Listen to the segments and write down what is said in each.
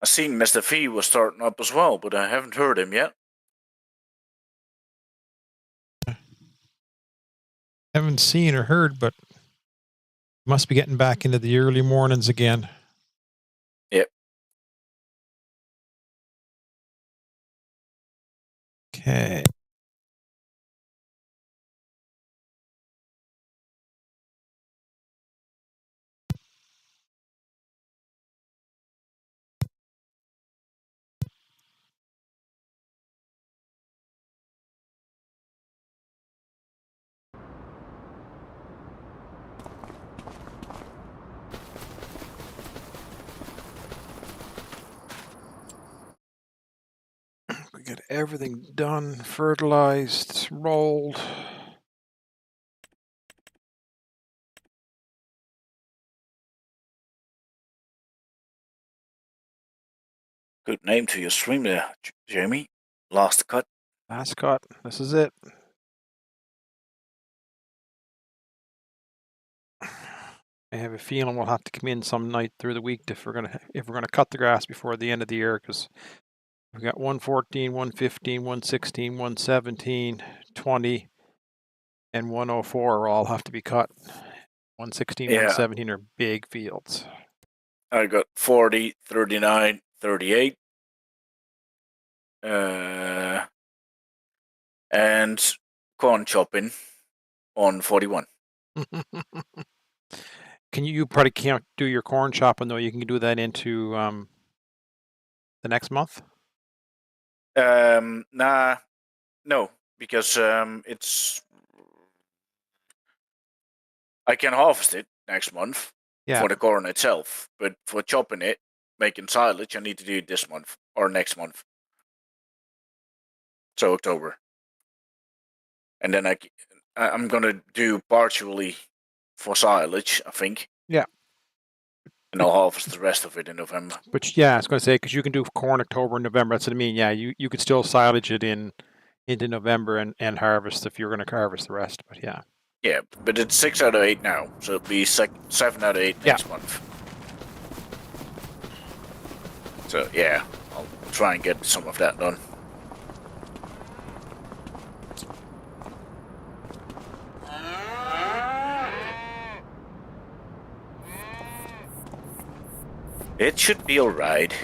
I seen Mr. V was starting up as well, but I haven't heard him yet. Haven't seen or heard, but must be getting back into the early mornings again. Yep. Okay. We got everything done, fertilized, rolled. Good name to your stream there, Jamie. Last cut. Last cut. This is it. I have a feeling we'll have to come in some night through the week if we're gonna cut the grass before the end of the year, because we've got 114, 115, 116, 117, 20, and 104 all have to be cut. 116, 117 are big fields. I got 40, 39, 38. And corn chopping on 41. You probably can't do your corn chopping though. You can do that into the next month? Nah, no, because it's I can harvest it next month for the corn itself, but for chopping it, making silage, I need to do it this month or next month. So October. And then I'm gonna do partially for silage, I think. Yeah. And I'll harvest the rest of it in November. But yeah, I was going to say, because you can do corn October and November. That's what I mean. Yeah, you could still silage it into November and harvest if you're going to harvest the rest. But yeah. Yeah, but it's 6 out of 8 now, so it'll be 7 out of 8 next month. So yeah, I'll try and get some of that done. It should be alright.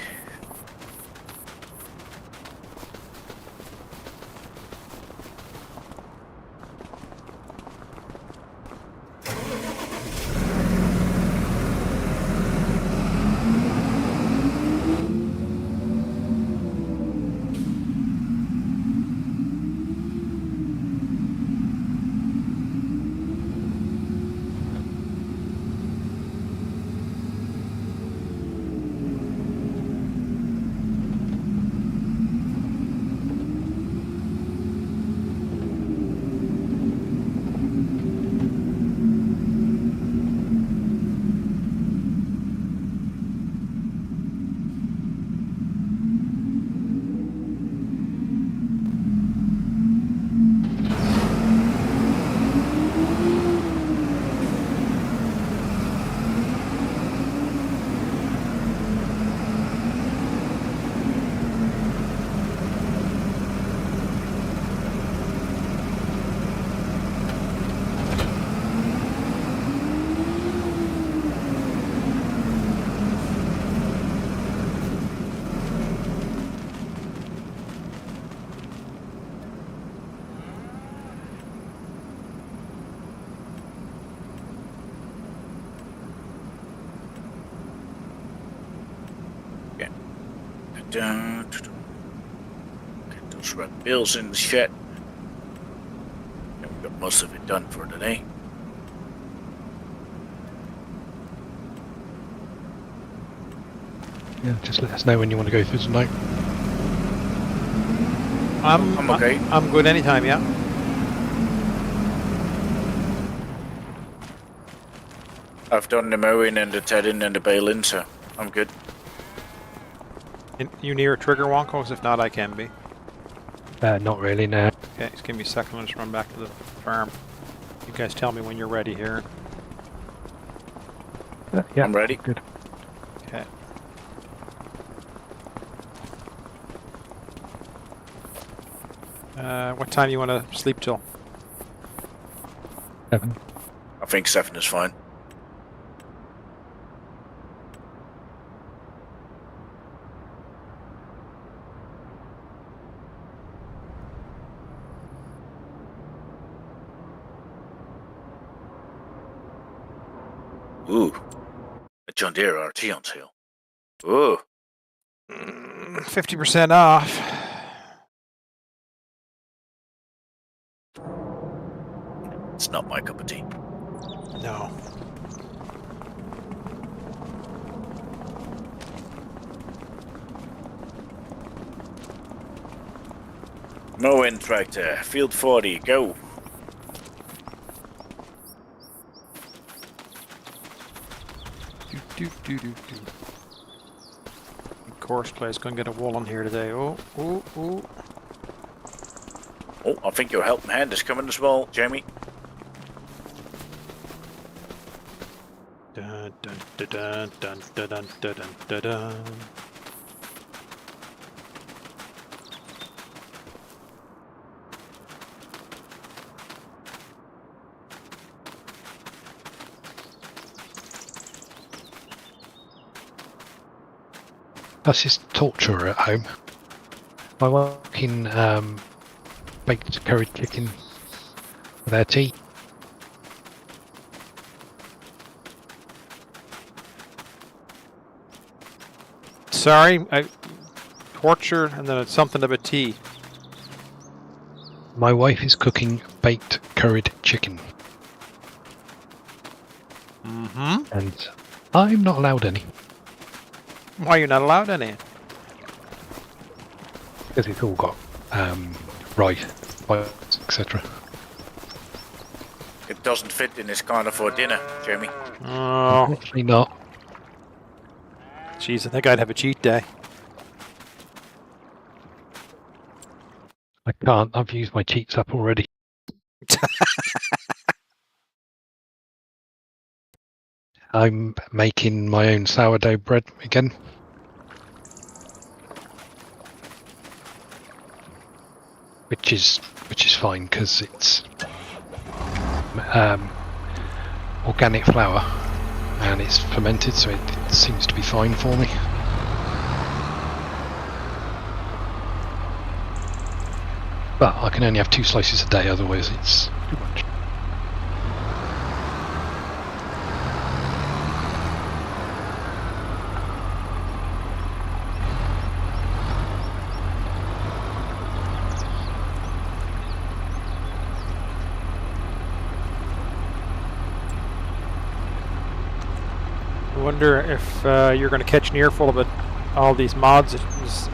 Get those red bills in the shed. And we got most of it done for today. Yeah, just let us know when you want to go through tonight. I'm okay. I'm good anytime, yeah. I've done the mowing and the tedding and the baling, so I'm good. And you near a trigger, Wonkos? If not, I can be. Not really, no. Okay, just give me a second. I'll just run back to the farm. You guys tell me when you're ready here. Yeah, I'm ready. Good. Okay. What time you want to sleep till? 7. I think 7 is fine. Ooh, a John Deere RT on sale. Ooh, 50% off. it's not my cup of tea. No. Mowing tractor, field 40, go. Do. Course play's gonna get a wall on here today. Oh. Oh, I think your helping hand is coming as well, Jamie. Dun dun dun dun dun dun dun dun dun. That's his torture at home. I work in baked curried chicken with our tea. Sorry, torture, and then it's something about tea. My wife is cooking baked curried chicken, Mm-hmm. and I'm not allowed any Why are you not allowed any? because it's all got rice, etc. It doesn't fit in his corner for dinner, Jamie. Oh, Unfortunately not. jeez, I think I'd have a cheat day. I can't. I've used my cheats up already. I'm making my own sourdough bread again. Which is fine because it's organic flour and it's fermented, so it seems to be fine for me. But I can only have 2 slices a day, otherwise it's too much. I wonder if you're going to catch an earful of it. All these mods that was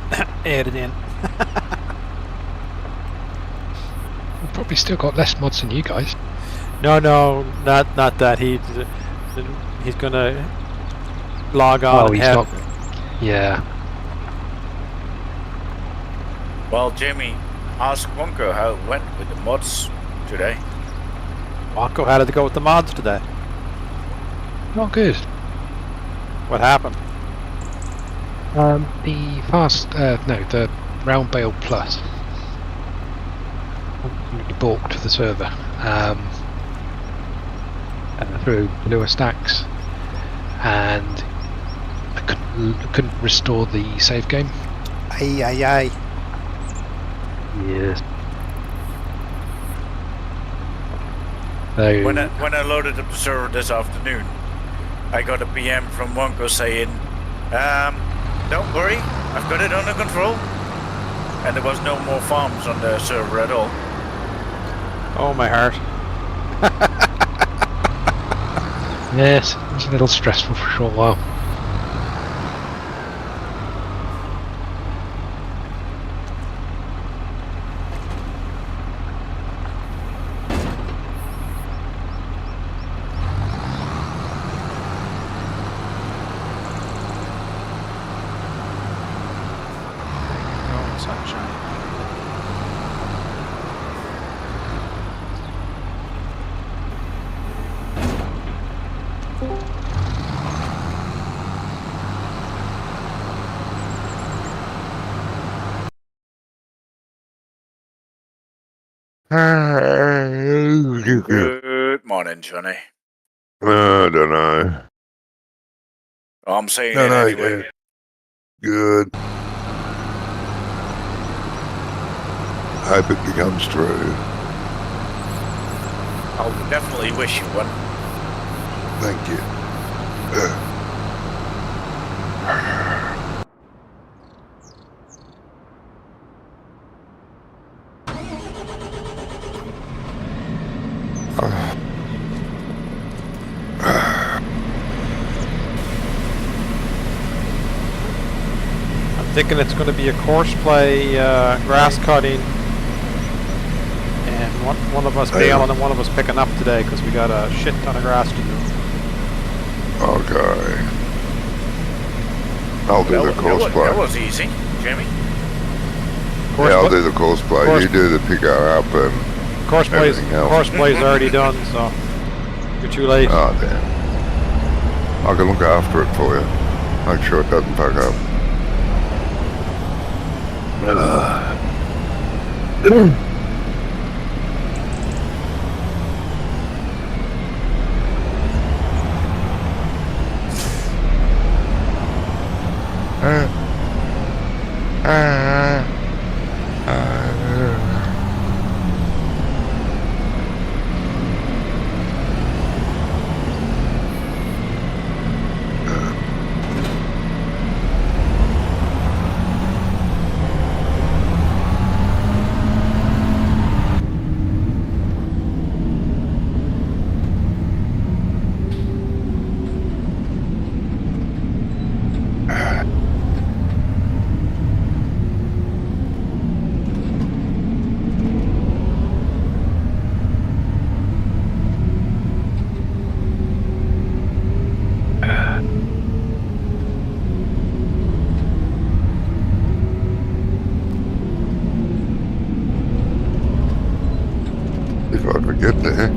added in. I've probably still got less mods than you guys. No, not that. He's gonna log on. Oh, and he's have, not. Yeah. Well, Jamie, ask Wonko how it went with the mods today. Wonko, how did it go with the mods today? Not good. What happened? The Round Bale Plus balked the server through newer stacks, and I couldn't restore the save game. Aye. Yes. So When I loaded up the server this afternoon, I got a PM from Wonko saying, don't worry, I've got it under control. And there was no more farms on the server at all. Oh my heart. yes, it was a little stressful for a short while. Oh, sunshine. Good morning, Johnny. I don't know. I'm saying No, it no, anyway. yeah. Good. Hope it becomes true. I'll definitely wish you one. Thank you. I'm thinking it's going to be a course play, grass cutting, and one of us bailing and one of us picking up today because we got a shit ton of grass to do. Okay. I'll do the course play. That was easy, Jimmy. Yeah, I'll do the course play. You do the picker up and Course play's already done, so you're too late. Oh, damn. I can look after it for you. Make sure it doesn't fuck up. If I could get there.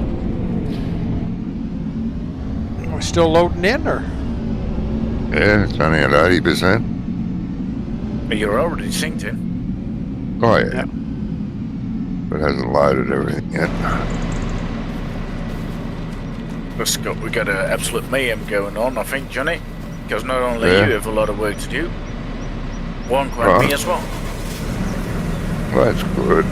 We're still loading in, or? Yeah, it's only at 80%. But you're already synced in. Oh, yeah. Yeah. But it hasn't loaded everything yet. We got an absolute mayhem going on, I think, Johnny. Because not only Yeah. you have a lot of work to do, one like me as well. Well, that's good.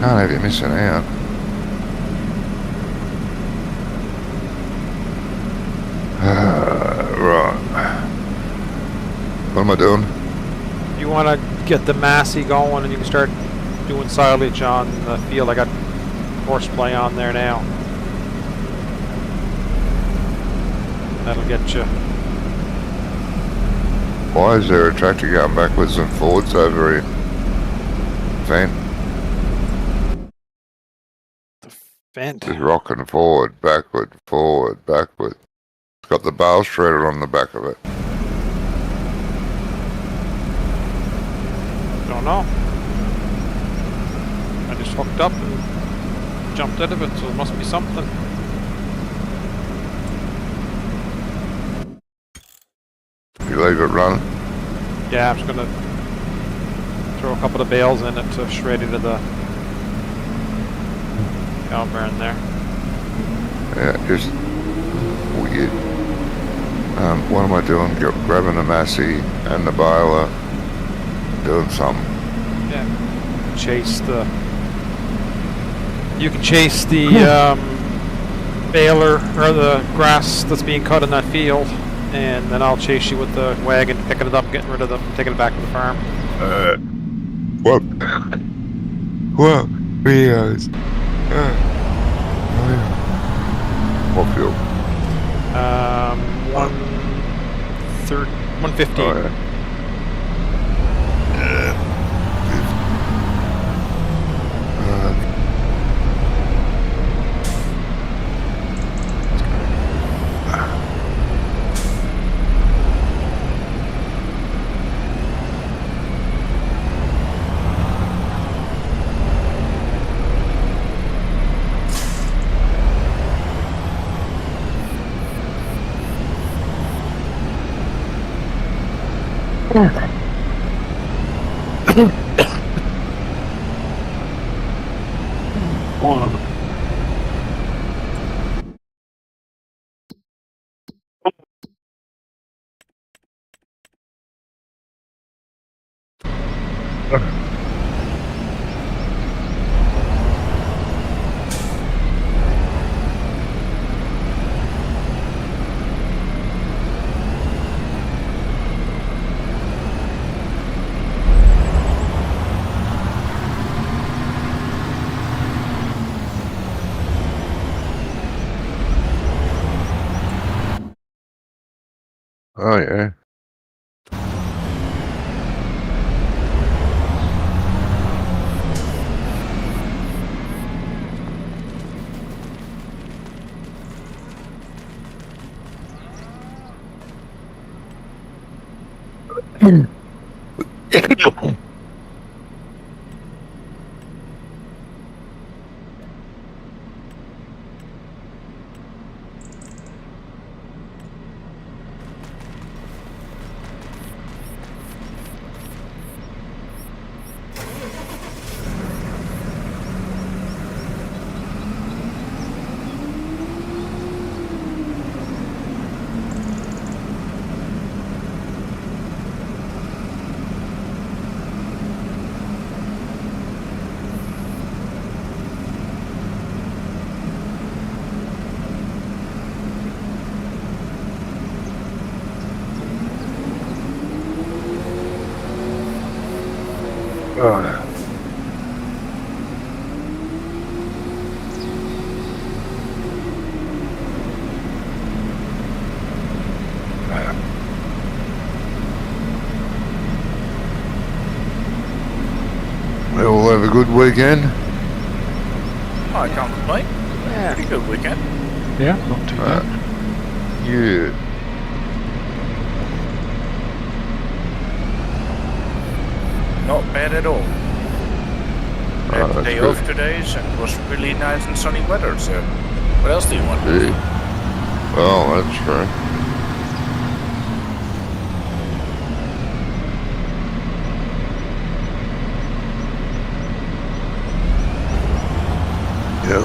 Can't have you missing out. Right. What am I doing? You want to get the Massey going and you can start doing silage on the field. I got horseplay on there now. That'll get you. Why is there a tractor going backwards and forwards over here? Vent. The vent. Just rocking forward, backward, forward, backward. It's got the bale shredder on the back of it. Don't know. I just hooked up and jumped out of it, so it must be something. You leave it running? Yeah, I'm just gonna throw a couple of bales in it to shred it to the cow barn there. Yeah, just weird. What am I doing? Grabbing the Massey and the baler, doing something. Yeah. Chase the. You can chase the baler or the grass that's being cut in that field, and then I'll chase you with the wagon, picking it up, getting rid of them, taking it back to the farm. What? What? Videos. What field? 115. Oh, yeah. Oh yeah. Oh. We all have a good weekend. I can't complain. Yeah. Pretty good weekend. Yeah, not too bad. Yeah. Not bad at all. Had the that's day good. off today, so it was really nice and sunny weather. So, what else do you want? Yeah. Well, that's true. Yep.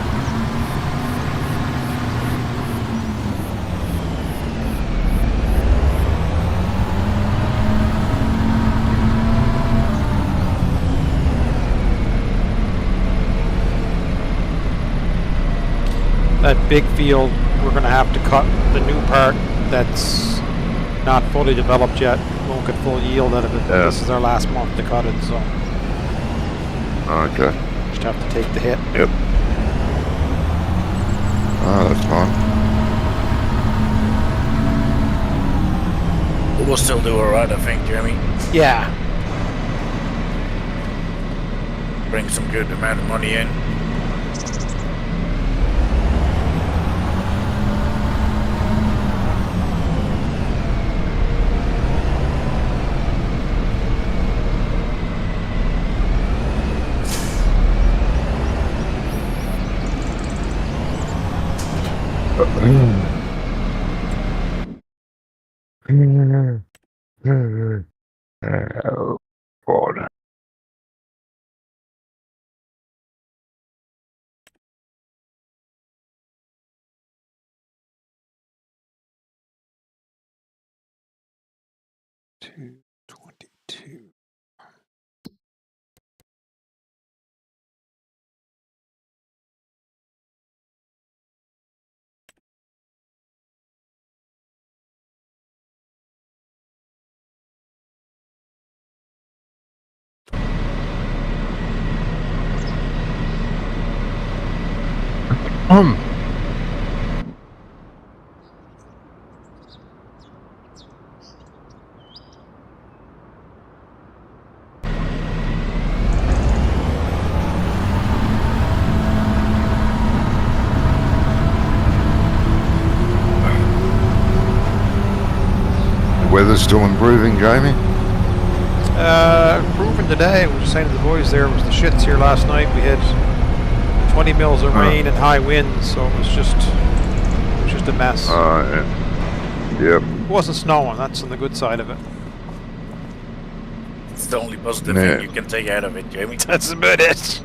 That big field, we're going to have to cut the new part that's not fully developed yet. Won't get full yield out of it. Yeah. This is our last month to cut it, so Okay. just have to take the hit. Yep. Oh, that's fine. We'll still do alright, I think, Jeremy. Yeah. Bring some good amount of money in. Oh, God. $222. Weather's still improving, Jamie? Improving today. We were just saying to the boys there, it was the shits here last night. We had 20 mils of rain and high winds, so it was just a mess. Yeah. Yep. It wasn't snowing. That's on the good side of it. It's the only positive Yeah. thing you can take out of it, Jamie. That's about it.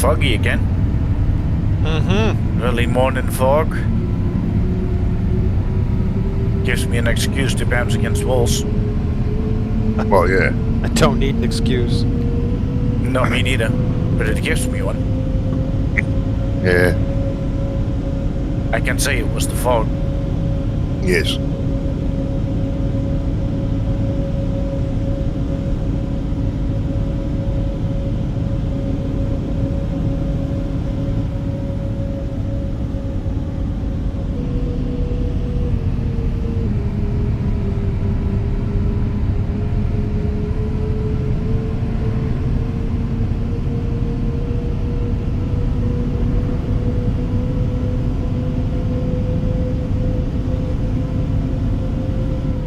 foggy again. Mm-hmm. Early morning fog. Gives me an excuse to bounce against walls. Well, yeah. I don't need an excuse. Not me neither, but it gives me one. Yeah. I can say it was the fog. Yes.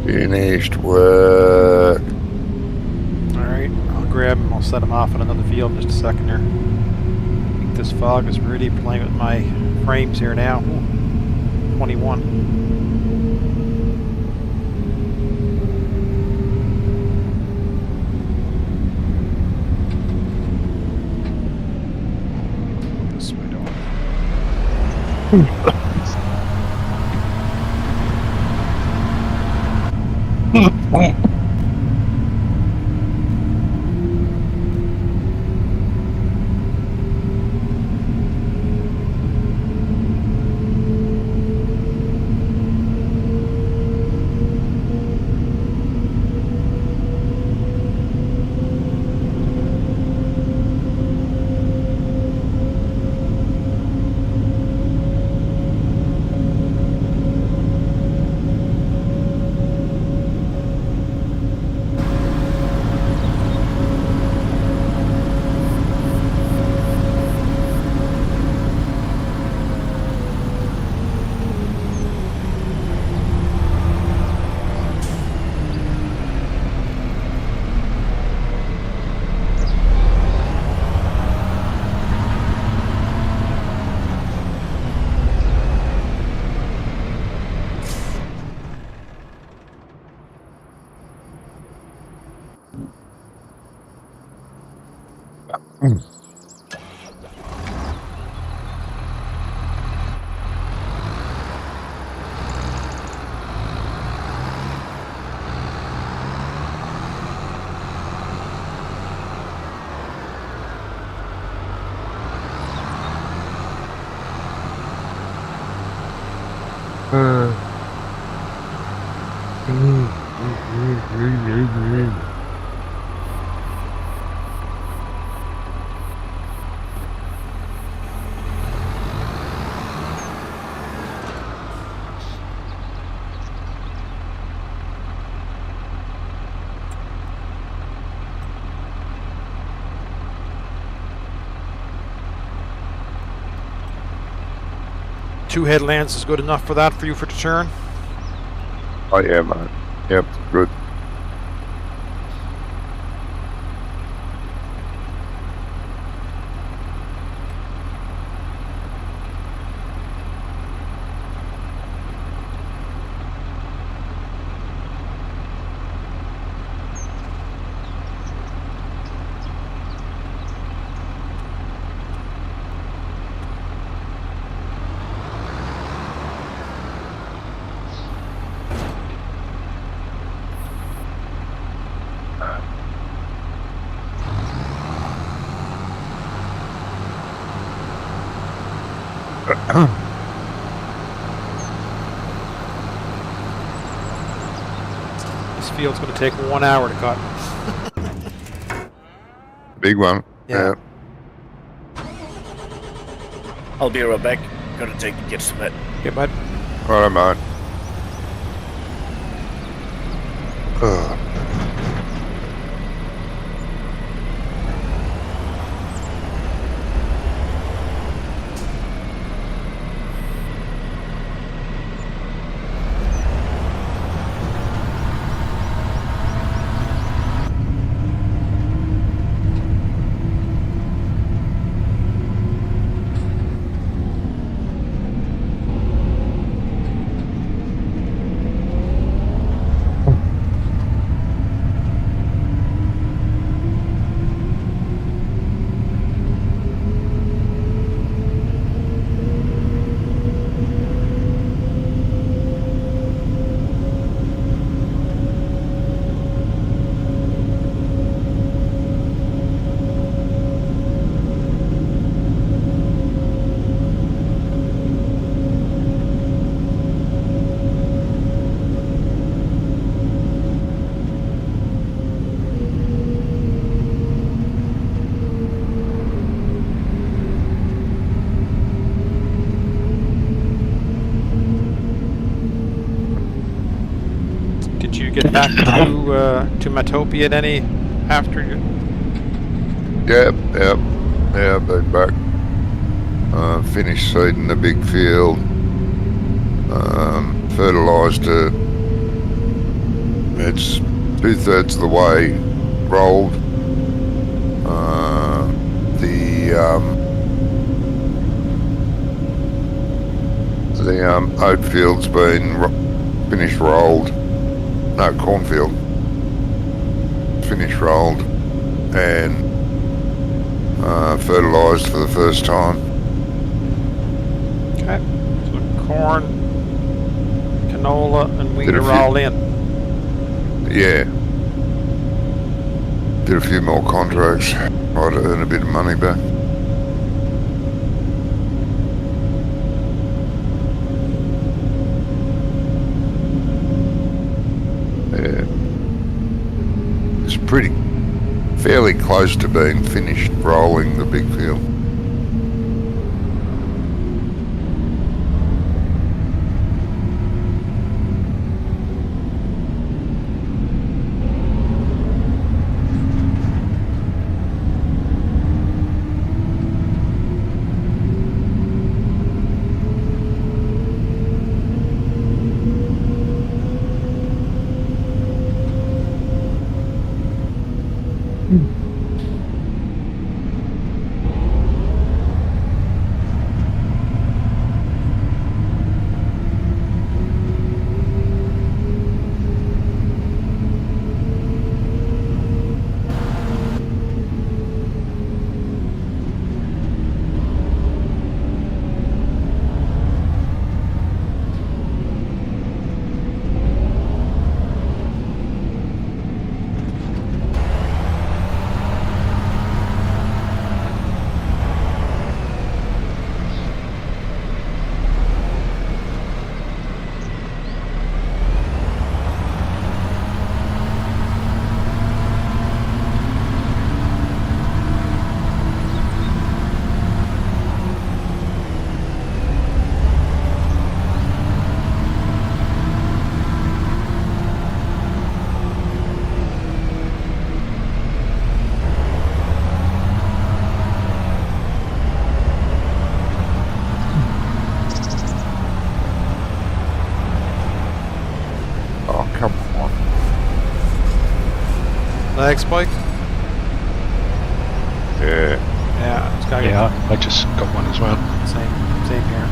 Finished work. Alright, I'll grab him. I'll set him off in another field in just a second here. I think this fog is really playing with my frames here now. Ooh, 21. This way, don't. Two headlands is good enough for that for you for the turn? Oh, yeah, man. Yep, good. This field's going to take 1 hour to cut. Big one. Yeah. I'll be right back. Gotta take the kids to bed. Okay, bud. All right, man. Ugh. get back to Matopia any after you? Yep. Been back. Finished seeding the big field. Fertilised it. It's 2/3 of the way rolled. The oat field's been finished rolled. No, cornfield. Finished rolled and fertilised for the first time. Okay. So corn, canola, and wheat Did a are few- all in. Yeah. Did a few more contracts. Tried to earn a bit of money back. Yeah. It's fairly close to being finished rolling the big field. Oh, come on. Leg spike? Yeah. Yeah, it's got Yeah, I just got one as well. same here.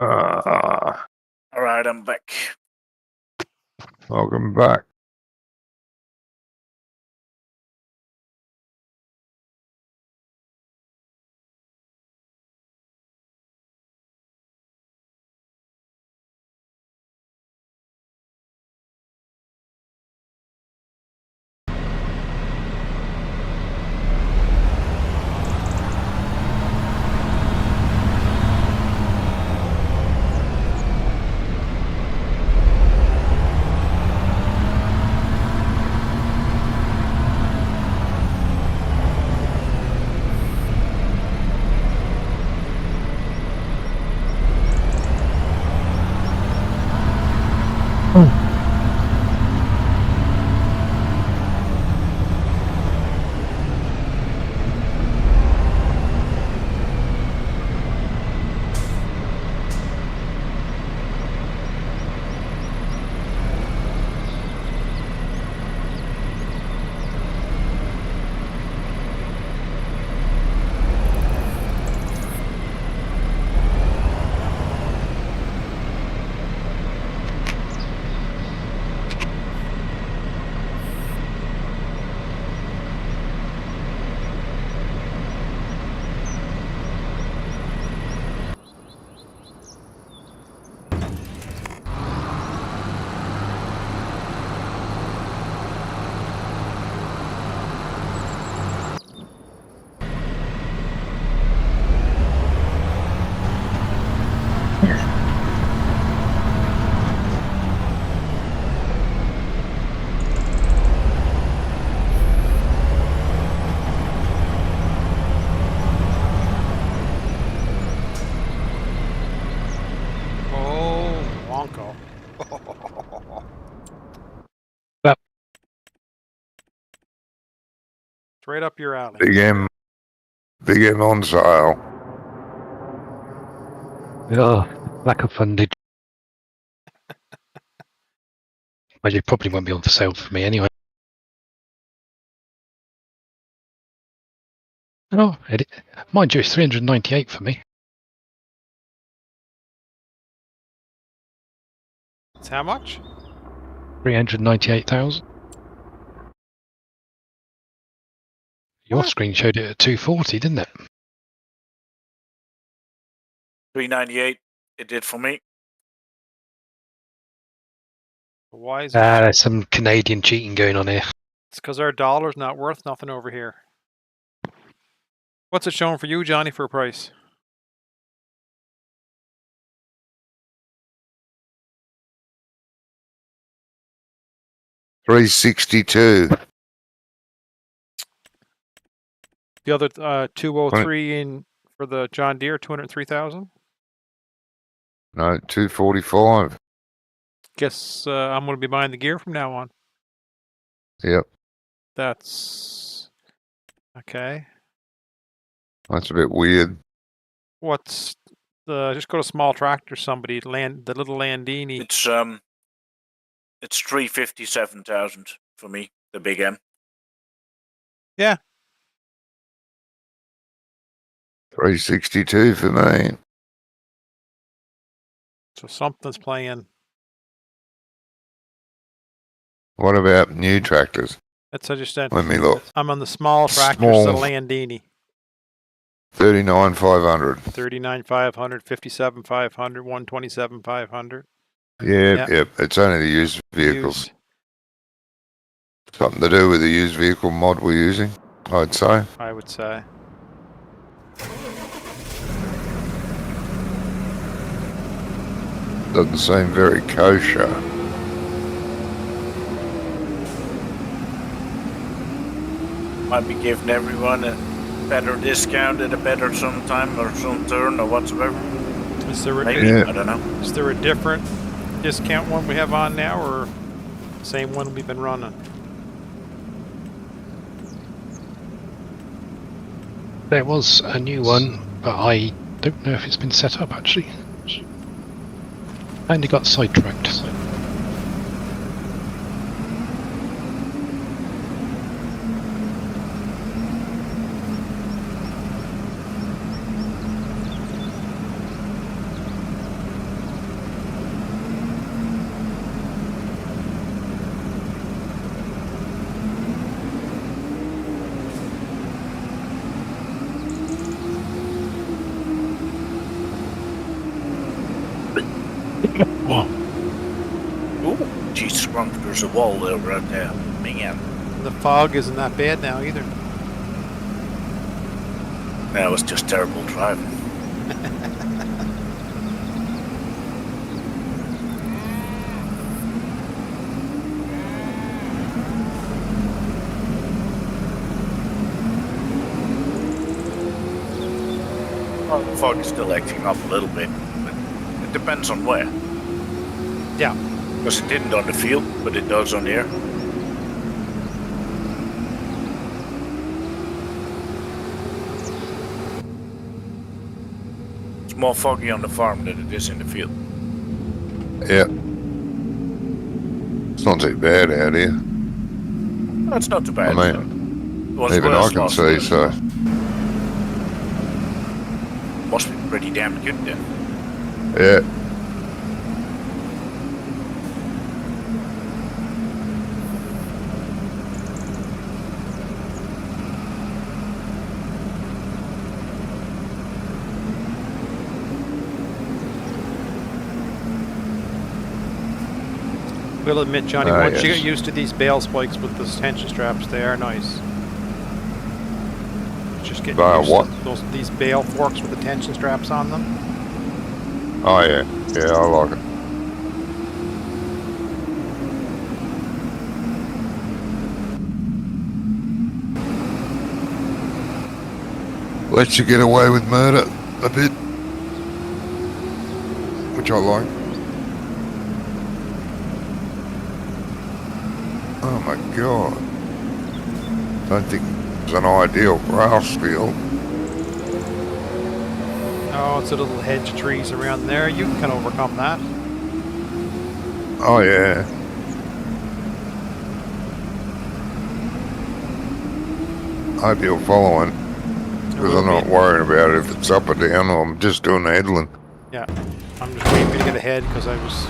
Ah, All right, I'm back. welcome back. Oh, Wonko. Yep. Straight up your alley. Big M on sale. Oh, lack of fundage. Well, you probably won't be on for sale for me anyway. Oh, mind you, it's 398 for me. It's how much? 398,000. Your What? screen showed it at 240, didn't it? 398. It did for me. Why is it? There's some Canadian cheating going on here. It's because our dollar's not worth nothing over here. What's it showing for you, Johnny, for a price? $362. The other 203 in for the John Deere, 203,000. No, 245. Guess I'm going to be buying the gear from now on. Yep, That's okay. that's a bit weird. What's the? Just go to small tractor. Somebody the little Landini. It's 357,000 for me, the big M. Yeah. 362 for me. So something's playing. What about new tractors? That's I just said. Let me look. I'm on the small tractors. The Small. Landini. 39,500. 39,500, 57,500, 127,500. Yep, yep. It's only the used vehicles. Used, Something to do with the used vehicle mod we're using, I'd say. I would say. Doesn't seem very kosher. Might be giving everyone a better discount at a better sometime or some turn or whatsoever. Is there Maybe, Yeah. I don't know. is there a different discount one we have on now, or same one we've been running? There was a new one, but I don't know if it's been set up actually. I only got sidetracked. there's a wall over out there. Man, The fog isn't that bad now either. that was just terrible driving. Well, the fog is still acting up a little bit, but it depends on where. Yeah. Because it didn't on the field, but it does on here. It's more foggy on the farm than it is in the field. Yeah. It's not too bad out here. That's not too bad. I It was even I worse can last see, week. so. Must be pretty damn good then. Yeah. Will admit, Johnny, Ah, once you yes. get used to these bale spikes with those tension straps, they are nice. Just getting By used what? to these bale forks with the tension straps on them. Oh, yeah. Yeah, I like it. Lets you get away with murder a bit. Which I like. Oh my god. Don't think it's an ideal grass field. Oh, it's a little hedge of trees around there. You can overcome that. Oh yeah. I hope you're following. Because I'm not worrying about it if it's up or down, or I'm just doing the headland. Yeah. I'm just waiting for you to get ahead because I was...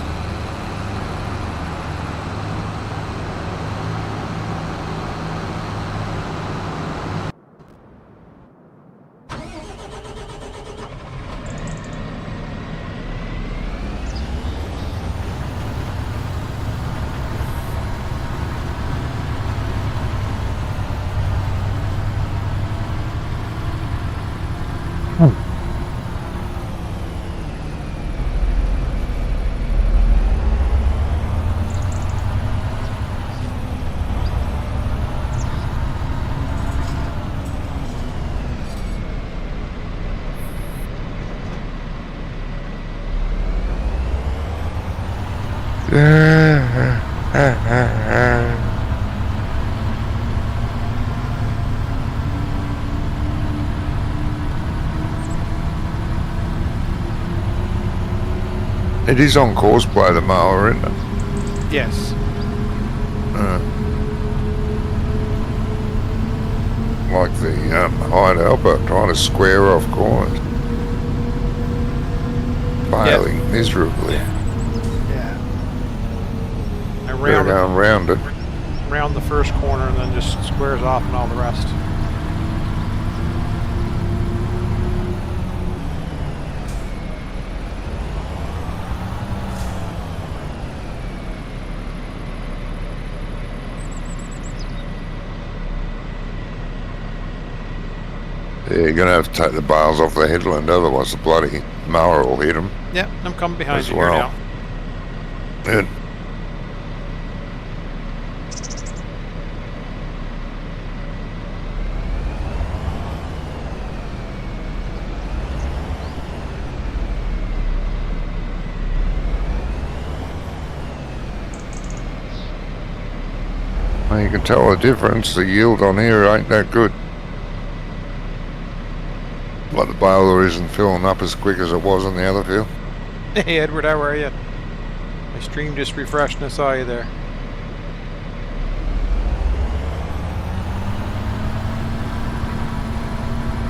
It is on course by the mower, isn't it? Yes. Like the hind helper trying to square off corners. Failing miserably. Yeah. I They're going round it. round the first corner and then just squares off and all the rest. Yeah, you're going to have to take the bales off the headland, otherwise the bloody mower will hit them. Yeah, I'm coming behind As you here well. now. Good. Well, you can tell the difference. The yield on here ain't that good. Like the baler isn't filling up as quick as it was in the other field. Hey Edward, how are you? My stream just refreshed and I saw you there.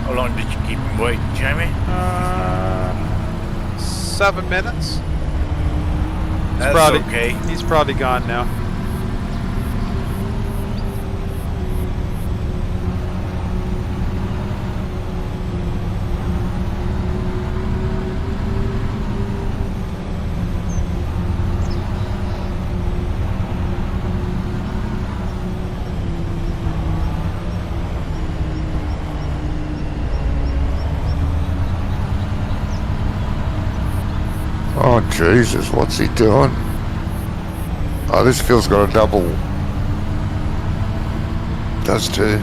How long did you keep him waiting, Jamie? 7 minutes. That's probably, okay. He's probably gone now. Oh, Jesus, what's he doing? Oh, this field's got a double. Does too.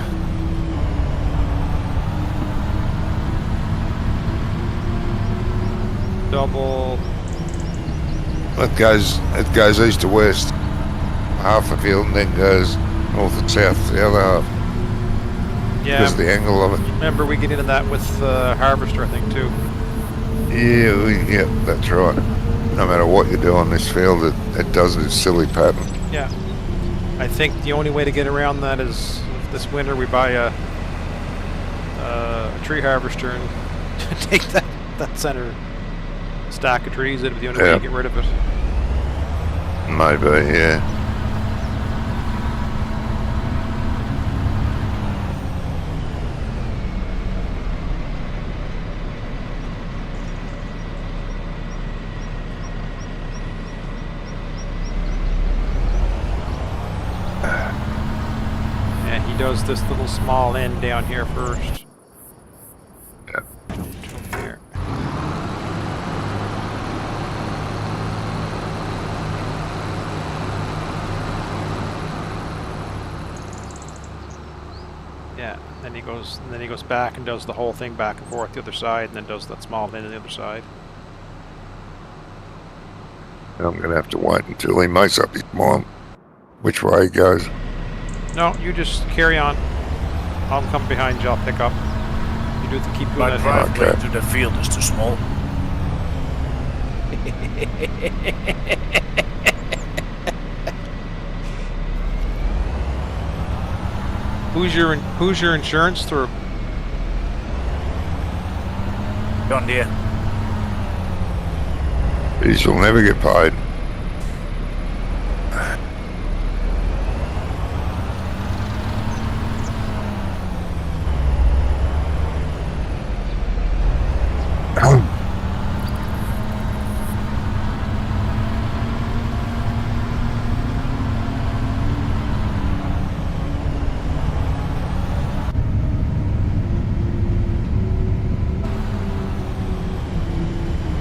Double. It goes east to west. Half the field and then goes north and south the other half. Yeah. Because of the angle of it. Remember, we get into that with the harvester, I think, too. Yeah, that's right. No matter what you do on this field, it does this silly pattern. Yeah. I think the only way to get around that is if this winter we buy a tree harvester and take that center stack of trees. It'd be the only way to get rid of it. Maybe, yeah. And he does this little small end down here first. Yeah. Jump here. Yeah, then he goes back and does the whole thing back and forth the other side, and then does that small end on the other side. I'm going to have to wait until he makes up his mind which way he goes. No, you just carry on. I'll come behind you. I'll pick up. You do keep doing My that. driveway Okay. to the field is too small. Who's your insurance through? John Deere. These will never get paid.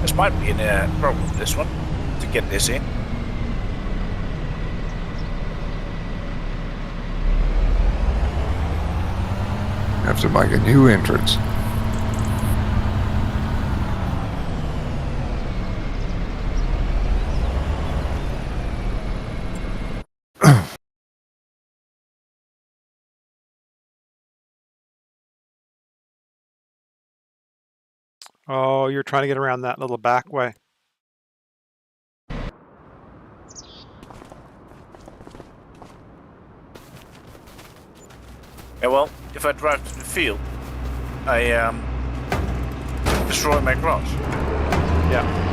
This might be a problem, this one, to get this in. Have to make a new entrance. Oh, you're trying to get around that little back way. Yeah, well, if I drive to the field, I destroy my grass. Yeah.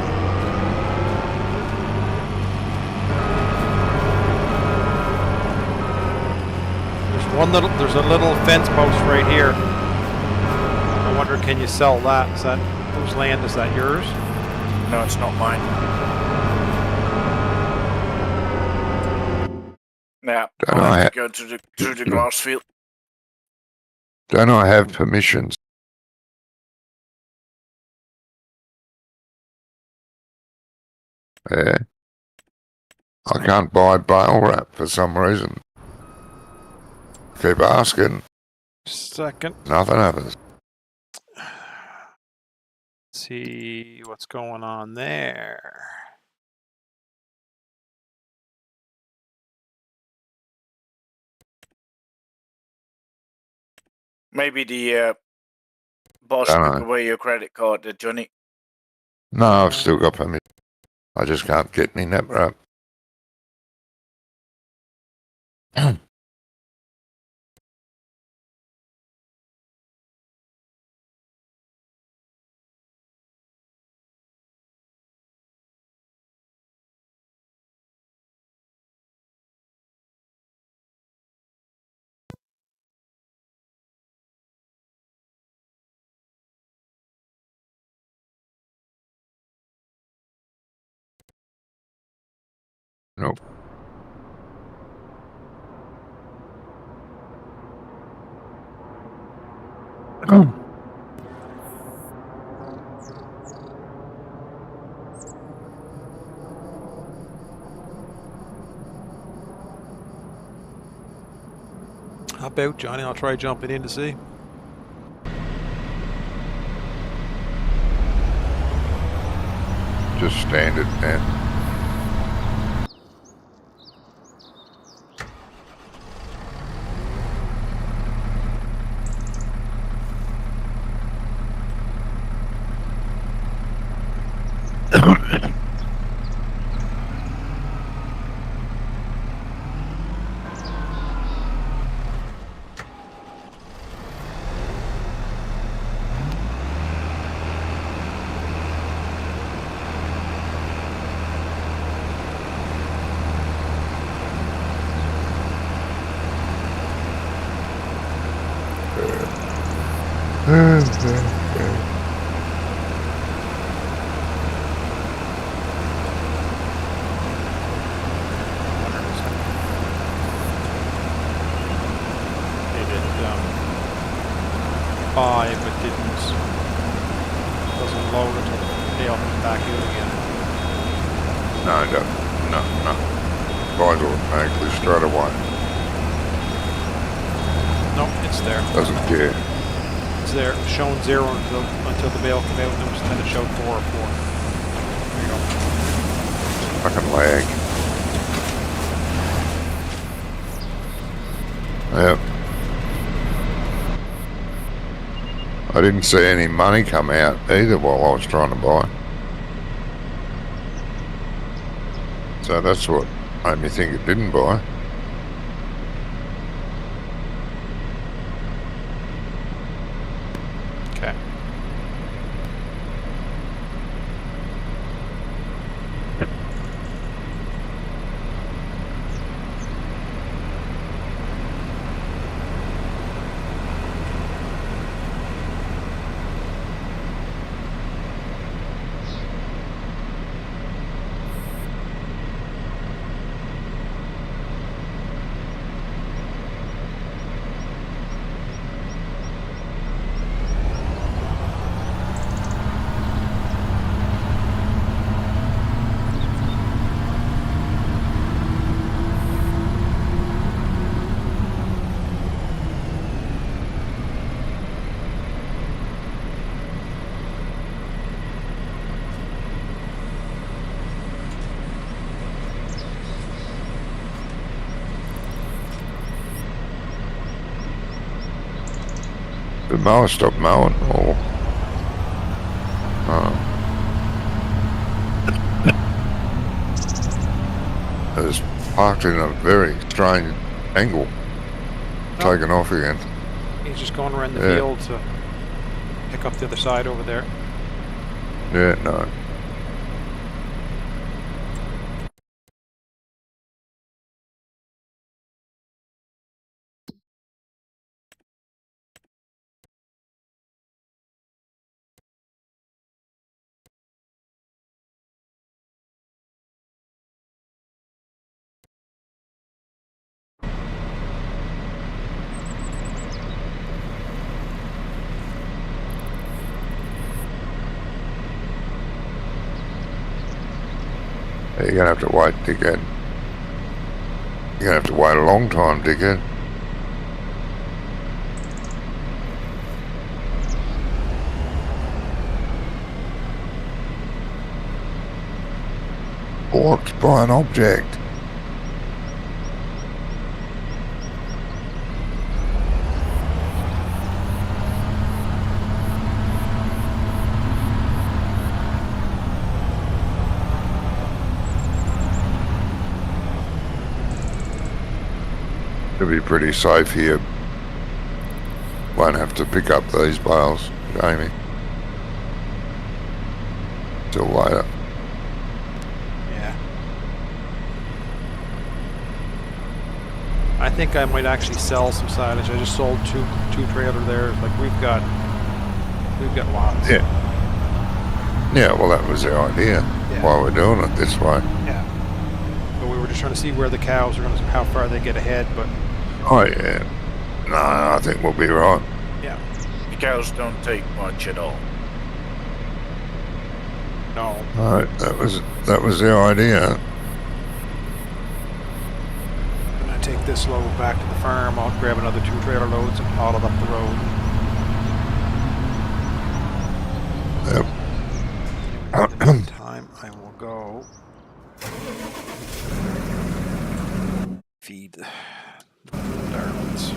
There's a little fence post right here. I wonder, can you sell that? Is that whose land? Is that yours? No, it's not mine. Yeah, Don't I'll I have to go through the grass field. Don't I have permissions? Yeah. I can't buy bale wrap for some reason. Keep asking, Just a second. nothing happens. See what's going on there. Maybe the boss Dunno. took away your credit card, Johnny. No, I've still got permission. I just can't get any net wrap. Nope. help out, Johnny? I'll try jumping in to see. Just standard, man. But doesn't load until the tail comes back out again. No. Buys automatically straight away. No, it's there. Doesn't care. It's there. It's showing 0 until the bail came out, and then it showed 4 or 4. There you go. Fucking lag. Yep. I didn't see any money come out either while I was trying to buy. So that's what made me think it didn't buy. Okay. The mower stopped mowing, or it was parked in a very strange angle, taken off again. He's just going around the Yeah. field to pick up the other side over there. Yeah, no. You're gonna have to wait, dickhead. You're gonna have to wait a long time, dickhead. Blocked by an object. It'll be pretty safe here. Won't have to pick up these bales, Jamie. Till later. Yeah. I think I might actually sell some silage. I just sold two trailer there. Like we've got lots. Yeah. Yeah, well that was the idea. Yeah. Why we're doing it this way. Yeah. But we were just trying to see where the cows are going to, how far they get ahead. But Oh yeah. No, I think we'll be right. yeah, The cows don't take much at all. no. Alright, that was the idea. I'm gonna take this load back to the farm. I'll grab another 2 trailer loads and haul it up the road. Yep. In the meantime, I will go feed the darlings.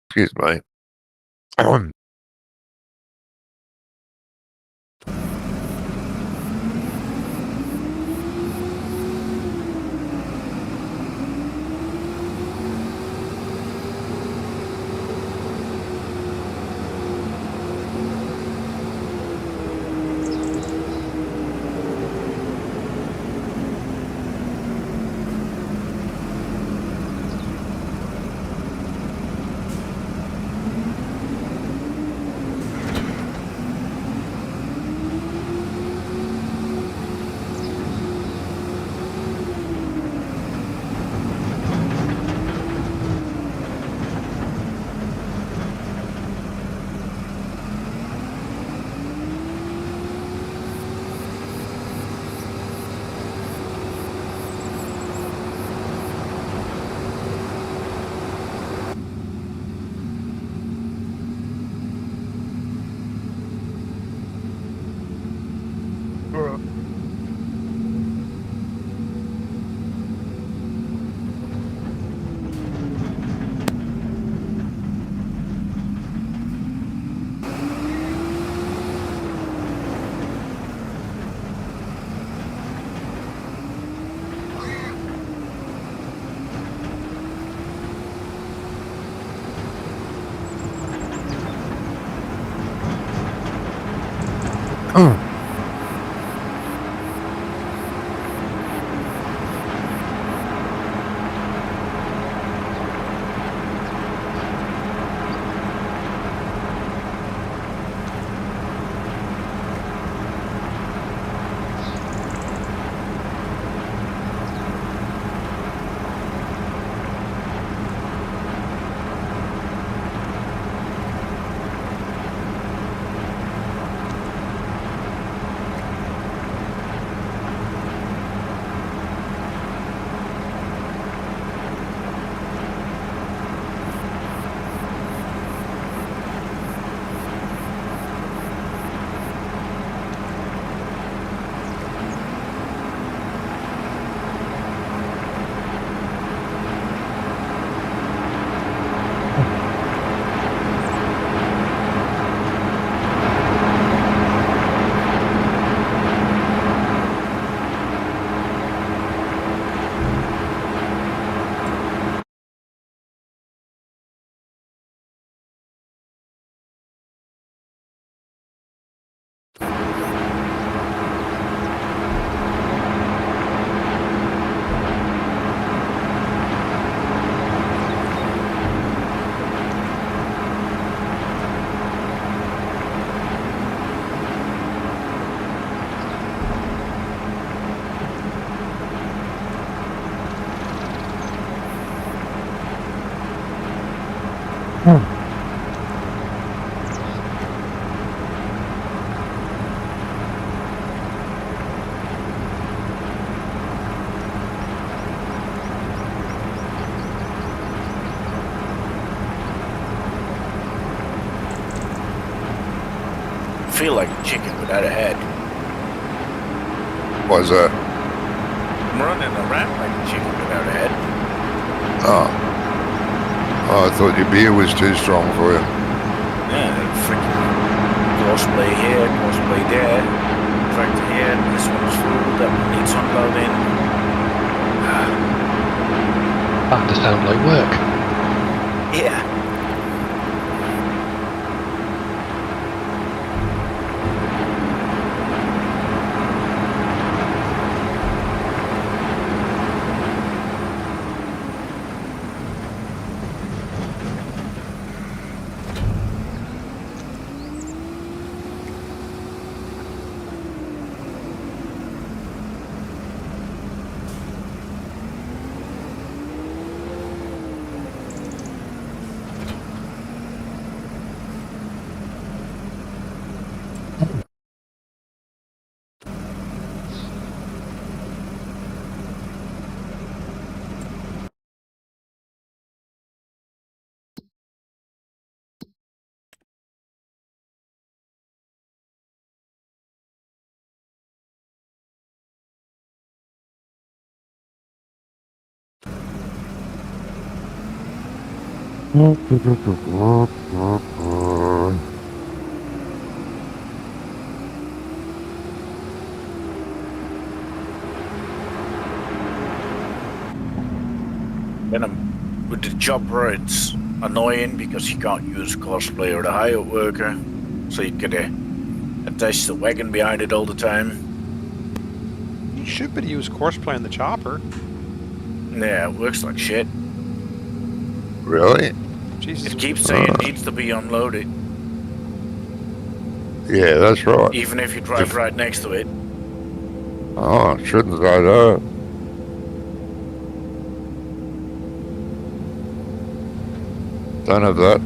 Excuse me. Feel like a chicken without a head. Why's that? I'm running around like a chicken without a head. Oh. Oh, I thought your beer was too strong for you. Yeah, freaking cosplay here, cosplay there. Tractor here, this one's full, that one needs unloading. That does sound like work. Yeah. Then with the chopper, it's annoying because you can't use cosplay or the hire worker, so you gotta attach the wagon behind it all the time. You should be able to use Courseplay in the chopper. Yeah, it works like shit. Really? Jesus. It keeps saying it needs to be unloaded, Yeah, that's right. even if you drive right next to it. Oh, shouldn't say that. Don't have that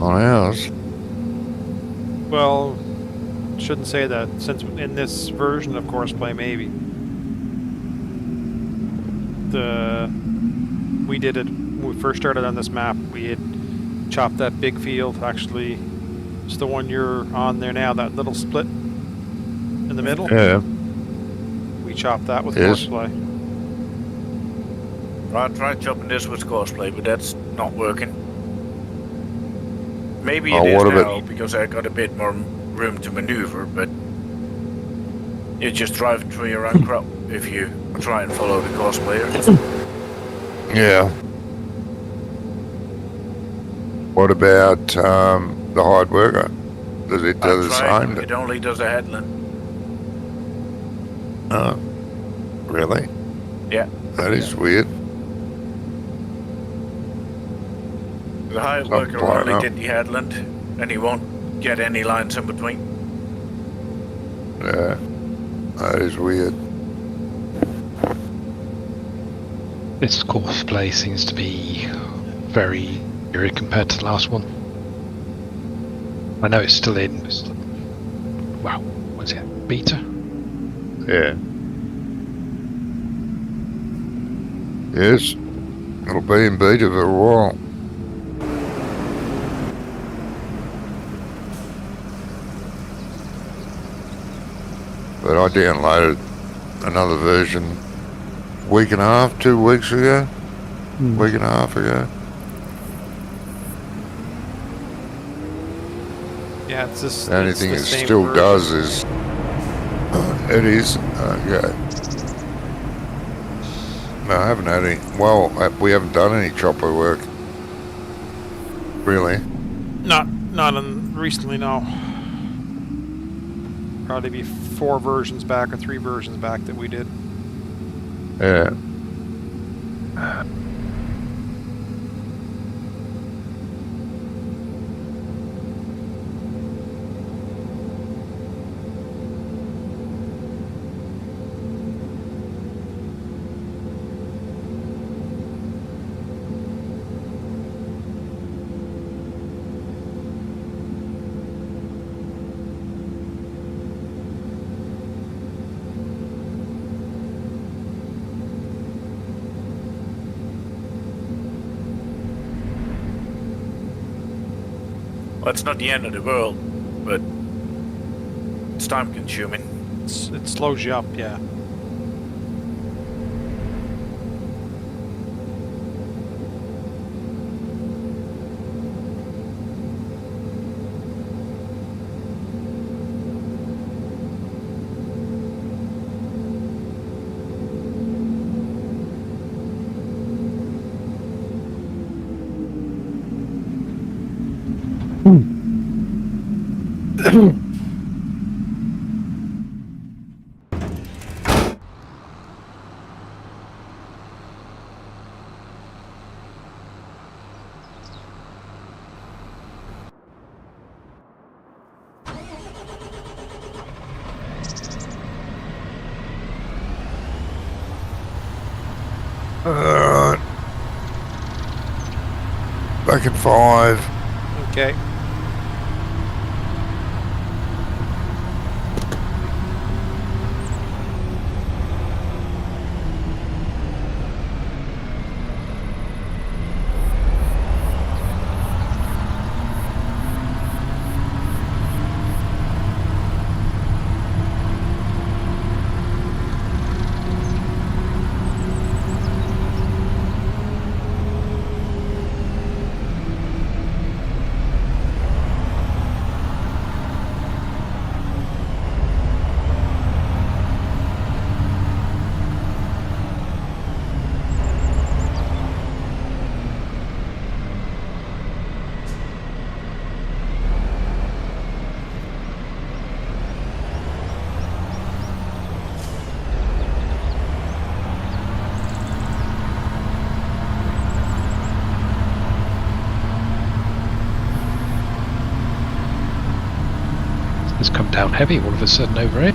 on ours. Well, shouldn't say that since in this version of Courseplay, maybe. We did it when we first started on this map. We had chopped that big field. Actually, it's the one you're on there now. That little split in the middle. Yeah. We chopped that with Yes. Courseplay. I tried chopping this with cosplay, but that's not working. Maybe it Oh, is what now about- because I got a bit more room to maneuver, but you're just driving through your own crop if you try and follow the cosplayer. Yeah. What about the hard worker? Does it do I the tried, same? it only does a headland. Oh, really? Yeah. That is weird. The hire Some worker point only out. did the headland, and he won't get any lines in between. Yeah. That is weird. This Courseplay seems to be very eerie compared to the last one. I know it's still in. Wow, what's it? Beta? Yeah. Yes. It'll be in beta for a while. But I downloaded another version week and a half, 2 weeks ago. Week and a half ago. Yeah, it's just The only it's thing the it same still version. does is it is okay. No, I haven't had any. Well, we haven't done any chopper work. Really? Not recently, no. Probably be 4 versions back or 3 versions back that we did. Yeah. Well, it's not the end of the world, but it's time consuming. It slows you up, yeah. Alright. Back at 5. Okay. has come down heavy all of a sudden over here.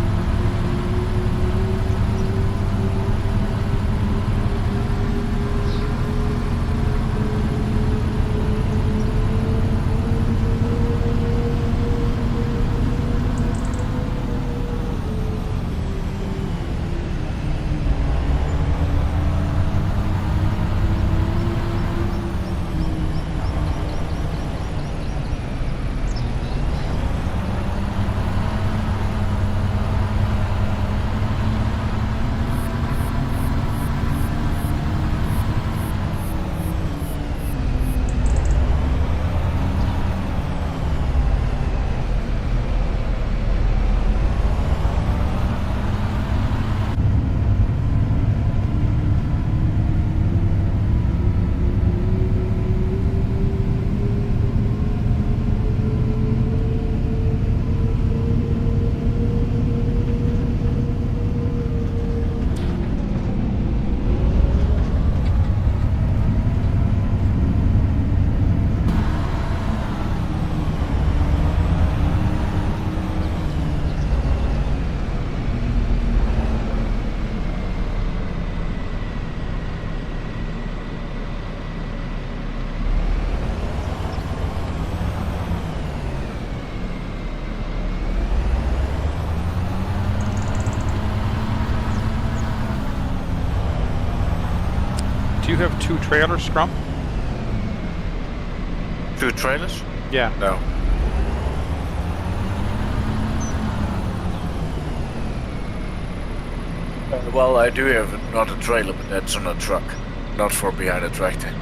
Do you have 2 trailers, Scrum? 2 trailers? Yeah. No. Well, I do have another trailer, but that's on a truck, not for behind a tractor.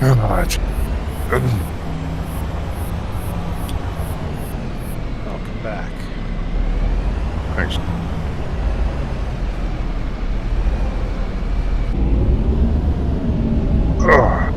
Alright. Welcome back. Thanks. Oh.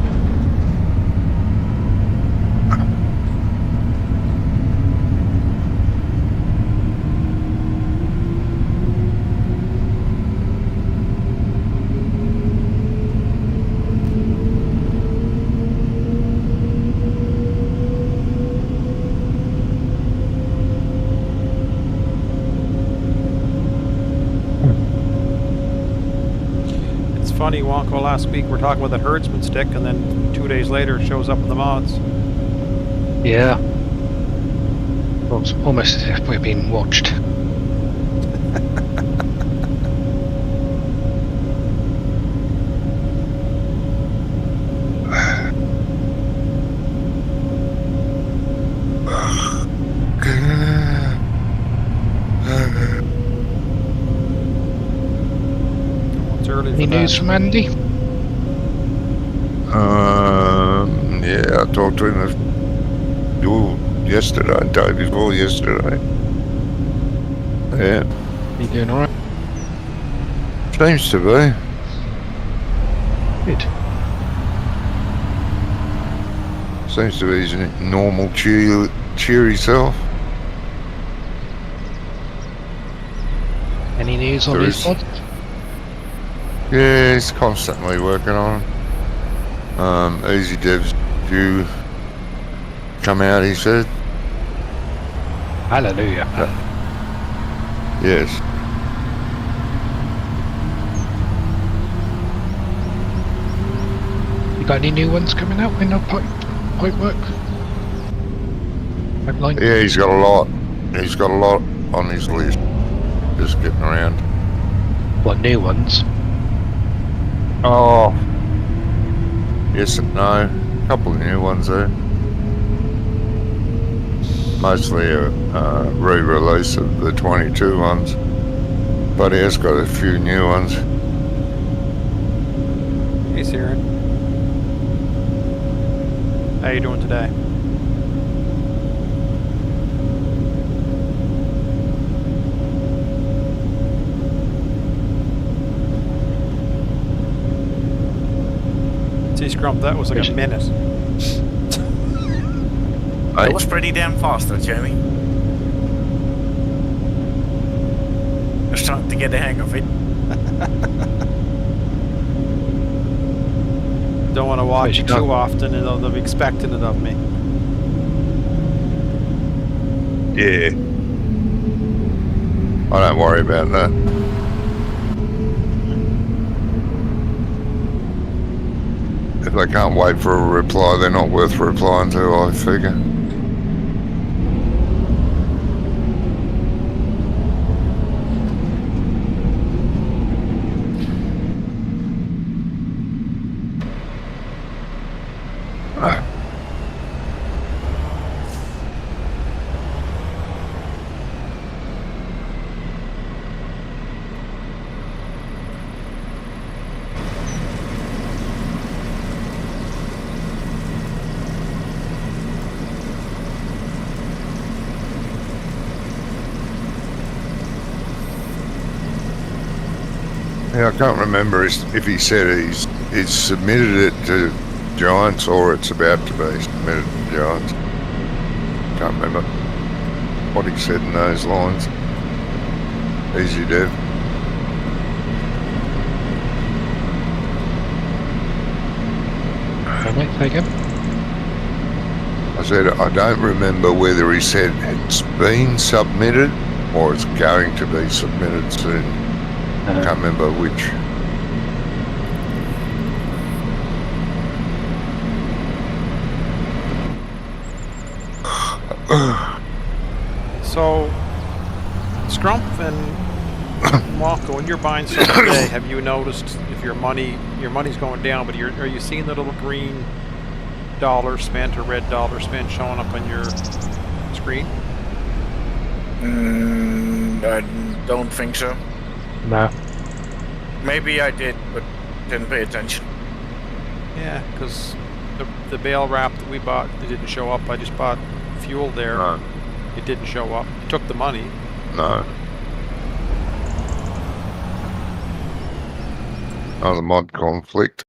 funny, Wonko, last week we're talking about that herdsman stick, and then 2 days later it shows up in the mods. Yeah. Well, it's almost as if we're being watched. It's early Any for news that. from Andy? Yeah, I talked to him yesterday, day before yesterday. Yeah, You doing alright? seems to be. Good. Seems to be his normal cheery self. Any news on There his is. pod? Yeah, he's constantly working on them. Easy Dev's due come out, he said. Hallelujah. Yes. You got any new ones coming out in the pipe work? Pipeline? Yeah, he's got a lot. He's got a lot on his list. Just getting around. What, new ones? Oh. Yes and no. A couple of new ones there. Mostly a re-release of the 22 ones. But he has got a few new ones. Hey, Siren. How you doing today? See, Scrump, that was like a minute. That was pretty damn fast, though, Jamie. I'm starting to get the hang of it. Don't want to watch it Wait, too often, and they'll be expecting it of me. Yeah. I don't worry about that. If they can't wait for a reply, they're not worth replying to, I figure. Yeah, I can't remember if he said he's submitted it to Giants or it's about to be submitted to Giants. Can't remember what he said in those lines. Easy, Dev. Alright, say again. I said I don't remember whether he said it's been submitted or it's going to be submitted soon. Can't remember which. So, Scrump and Wonko, when you're buying stuff today, have you noticed if your money's going down, but are you seeing the little green dollar spent or red dollar spent showing up on your screen? I don't think so. No. Maybe I did, but didn't pay attention. Yeah, because the bale wrap that we bought, it didn't show up. I just bought fuel there. No, It didn't show up. It took the money. no. Oh, the mod conflict.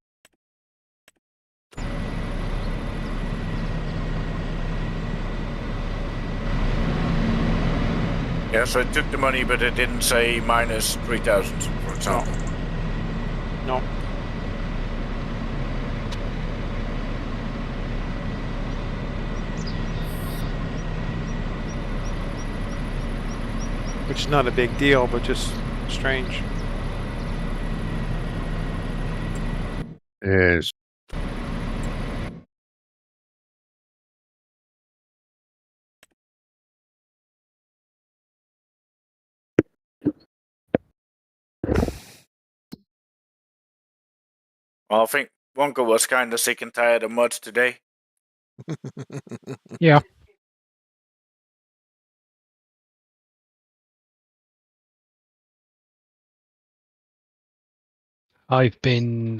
Yeah, so it took the money, but it didn't say minus 3,000, for example. No. Which is not a big deal, but just strange. Yes. Well, I think Wonka was kind of sick and tired of mods today. Yeah. I've been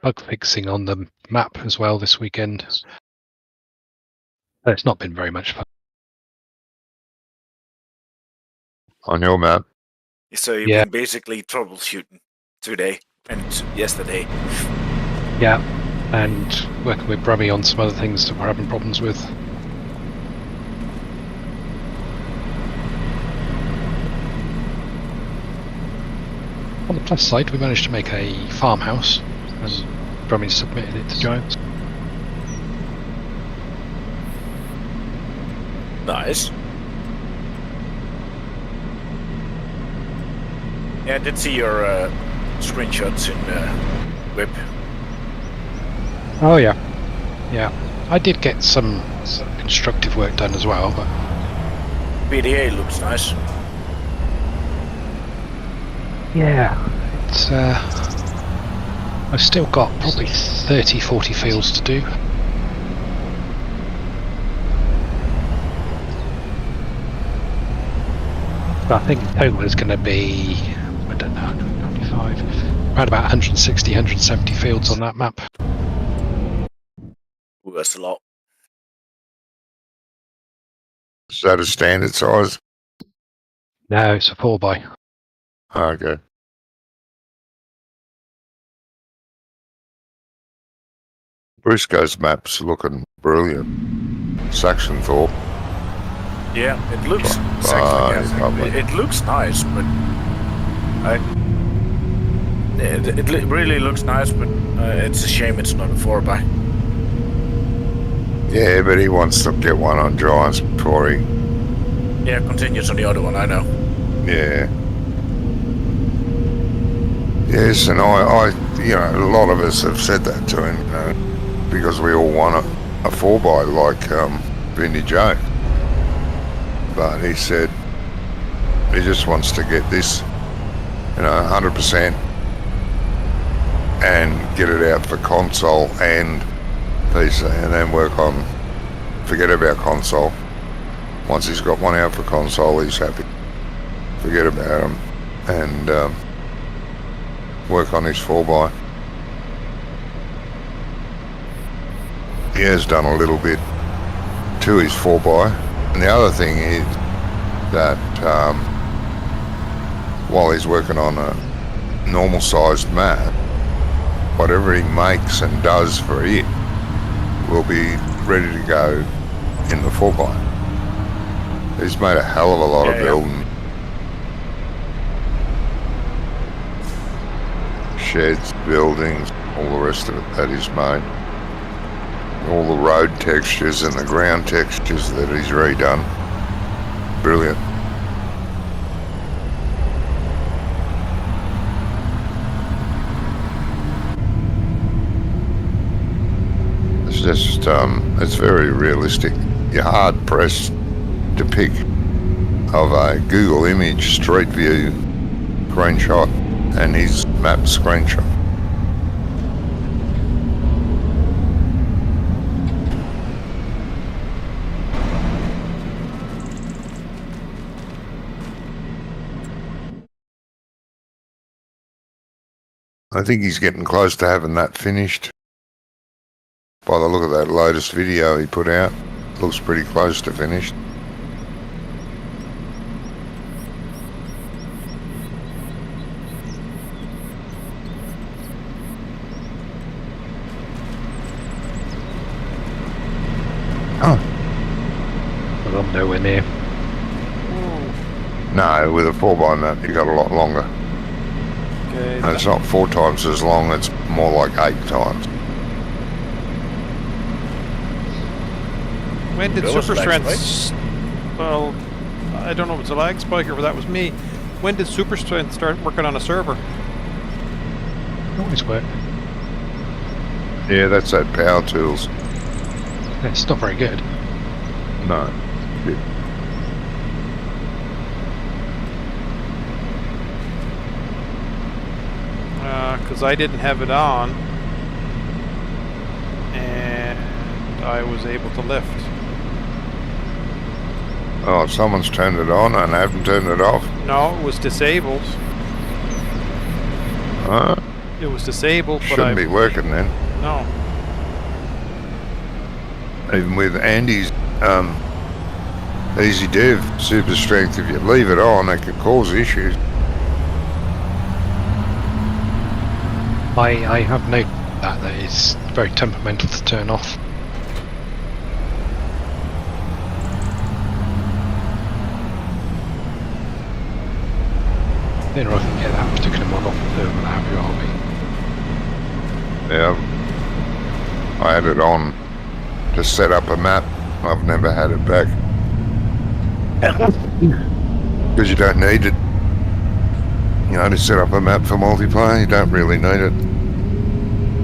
bug fixing on the map as well this weekend. It's not been very much fun. On your map. So you've Yeah. been basically troubleshooting today and yesterday. Yeah, and working with Brummy on some other things that we're having problems with. On the plus side, we managed to make a farmhouse, and Brummy submitted it to Giants. Nice. Yeah, I did see your screenshots in Whip. Oh yeah, yeah. I did get some constructive work done as well, but PDA looks nice. yeah, it's I've still got probably 30-40 fields to do. But I think in total it's going to be, I don't know, 25, around about 160, 170 fields on that map. Ooh, that's a lot. Is that a standard size? No, it's a 4x. Okay. Briscoe's map's looking brilliant. Saxonthorpe. Yeah, it looks It's lovely. it looks nice, but it really looks nice, but it's a shame it's not a 4x. Yeah, but he wants to get one on Giants before he... Yeah, continues on the other one, I know. Yeah. Yes, and I you know, a lot of us have said that to him, because we all want a 4x like Vinny Joe. But he said he just wants to get this, 100% and get it out for console and PC, and then work on, forget about console. Once he's got one out for console, he's happy. Forget about him and work on his 4x. He has done a little bit to his 4x. And the other thing is that while he's working on a normal sized map, whatever he makes and does for it will be ready to go in the 4x. He's made a hell of a lot of building. Sheds, buildings, all the rest of it that he's made. All the road textures and the ground textures that he's redone. Brilliant. It's just, it's very realistic. You're hard pressed to pick of a Google image street view screenshot and his map screenshot. I think he's getting close to having that finished. By the look of that latest video he put out, looks pretty close to finished. Oh. Well, I'm nowhere near. No, with a 4x map you got a lot longer. Okay. And it's not 4 times as long, it's more like 8 times. When did That was Super lag Strength? Well, I don't know if it's a lag spike or if that was me. When did Super Strength start working on a server? Always work. Yeah, that's that power tools. It's not very good. No. Because I didn't have it on, and I was able to lift. Oh, someone's turned it on and haven't turned it off. No, it was disabled. It was disabled, but Shouldn't be working then. no. Even with Andy's easy dev super strength, if you leave it on, it can cause issues. I have noted that it's very temperamental to turn off. Then I can get that particular mod off the arable. Yeah, I had it on to set up a map. I've never had it back. Because you don't need it. You know, to set up a map for multiplayer, you don't really need it.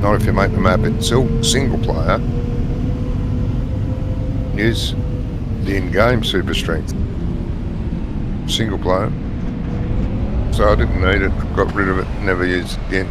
Not if you make the map in single player. Use the in-game super strength. Single player. So I didn't need it, got rid of it, never used it again.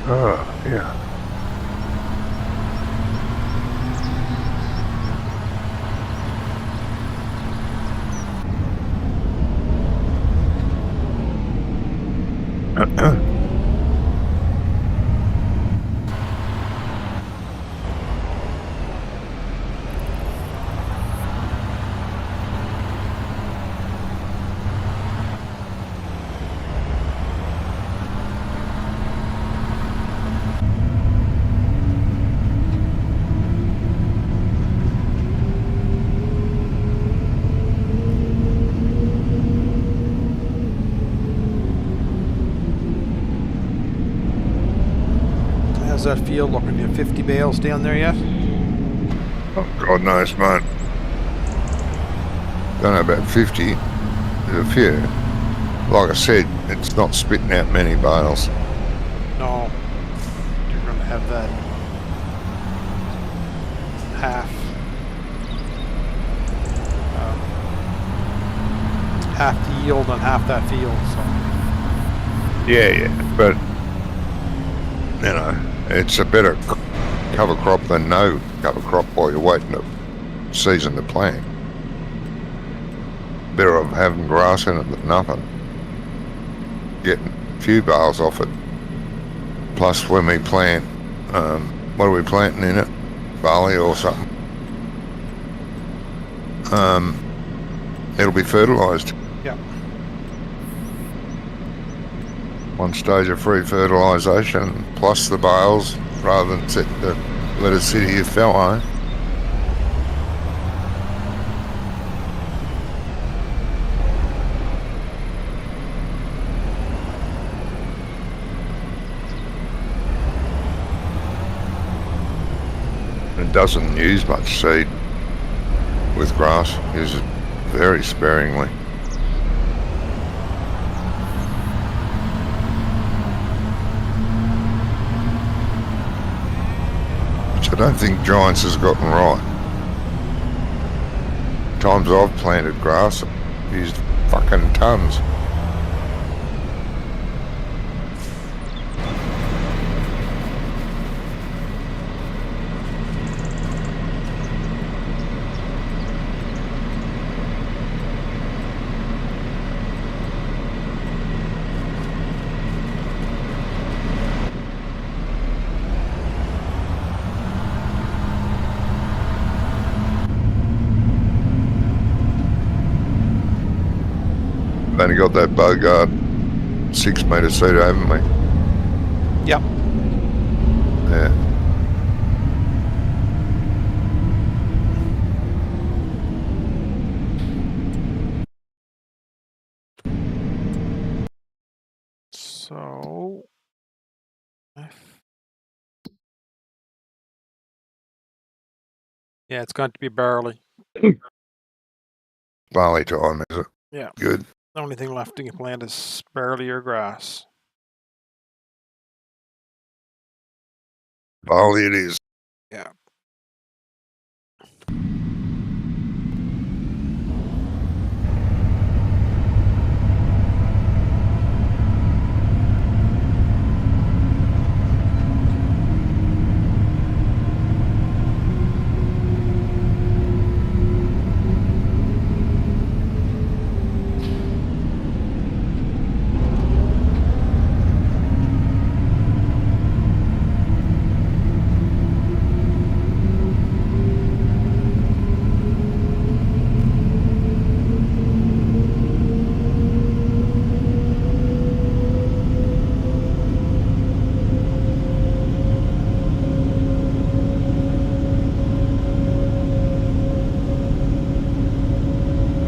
Oh, yeah. How's that feel looking? You have 50 bales down there yet? Oh, God knows, mate. Don't know about 50. There's a few. Like I said, it's not spitting out many bales. No. You're going to have that half the yield on half that field. So Yeah, but you know, it's a better cover crop than no cover crop while you're waiting to season the plant. Better of having grass in it than nothing. Getting a few bales off it. Plus, when we plant, what are we planting in it? Barley or something. It'll be fertilised. yeah. One stage of free fertilisation plus the bales rather than let it sit here fallow. It doesn't use much seed with grass, uses it very sparingly. I don't think Giants has gotten right. Times I've planted grass, I've used fucking tons. Only got that Bogart 6 metre seater, haven't we? Yep. Yeah. Yeah, it's going to be barley. Barley time, is it? Yeah. Good. The only thing left to plant is barley or grass. Barley it is. Yeah.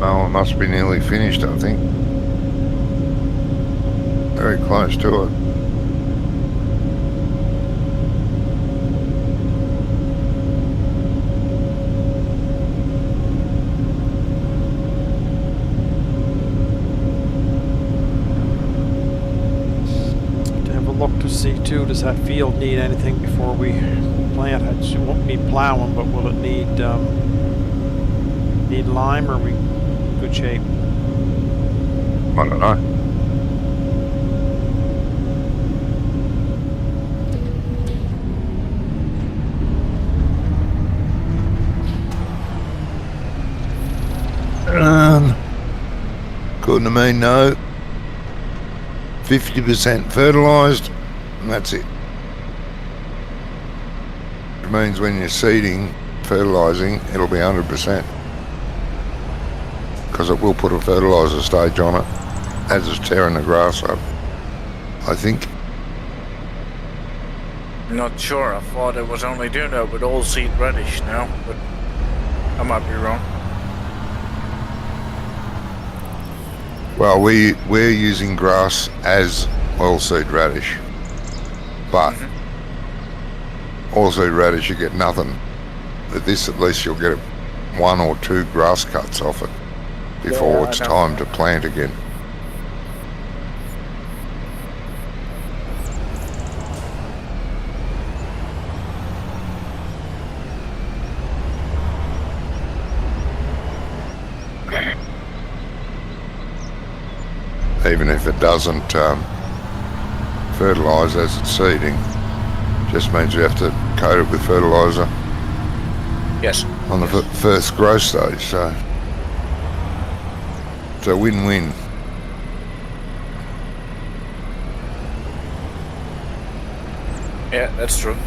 Oh, it must be nearly finished, I think. Very close to it. To have a look to see too, does that field need anything before we plant it? It won't need plowing, but will it need lime, or are we in good shape? I don't know. According to me, no. 50% fertilised, and that's it. It means when you're seeding, fertilising, it'll be 100%. Because it will put a fertiliser stage on it, as it's tearing the grass up, I think. Not sure. I thought it was only doing that with all seed radish now, but I might be wrong. Well, we're using grass as oilseed radish, but oilseed radish you get nothing. But this, at least you'll get 1 or 2 grass cuts off it before Yeah, it's I know. time to plant again. Even if it doesn't fertilise as it's seeding, just means you have to coat it with fertiliser Yes. on the first growth stage, so it's a win-win. Yeah, that's true.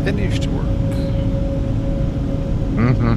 Finished work. Mm-hmm.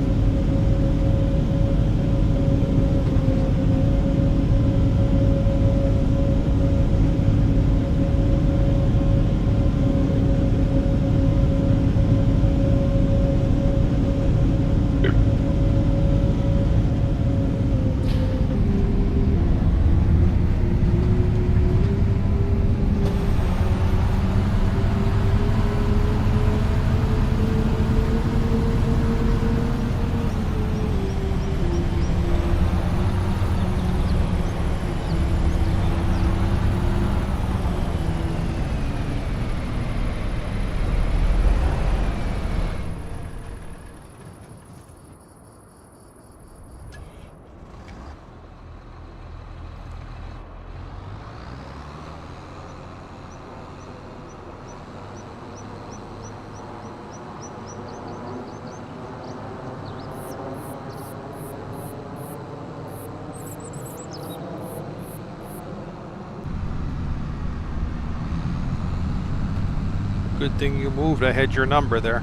Good thing you moved. I had your number there.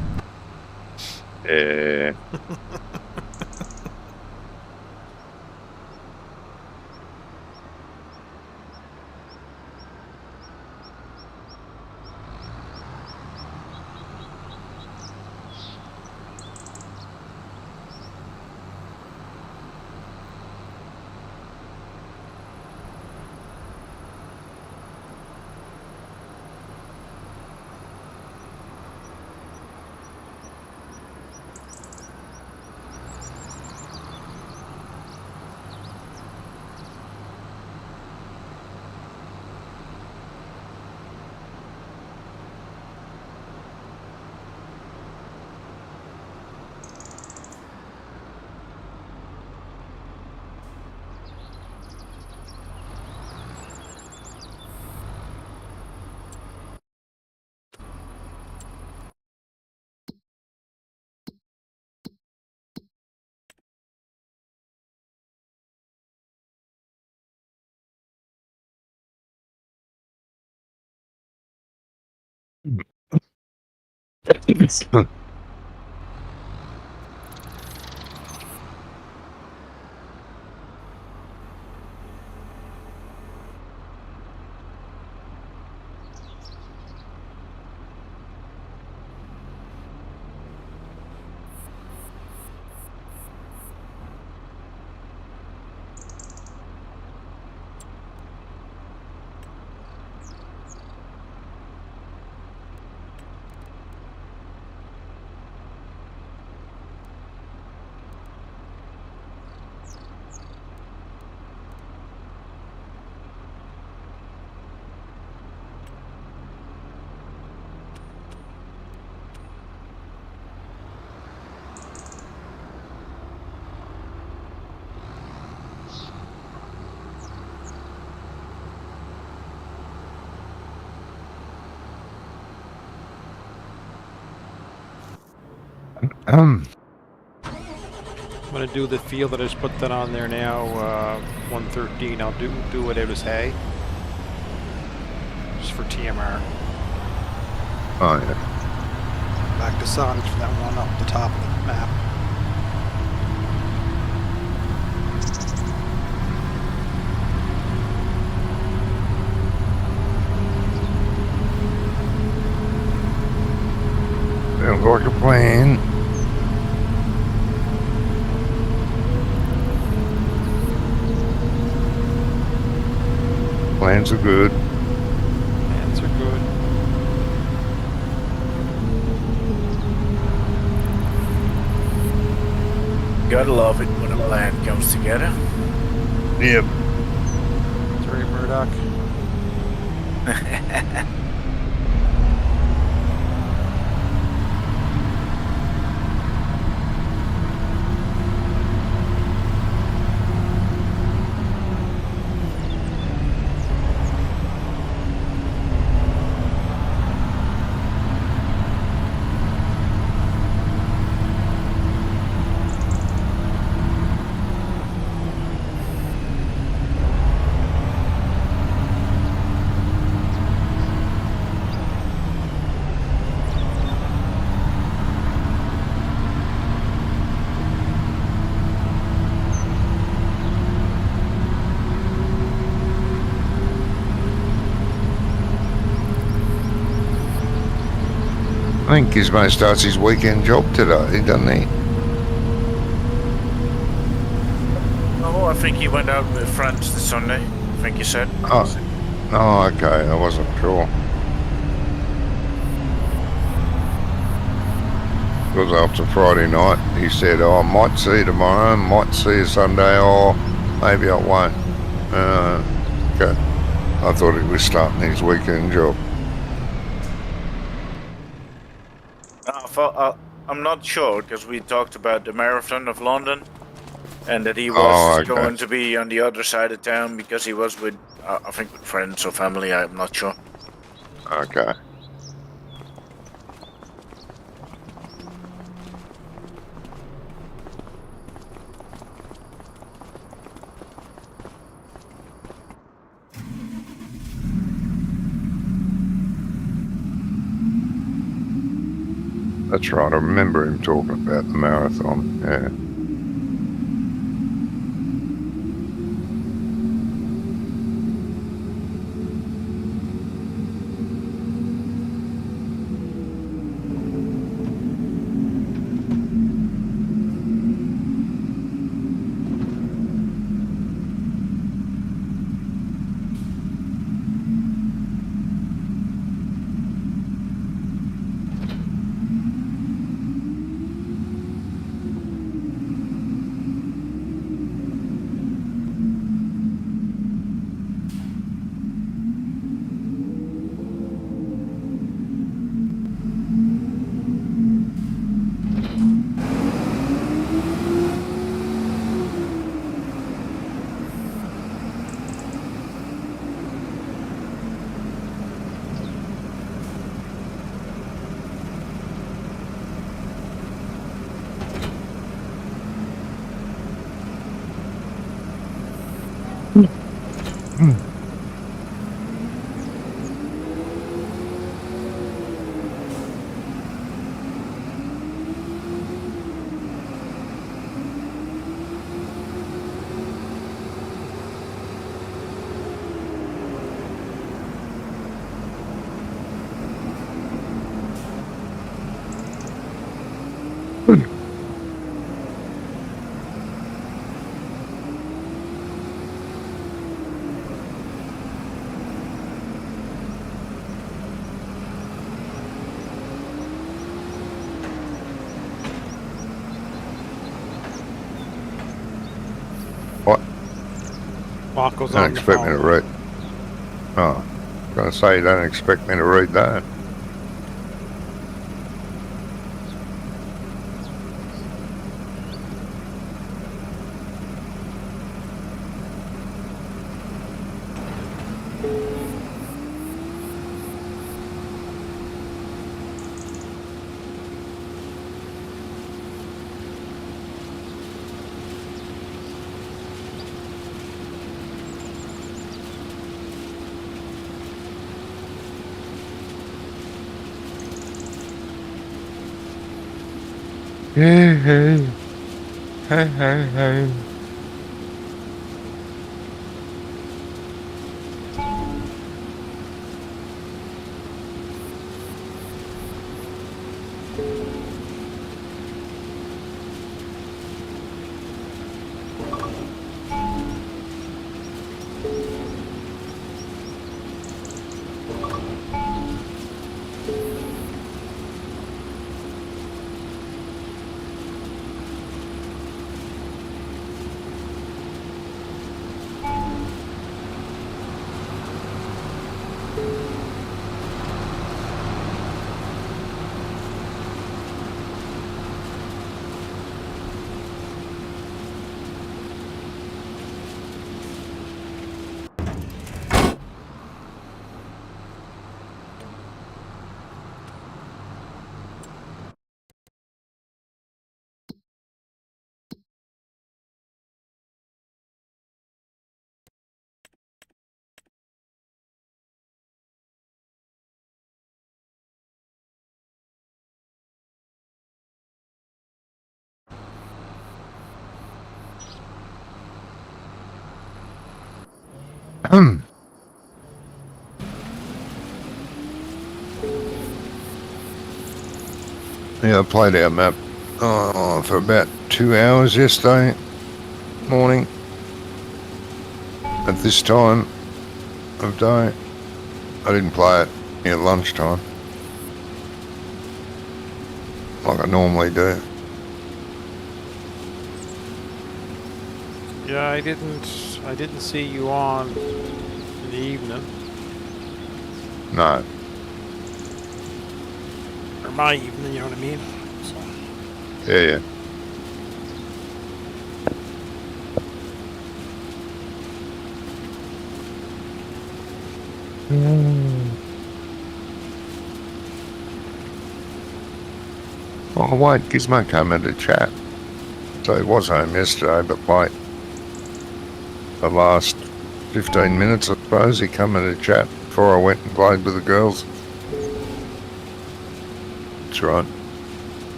Yeah. I'm gonna do the field that I just put that on there now. 113. I'll do it as hay, just for TMR. Oh, yeah. Back to Sonic for that one up the top of the map. Sounds like a plan. Plans are good. Plans are good. Gotta love it when a plan comes together. Yep. Sorry, Murdoch. I think Gizmo starts his weekend job today, doesn't he? Oh, I think he went out with friends this Sunday. I think you said. Oh, okay. I wasn't sure. Because after Friday night, he said, "Oh, I might see you tomorrow, might see you Sunday, or maybe I won't." Okay. I thought he was starting his weekend job. I'm not sure because we talked about the marathon of London, and that he was Oh, okay. going to be on the other side of town because he was with, I think, with friends or family. I'm not sure. Okay. That's right. I remember him talking about the marathon. Yeah. What? Marco's Don't on the expect me to phone. read. Oh, I was going to say you don't expect me to read that. Hey, hey. Hey, hey, hey. Yeah, I played our map for about 2 hours yesterday morning at this time of day. I didn't play it near lunchtime like I normally do. Yeah, I didn't see you on in the evening. No. Or my evening, you know what I mean? So. Yeah. Oh, wait, Gizmo came into chat. So he was home yesterday, but wait. The last 15 minutes, I suppose, he came into chat before I went and played with the girls. That's right.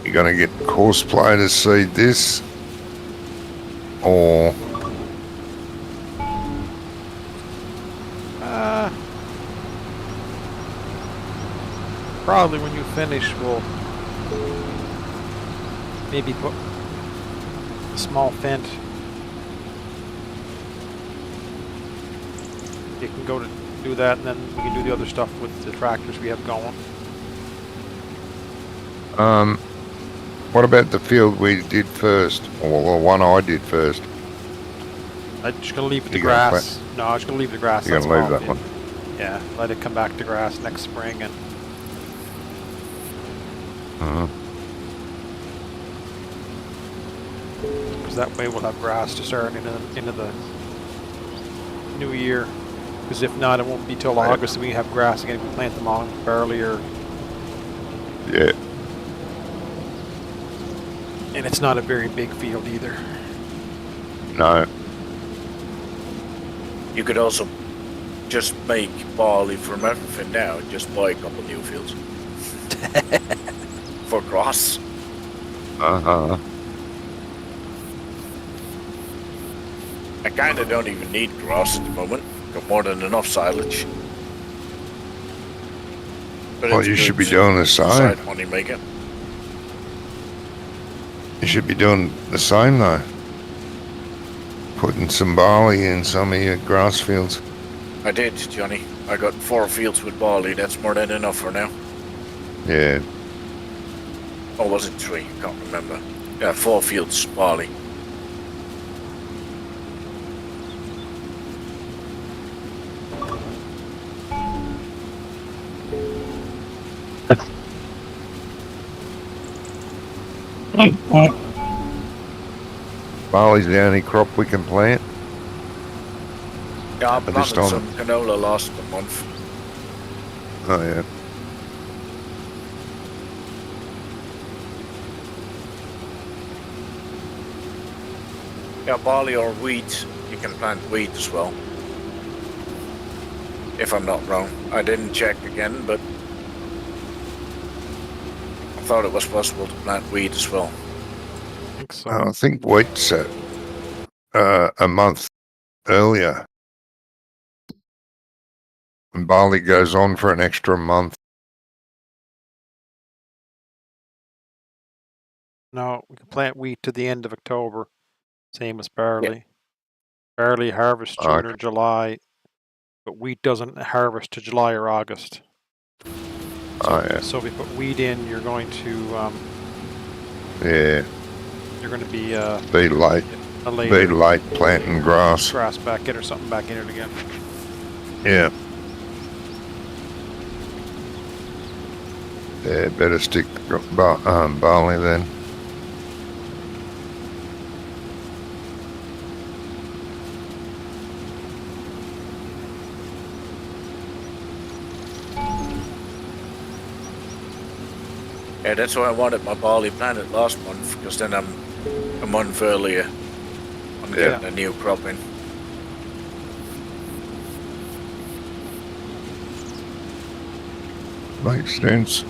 You gonna get Courseplay to seed this, or Probably when you finish, we'll maybe put a small fence. You can go to do that, and then we can do the other stuff with the tractors we have going. what about the field we did first, or the one I did first? I'm just gonna leave the You gonna grass. No, I'm just gonna leave the grass. You're gonna leave small that field. one. Yeah, let it come back to grass next spring, and because that way we'll have grass to start into the new year. Because if not, it won't be till Right. August that we have grass again. If we plant them on earlier, Yeah. and it's not a very big field either. No. You could also just make barley from everything now. Just buy a couple new fields for grass. I kind of don't even need grass at the moment. Got more than enough silage. But Well, it's you should good be doing the same. side money maker. You should be doing the same though. Putting some barley in some of your grass fields. I did, Johnny. I got 4 fields with barley. That's more than enough for now. Yeah. Or was it 3? I can't remember. Yeah, 4 fields barley. Barley's the only crop we can plant. Yeah, I this planted time- some canola last month. Oh yeah. Yeah, barley or wheat. You can plant wheat as well. If I'm not wrong. I didn't check again, but I thought it was possible to plant wheat as well. I think so. I think wheat's a month earlier. And barley goes on for an extra month. No, we can plant wheat to the end of October, same as barley. Barley harvests June or July, but wheat doesn't harvest to July or August. So, Oh yeah. so if we put wheat in, you're going to Yeah. be Be a later late planting grass. grass back in or something back in it again. Yeah. Yeah, better stick to barley then. Yeah, that's why I wanted my barley planted last month, because then I'm a month earlier on getting a new crop in. Makes sense.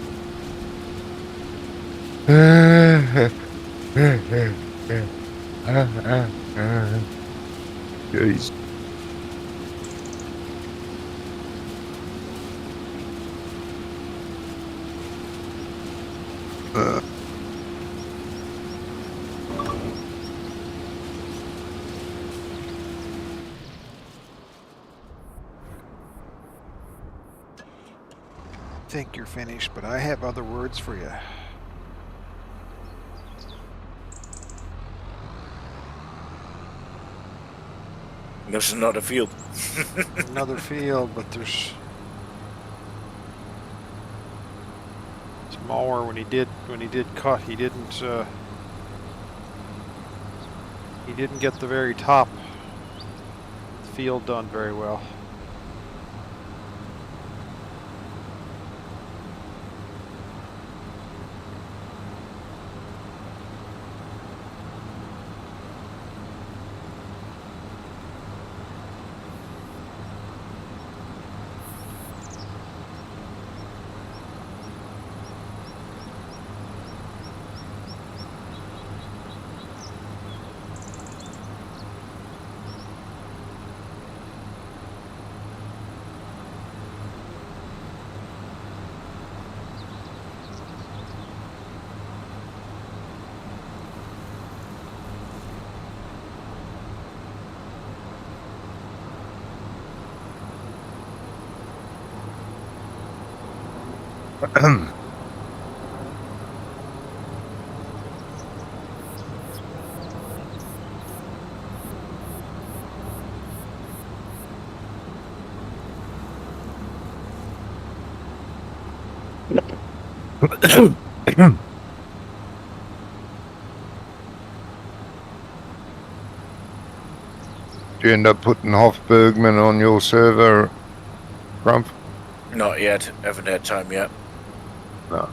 Jeez. think you're finished, but I have other words for you. There's another field. Another field, but there's smaller. When he did cut, he didn't get the very top field done very well. Do you end up putting Hofbergman on your server, Grump? Not yet. Haven't had time yet. No.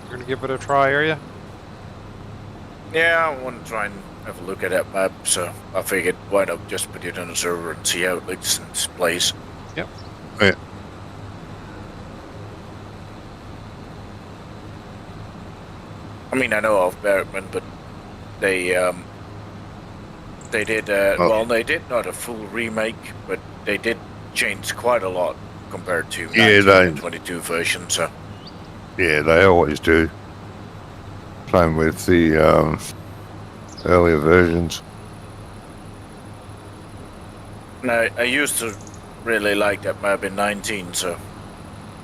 You're gonna give it a try, are you? Yeah, I want to try and have a look at that map, so I figured why not just put it on the server and see how it looks and plays. Yep. Yeah. I mean, I know of Bergman, but they did well, they did not a full remake, but they did change quite a lot compared to 1922 version. So Yeah, they always do. Same with the earlier versions. now I used to really like that map in 19, so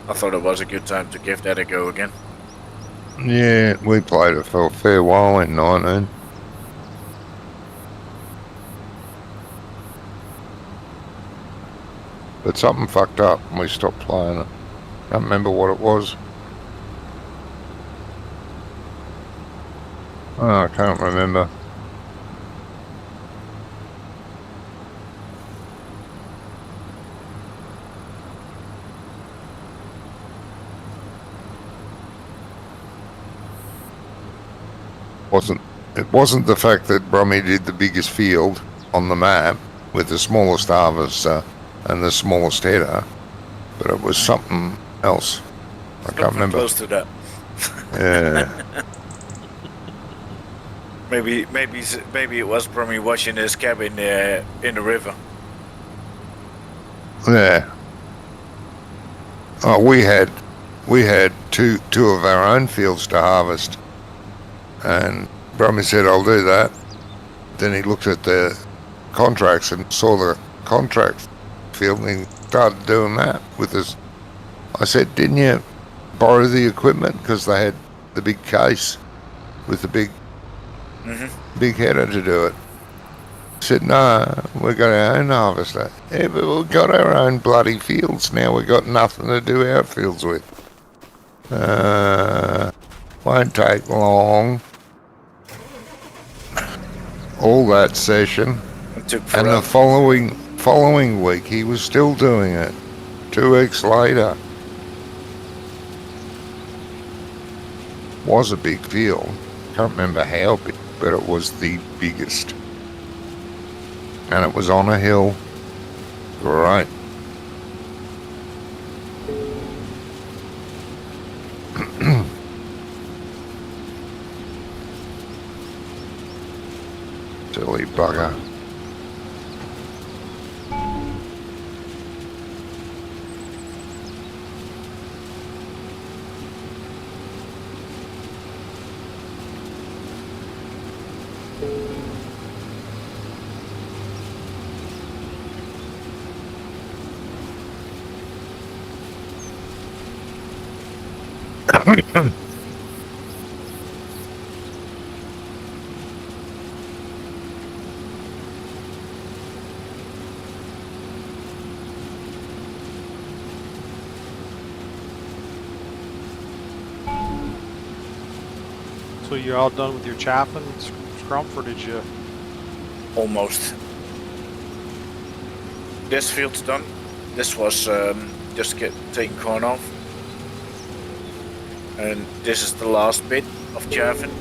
I thought it was a good time to give that a go again. Yeah, we played it for a fair while in 19. But something fucked up and we stopped playing it. Can't remember what it was. Oh, I can't remember. It wasn't the fact that Brummy did the biggest field on the map with the smallest harvester and the smallest header, but it was something else. I can't remember. Close to that. Yeah. Maybe it was probably washing his cabin in the river. Yeah. Oh, we had two of our own fields to harvest, and Brummy said, "I'll do that." Then he looked at the contracts and saw the contract field, and he started doing that with us. I said, "Didn't you borrow the equipment?" Because they had the big case with the big header to do it. I said, "No, we've got our own harvester." "Yeah, but we've got our own bloody fields now. We've got nothing to do our fields with." Won't take long. All that session, and the following week he was still doing it. 2 weeks later. Was a big field. Can't remember how big, but it was the biggest. And it was on a hill. Right. Silly bugger. So you're all done with your chaffing, Scrump, or did you? Almost. This field's done. This was just taking corn off. And this is the last bit of chaffing.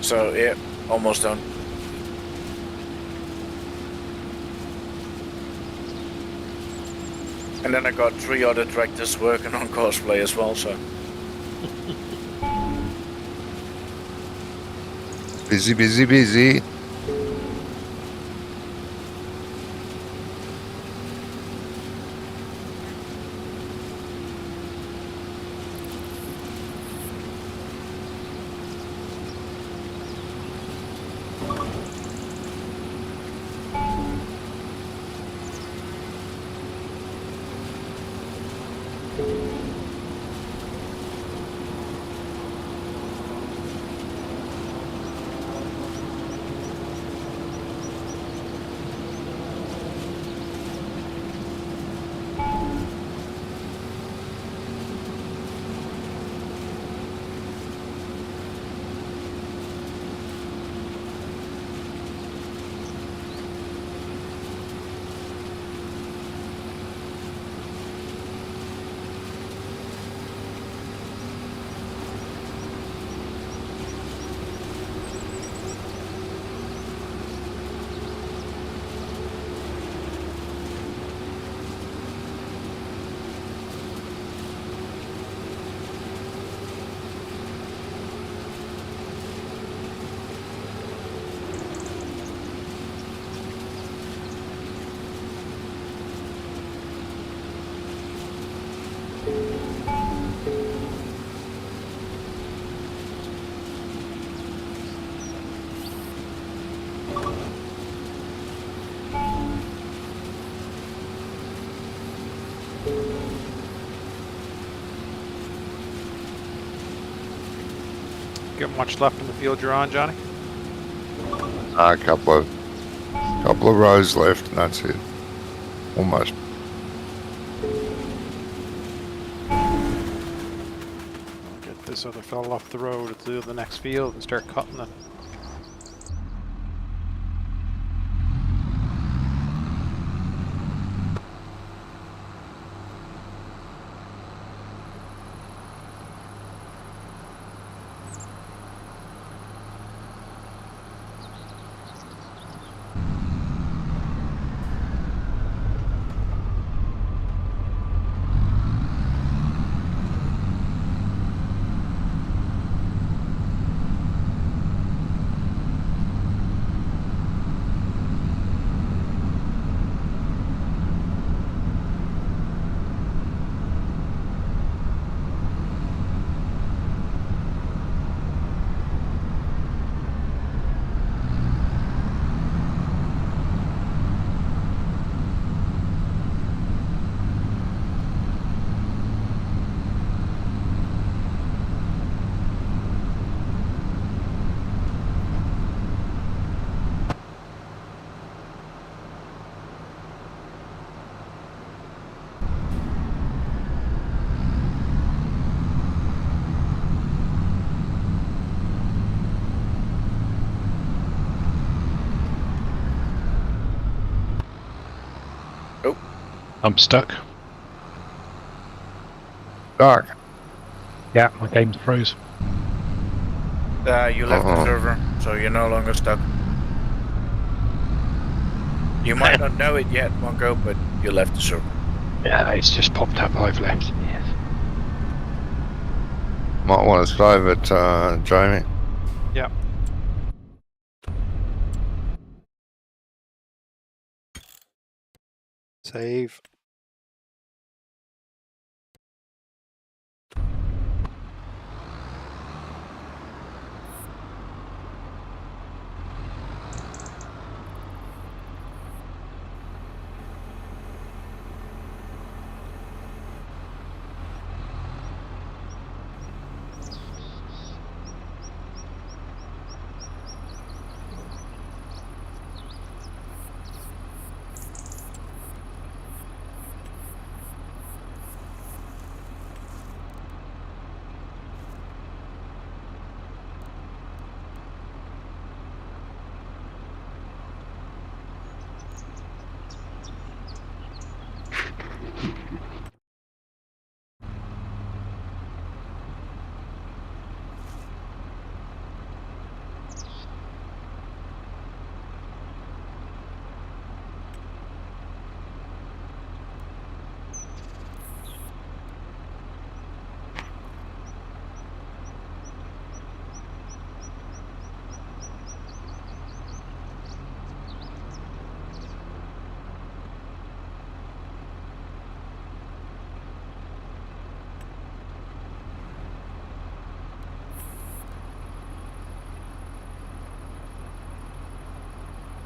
So yeah, almost done. And then I got 3 other tractors working on cosplay as well, so. Busy, busy, busy. Got much left in the field you're on, Johnny? A couple of rows left, and that's it. Almost. Get this other fella off the road to the next field and start cutting it. I'm stuck. Dark. Yeah, my game froze. You left the Uh-oh. server, so you're no longer stuck. You might not know it yet, Mongo, but you left the server. Yeah, it's just popped up. I've left. Yes. Might want to save it, Jamie. Yep. Save.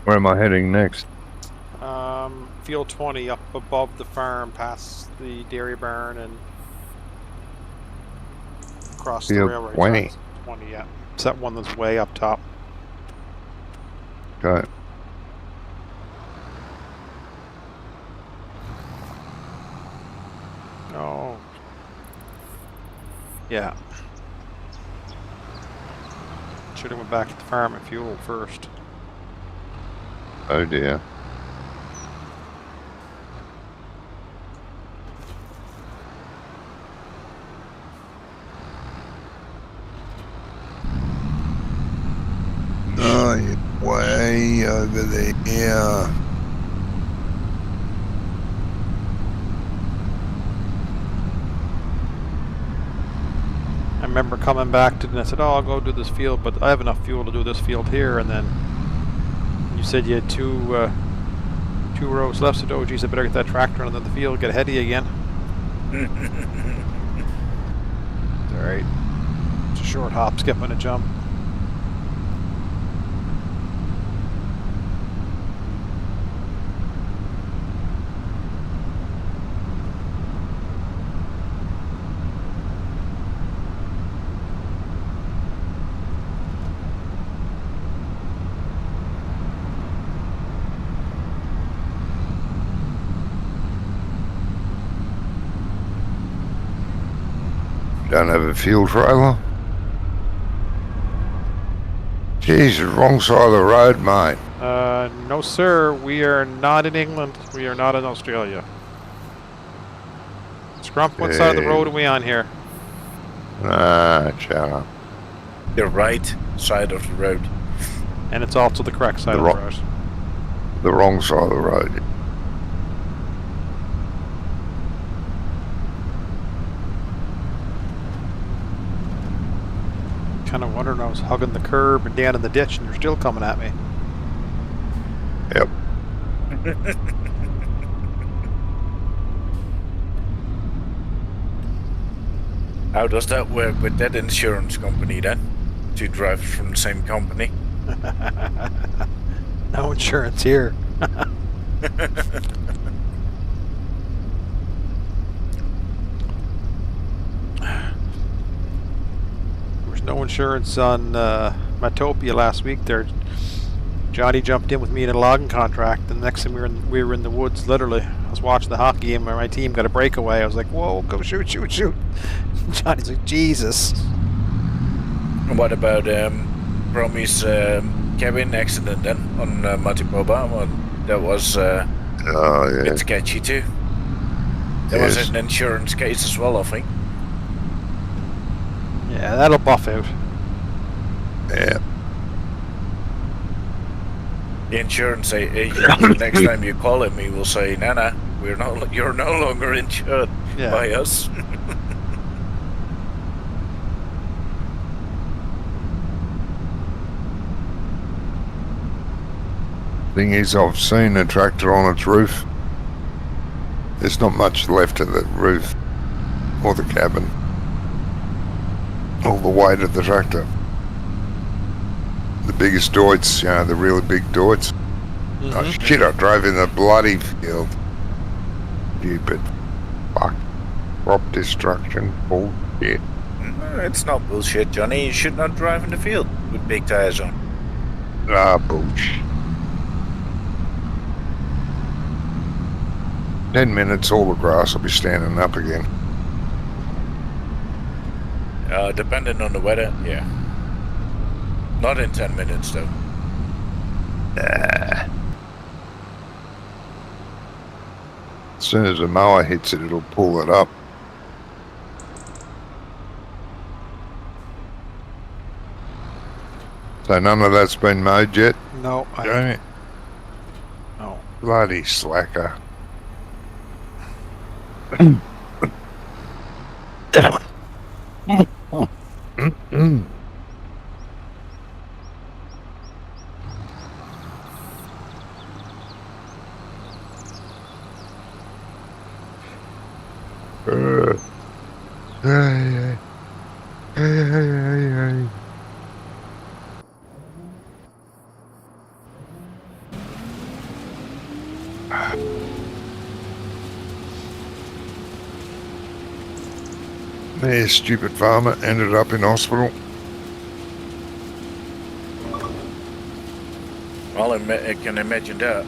Where am I heading next? Field 20 up above the farm, past the dairy barn and across the Field railway 20. tracks. 20, yeah. It's that one that's way up top. Okay. Oh. Yeah. Should have went back to the farm and fuel first. Oh dear. Oh, you're way over there. I remember coming back to it and I said, oh, I'll go do this field, but I have enough fuel to do this field here. And then you said you had two rows left, so oh, geez, I better get that tractor into the field, get ahead of you again. It's all right. It's a short hop, skip and a jump. Don't have a fuel trailer? Jeez, wrong side of the road, mate. No, sir. We are not in England. We are not in Australia. Scrump, what side of the road are we on here? Ah, shut up. The right side of the road. And it's also the correct side of the road. The wrong side of the road. Kind of wondering, I was hugging the curb and down in the ditch and you're still coming at me. Yep. How does that work with that insurance company then? Two drivers from the same company? No insurance here. No insurance on Matopia last week there. Johnny jumped in with me in a logging contract, and the next thing we were in the woods, literally. I was watching the hockey game where my team got a breakaway. I was like, whoa, go shoot. Johnny's like, Jesus. And what about Bromy's cabin accident then on Matipoba? Well, that was a bit sketchy too. There was an insurance case as well, I think. Yeah, that'll buff out. Yeah. The insurance agent, the next time you call him, he will say, "Nana, you're no longer insured by us." Thing is, I've seen a tractor on its roof. There's not much left of the roof or the cabin. All the weight of the tractor. The biggest doits, you know, the really big doits. Mm-hmm. Oh shit, I drove in the bloody field. Stupid. Fuck. Crop destruction. Bullshit. It's not bullshit, Johnny. You should not drive in the field with big tires on. Ah, bullshit. 10 minutes, all the grass will be standing up again. Depending on the weather, yeah. Not in 10 minutes, though. Nah. As soon as the mower hits it, it'll pull it up. So none of that's been mowed yet? No. No. Bloody slacker. Their stupid farmer ended up in hospital. Well, I can imagine that.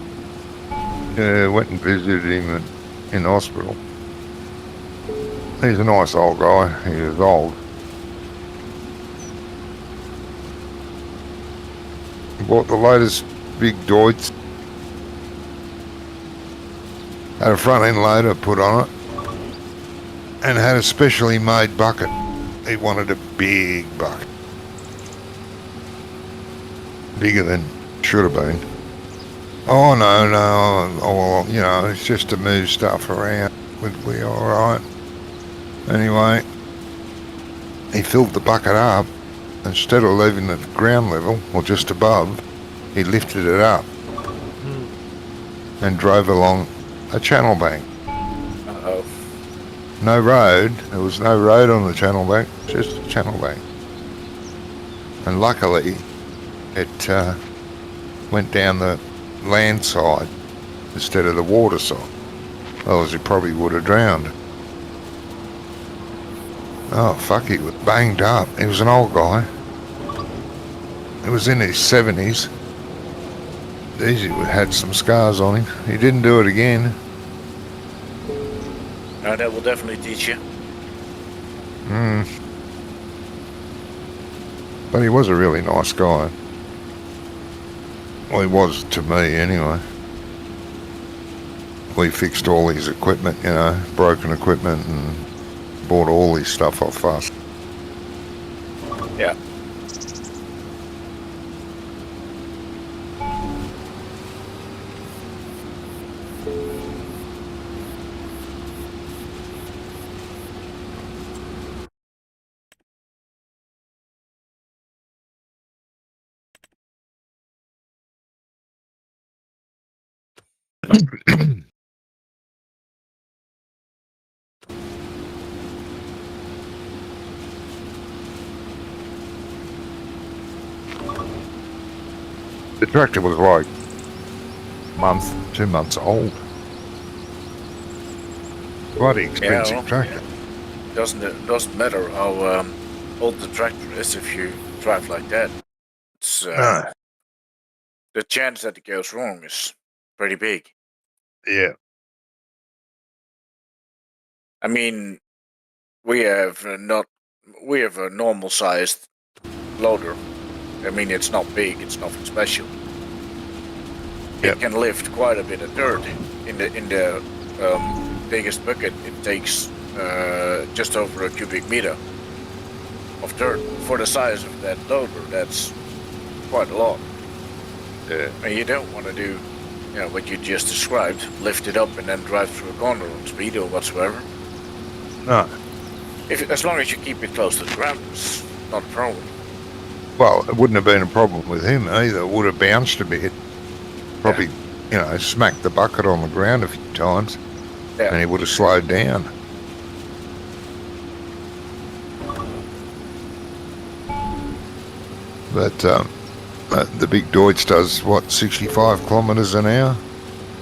Went and visited him in hospital. He's a nice old guy. He is old. He bought the latest big Deutz. Had a front end loader put on it. And had a specially made bucket. He wanted a big bucket. Bigger than should have been. Oh, no. Oh, well, you know, it's just to move stuff around. Would be alright. Anyway, he filled the bucket up. Instead of leaving it at ground level, or just above, he lifted it up and drove along a channel bank. Uh-oh. No road. There was no road on the channel bank, just a channel bank. And luckily, it went down the land side instead of the water side. Otherwise, he probably would have drowned. Oh, fuck, he was banged up. He was an old guy. He was in his 70s. He had some scars on him. He didn't do it again. That will definitely teach you. But he was a really nice guy. Well, he was to me, anyway. We fixed all his equipment, you know, broken equipment, and bought all his stuff off us. Yeah. The tractor was like a month, 2 months old. Bloody expensive tractor. Doesn't matter how old the tractor is if you drive like that. It's No. the chance that it goes wrong is pretty big. Yeah. I mean, we have a normal sized loader. I mean, it's not big, it's nothing special. Yep. It can lift quite a bit of dirt. In the biggest bucket, it takes just over a cubic meter of dirt. For the size of that loader, that's quite a lot. Yeah. And you don't want to do, you know, what you just described, lift it up and then drive through a corner on speed or whatsoever. No. As long as you keep it close to the ground, it's not a problem. Well, it wouldn't have been a problem with him either. It would have bounced a bit. Probably, you know, smacked the bucket on the ground a few times. Yeah. And he would have slowed down. But the big Deutz does, what, 65 kilometres an hour?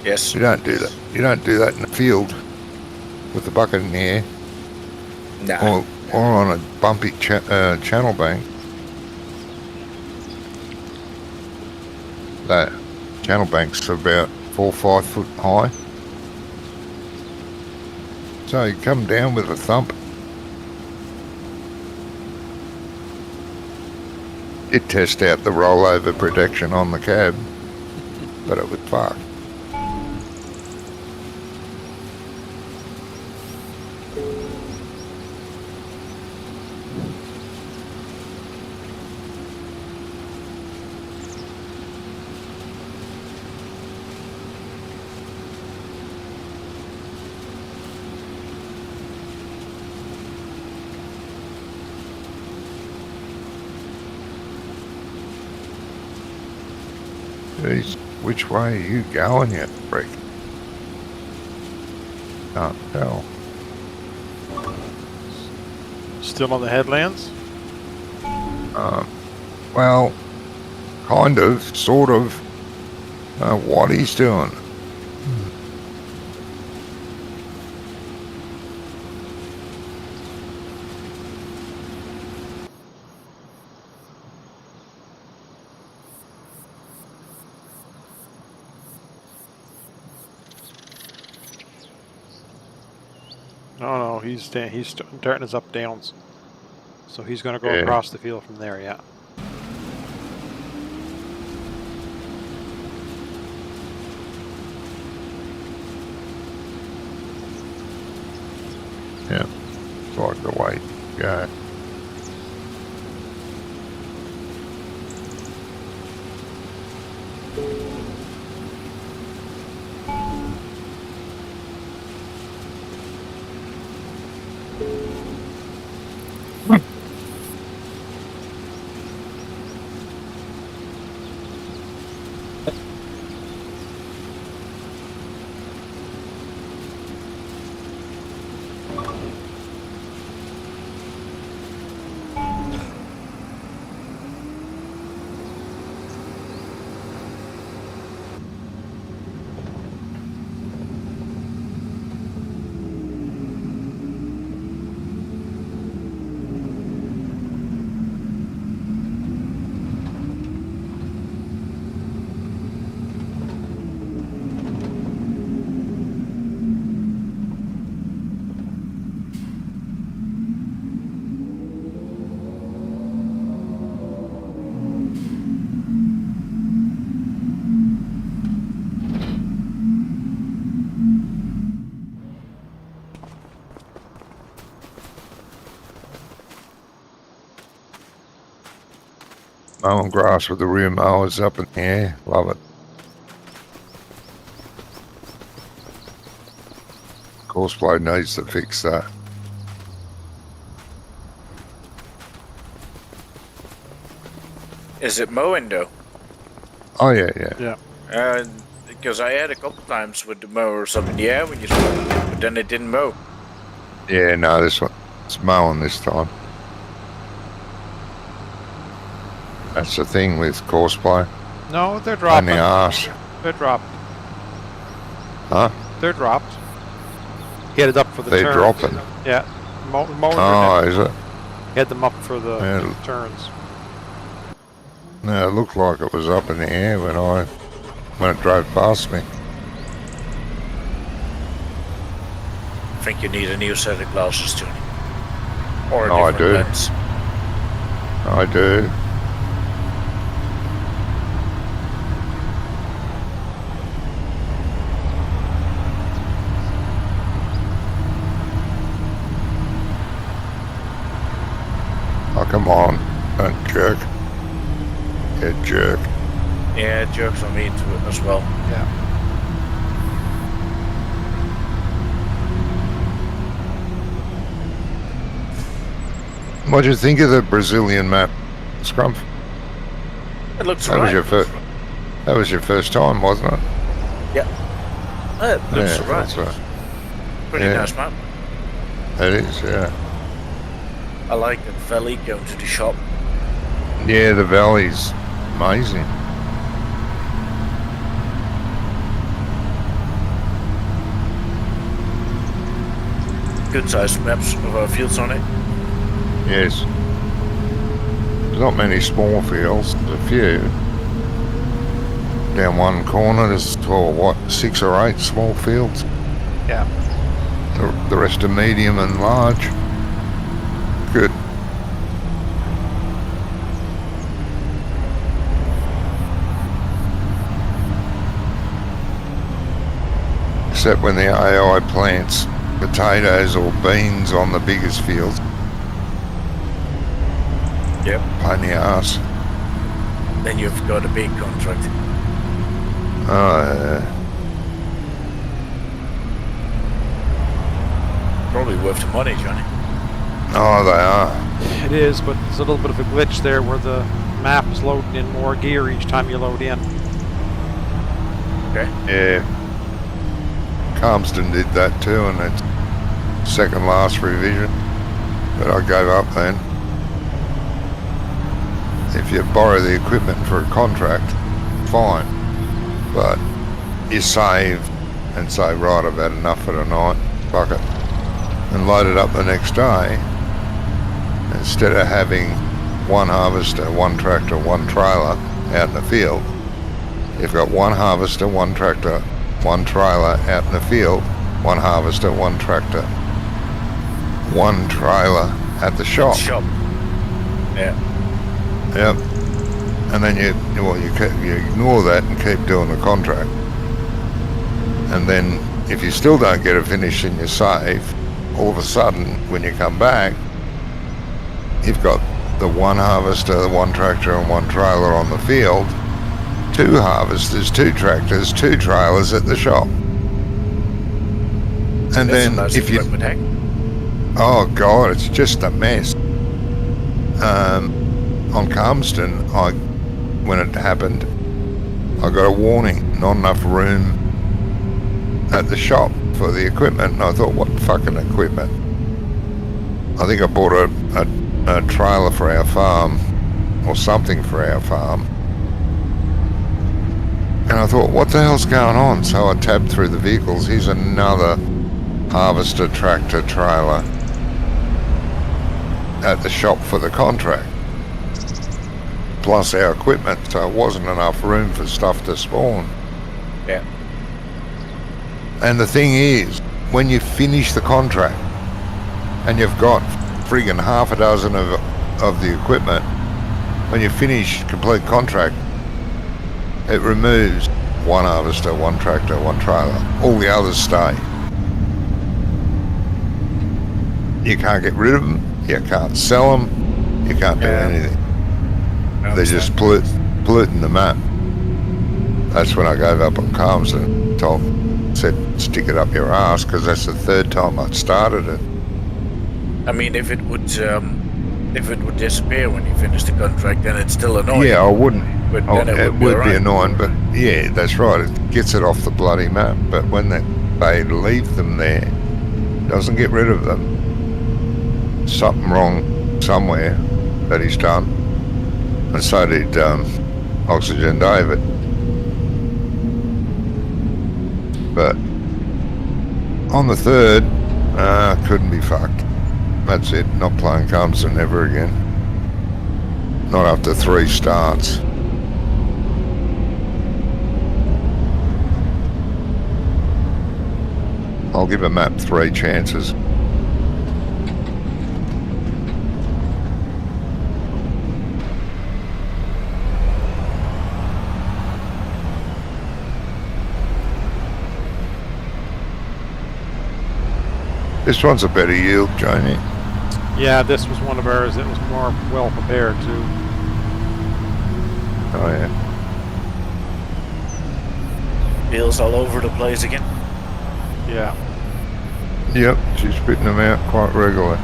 Yes. You don't do that. You don't do that in the field with the bucket in the air. Nah. Or on a bumpy channel bank. That channel bank's about 4 or 5 foot high. So you come down with a thump. It test out the rollover protection on the cab, but it was fucked. Jeez, which way are you going, you freak? Can't tell. Still on the headlands? Well, kind of, sort of. What he's doing. No, he's starting his up downs. So he's going to go Yeah. across the field from there, yeah. Yeah. It's like the way to go. Mowing grass with the rear mowers up in the air. Love it. Courseplay needs to fix that. Is it mowing though? Oh, yeah. Because I had a couple times with the mowers up in the air when you started, but then it didn't mow. Yeah, no, this one, it's mowing this time. That's the thing with Courseplay. No, they're And dropping. the arse. They're dropped. Huh? They're dropped. Headed up for the They're turns. dropping. Yeah. Mowers Oh, are is it? head them up for the Yeah. turns. No, it looked like it was up in the air when it drove past me. I think you need a new set of glasses, Tony. Or a Oh, I different do. lens. I do. Oh, come on. Don't jerk. Yeah, jerk. Yeah, it jerks on me into it as well. Yeah. What do you think of the Brazilian map, Scrumph? It looks That was right. your first. That was your first time, wasn't it? It looks Yeah, right. that's right. Pretty Yeah. nice map. It is, yeah. I like that valley going to the shop. Yeah, the valley's amazing. Good sized maps of our fields on it. Yes. There's not many small fields. There's a few. Down one corner, there's 6 or 8 small fields. Yeah. The rest are medium and large. Good. Except when the AI plants potatoes or beans on the biggest fields. Yep. Pain in the ass. Then you've got a big contract. Probably worth the money, Johnny. Oh, they are. It is, but there's a little bit of a glitch there where the map is loading in more gear each time you load in. Okay. Yeah. Calmston did that too, and it's second last revision. But I gave up then. If you borrow the equipment for a contract, fine. But you save and say, right, I've had enough for tonight, fuck it. And load it up the next day. Instead of having one harvester, one tractor, one trailer out in the field, you've got one harvester, one tractor, one trailer out in the field, one harvester, one tractor. one trailer at the shop. Yeah. Yep. And then you ignore that and keep doing the contract. And then if you still don't get it finished in your save, all of a sudden when you come back, you've got the one harvester, one tractor and one trailer on the field, 2 harvesters, 2 tractors, 2 trailers at the shop. And That's a then nice if you... equipment, eh? Oh God, it's just a mess. On Calmston, when it happened, I got a warning, not enough room at the shop for the equipment, and I thought, what fucking equipment? I think I bought a trailer for our farm, or something for our farm, and I thought, what the hell's going on? So I tabbed through the vehicles. Here's another harvester, tractor, trailer at the shop for the contract, plus our equipment, so it wasn't enough room for stuff to spawn. Yeah. And the thing is, when you finish the contract and you've got friggin' half a dozen of the equipment, when you finish complete contract, it removes one harvester, one tractor, one trailer. All the others stay. You can't get rid of them, you can't sell them, you can't do anything. They're just polluting the map. That's when I gave up on Calmston. Said stick it up your ass, because that's the 3rd time I started it. I mean, if it would disappear when you finish the contract, then it's still annoying. Yeah, I wouldn't. But then It would be alright. annoying, but yeah, that's right. It gets it off the bloody map. But when they leave them there, doesn't get rid of them, something wrong somewhere that he's done. And so did Oxygen David. But on the 3rd, couldn't be fucked. That's it. Not playing Calmston ever again. Not after 3 starts. I'll give a map 3 chances. This one's a better yield, Jamie. Yeah, this was one of ours that was more well prepared too. Oh yeah. Wheels all over the place again. Yeah. Yep, she's spitting them out quite regularly.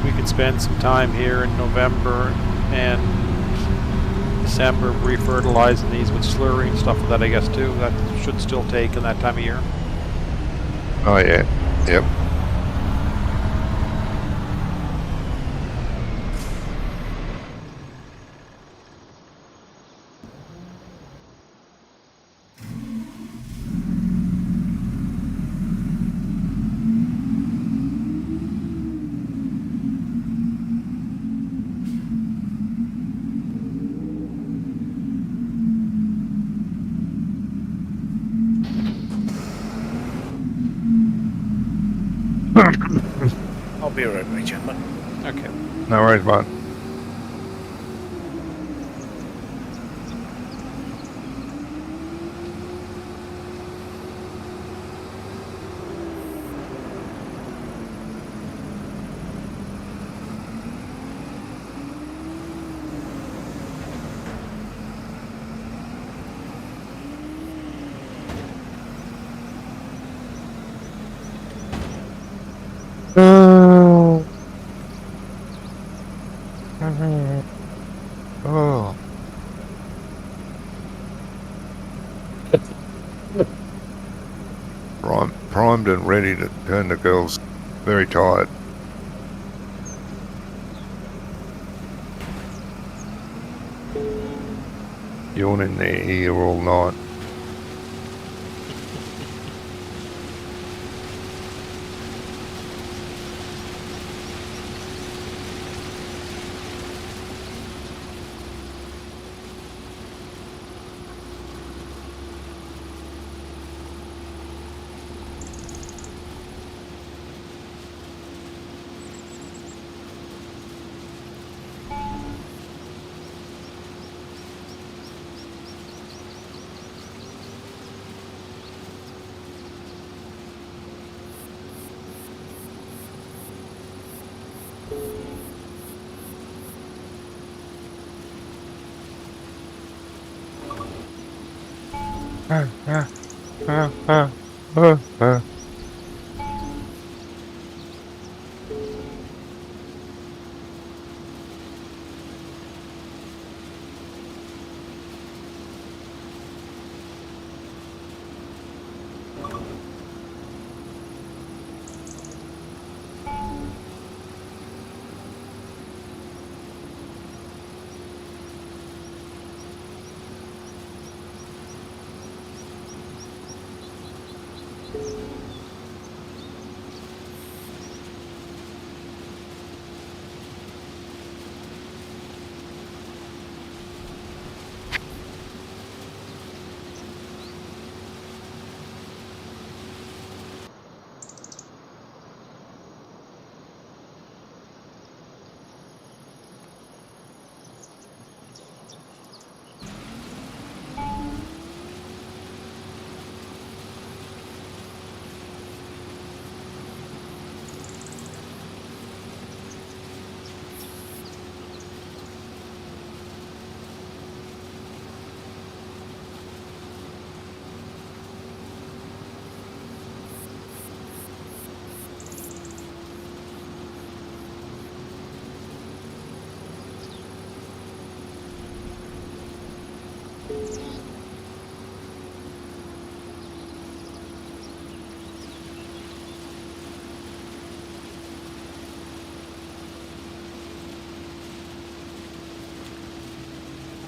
We could spend some time here in November and December refertilizing these with slurry and stuff like that, I guess too. That should still take in that time of year. Oh yeah, yep. I'll be right back, gentlemen. Okay. No worries, bud. Oh. Primed and ready to turn the girls very tired. Yawning their ear all night.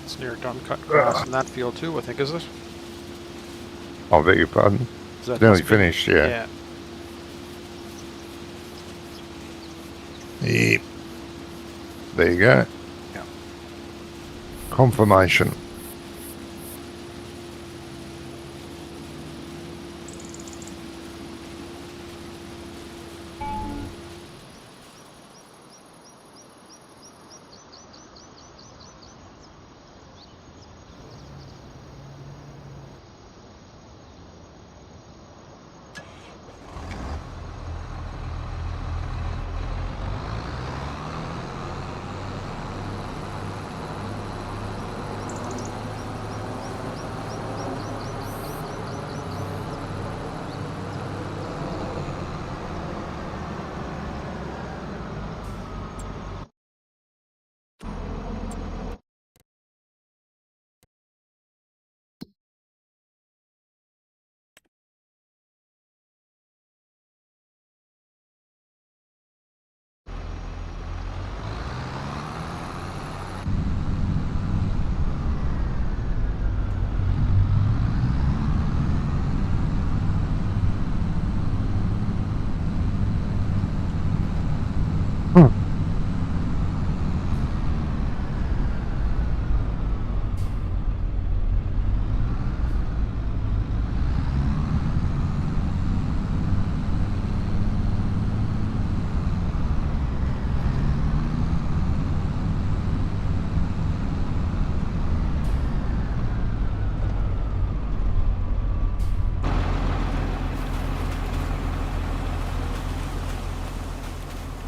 It's near done cutting grass in that field too, I think, is it? I beg your pardon. Is that Nearly must be- finished, yeah. Yeah. Yep. There you go. Yeah. Confirmation.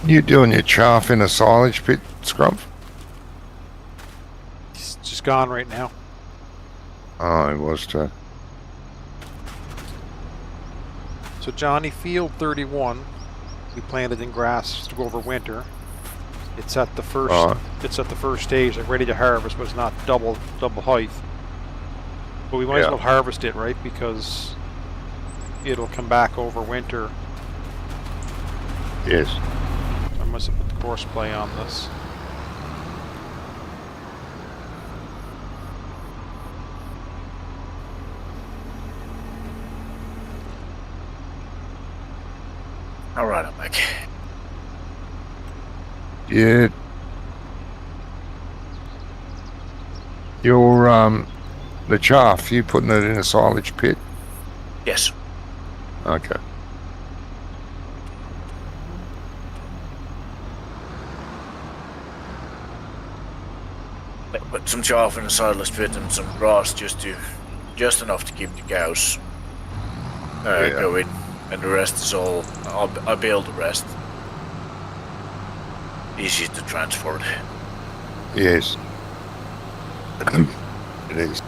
You doing your chaff in a silage pit, Scrump? It's just gone right now. Oh, it was too. So Johnny, field 31, we planted in grass to go over winter. It's at the first. Right. It's at the first stage, like ready to harvest, but it's not double height. But we might as Yeah. well harvest it, right? Because it'll come back over winter. Yes. I must have put the course play on this. All right, I'm back. Yeah. Your the chaff, you putting it in a silage pit? Yes. Okay. Put some chaff in a silage pit and some grass just enough to keep the cows going, and the rest is all. I'll build the rest. Easy to transport. Yes. It is.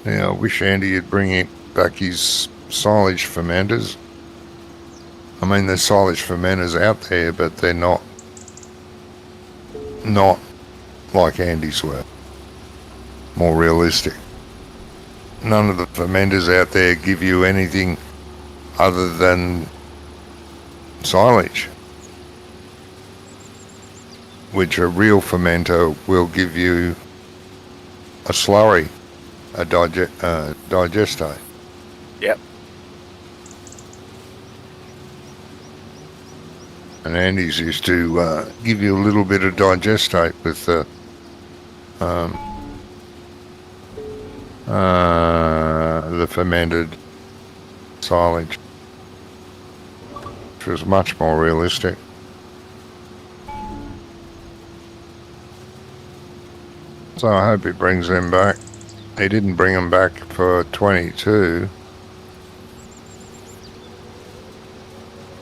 Yeah, I wish Andy would bring back his silage fermenters. I mean, there's silage fermenters out there, but they're not like Andy's were. More realistic. None of the fermenters out there give you anything other than silage, which a real fermenter will give you a slurry, a digestate. Yep. And Andy's used to give you a little bit of digestate with the fermented silage, which was much more realistic. So I hope he brings them back. He didn't bring them back for 22,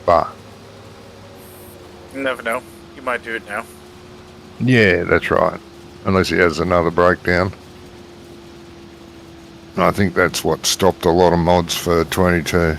but You never know. You might do it now. yeah, that's right. Unless he has another breakdown. And I think that's what stopped a lot of mods for 22.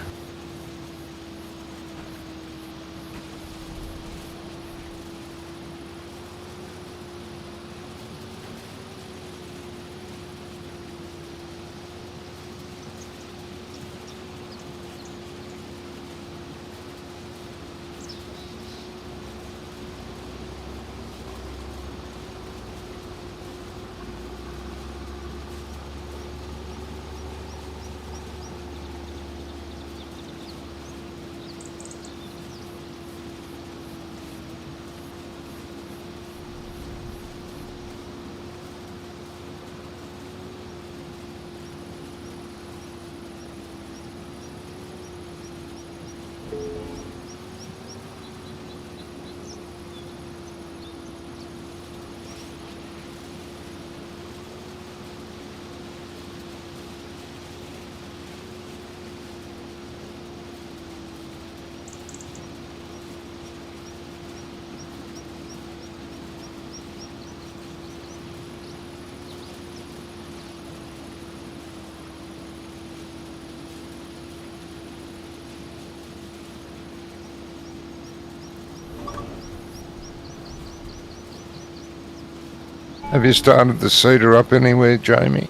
Have you started the cedar up anywhere, Jamie?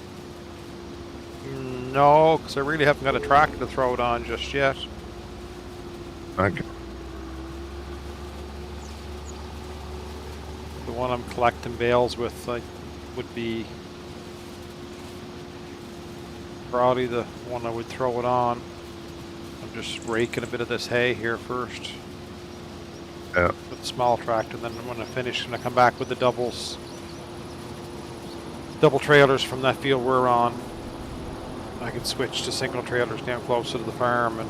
No, because I really haven't got a tractor to throw it on just yet. Okay. The one I'm collecting bales with would be probably the one I would throw it on. I'm just raking a bit of this hay here first. Yeah. With the small tractor, and then when I finish, when I come back with the double trailers from that field we're on, I can switch to single trailers down closer to the farm. And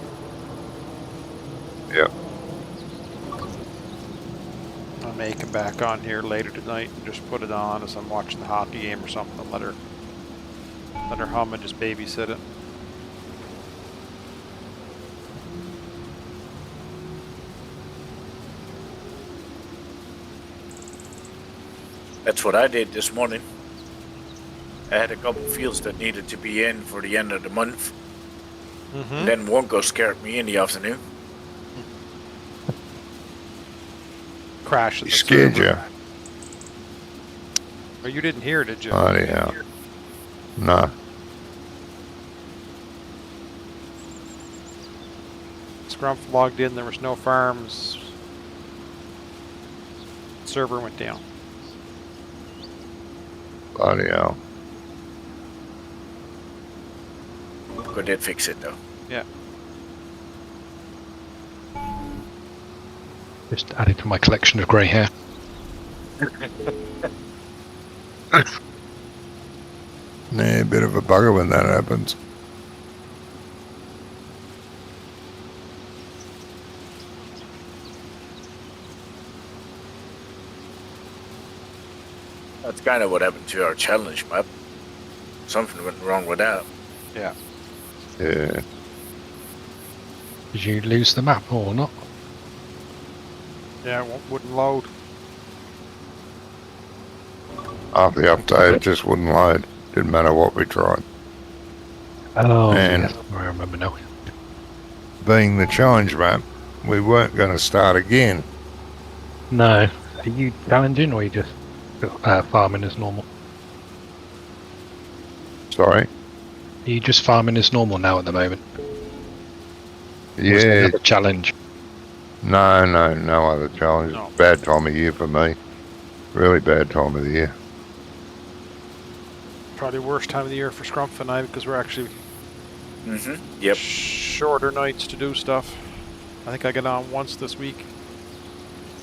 Yeah. I may come back on here later tonight and just put it on as I'm watching the hockey game or something. Let her hum and just babysit it. That's what I did this morning. I had a couple fields that needed to be in for the end of the month. Mm-hmm. And then Wonko scared me in the afternoon. Crash. He scared you. Oh, you didn't hear, did you? Oh, yeah. No. Scrumph logged in, there was no farms. Server went down. Bloody hell. Wonko did fix it though. Yeah. Just added to my collection of grey hair. Yeah, a bit of a bugger when that happens. That's kind of what happened to our challenge map. Something went wrong with that. Yeah. Yeah. Did you lose the map or not? Yeah, it wouldn't load. After the update, it just wouldn't load. Didn't matter what we tried. Oh, And- yes, I remember now. Being the challenge map, we weren't going to start again. No. Are you challenging or are you just farming as normal? Sorry. Are you just farming as normal now at the moment? Or is there Yeah. another challenge? No other challenge. No. Bad time of year for me. Really bad time of the year. Probably worst time of the year for Scrumpf and I because we're actually Yep. shorter nights to do stuff. I think I got on once this week.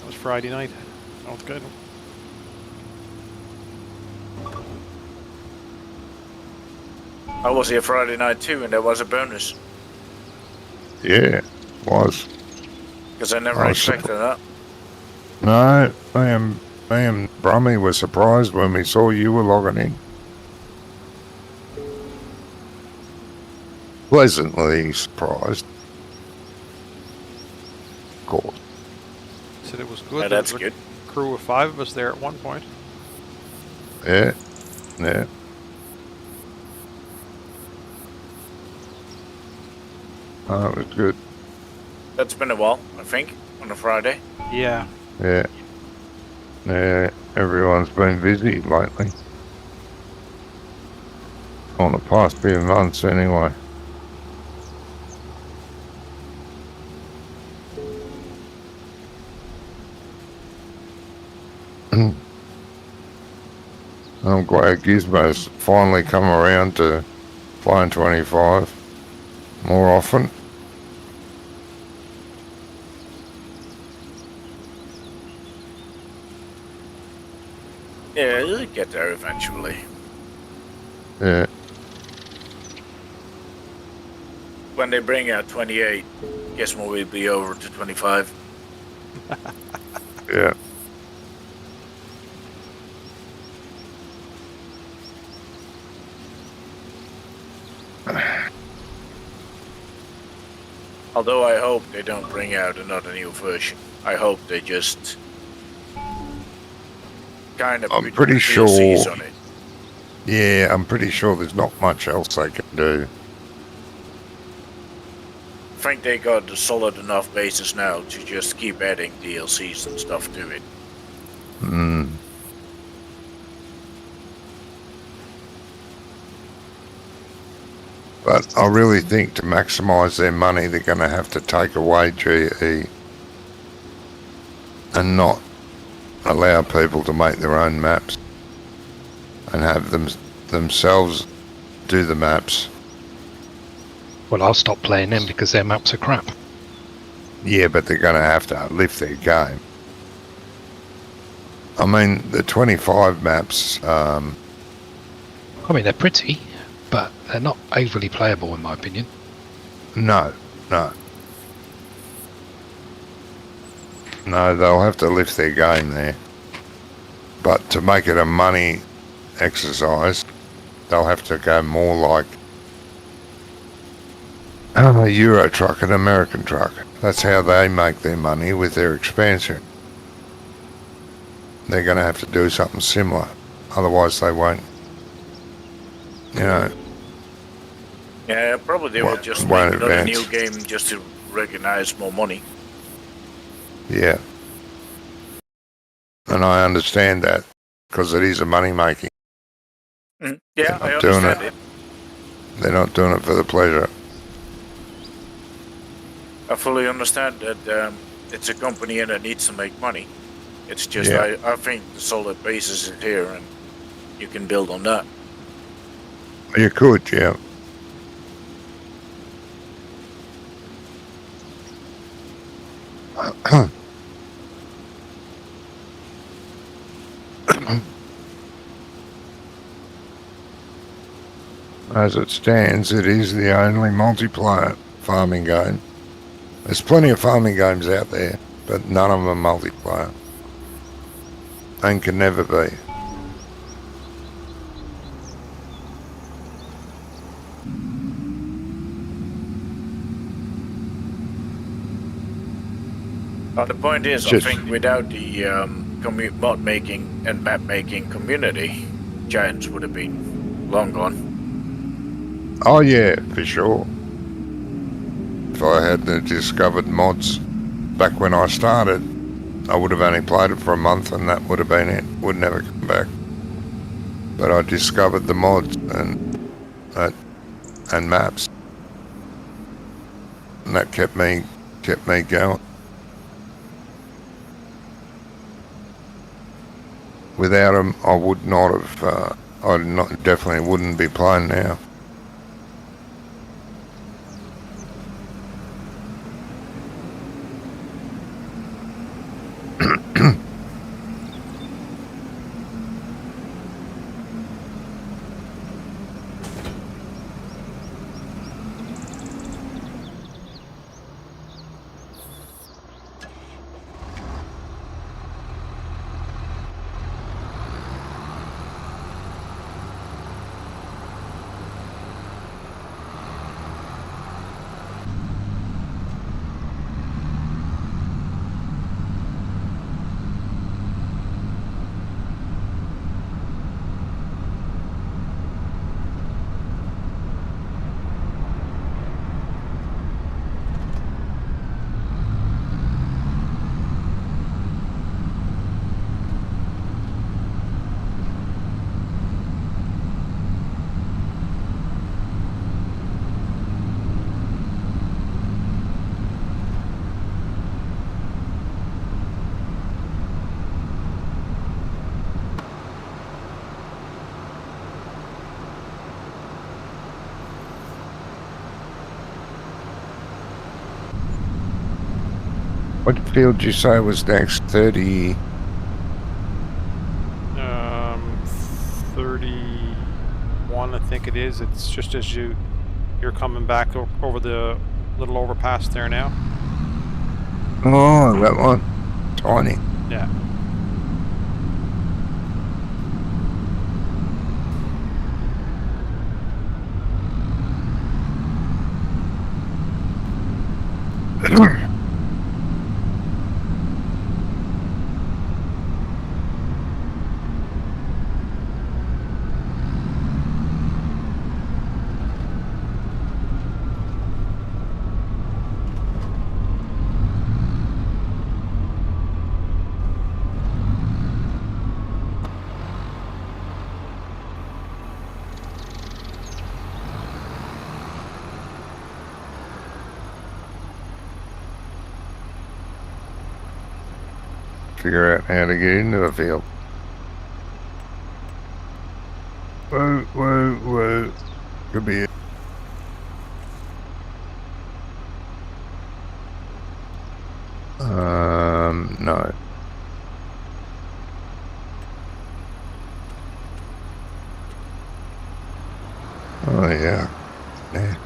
That was Friday night. That was good. I was here Friday night too, and that was a bonus. Yeah, was. Because I never Oh, expected that. No, me and Brummy were surprised when we saw you were logging in. Pleasantly surprised. Of course. Said it was good. Yeah, There that's was a good. crew of 5 of us there at one point. Yeah. Yeah. Oh, it was good. That's been a while, I think, on a Friday. Yeah. Yeah. Yeah, everyone's been busy lately. On the past few months, anyway. I'm glad Gizmo's finally come around to flying 25 more often. Yeah, you'll get there eventually. Yeah. When they bring out 28, Gizmo will be over to 25. Yeah. Although I hope they don't bring out another new version. I hope they just kind of I'm put pretty DLCs sure- on it. Yeah, I'm pretty sure there's not much else they can do. I think they got a solid enough basis now to just keep adding DLCs and stuff to it. Hmm. But I really think to maximise their money, they're going to have to take away GE and not allow people to make their own maps and have themselves do the maps. Well, I'll stop playing them because their maps are crap. Yeah, but they're going to have to lift their game. I mean, the 25 maps, I mean, they're pretty, but they're not overly playable in my opinion. no. No, they'll have to lift their game there. But to make it a money exercise, they'll have to go more like a Euro truck and American truck. That's how they make their money with their expansion. They're going to have to do something similar. Otherwise, they won't. You know, Yeah, probably they will Won't- just won't make another advance. new game just to recognize more money. yeah. And I understand that because it is a money making. Mhm. Yeah, I I'm doing understand it. it. They're not doing it for the pleasure. I fully understand that it's a company and it needs to make money. It's just Yeah. I think the solid basis is here and you can build on that. You could, yeah. as it stands, it is the only multiplayer farming game. There's plenty of farming games out there, but none of them are multiplayer. And can never be. The point is, I Just- think without the mod making and map making community, Giants would have been long gone. Oh yeah, for sure. If I hadn't discovered mods back when I started, I would have only played it for a month and that would have been it. Would never come back. But I discovered the mods and maps. And that kept me going. Without them, I would not have. Definitely wouldn't be playing now. What field did you say was next? 30. 31, I think it is. It's just as you're coming back over the little overpass there now. Oh, that one. Tiny. Yeah. Figure out how to get into the field. Whoa, whoa, whoa. Could be it. No. Oh, yeah. Yeah.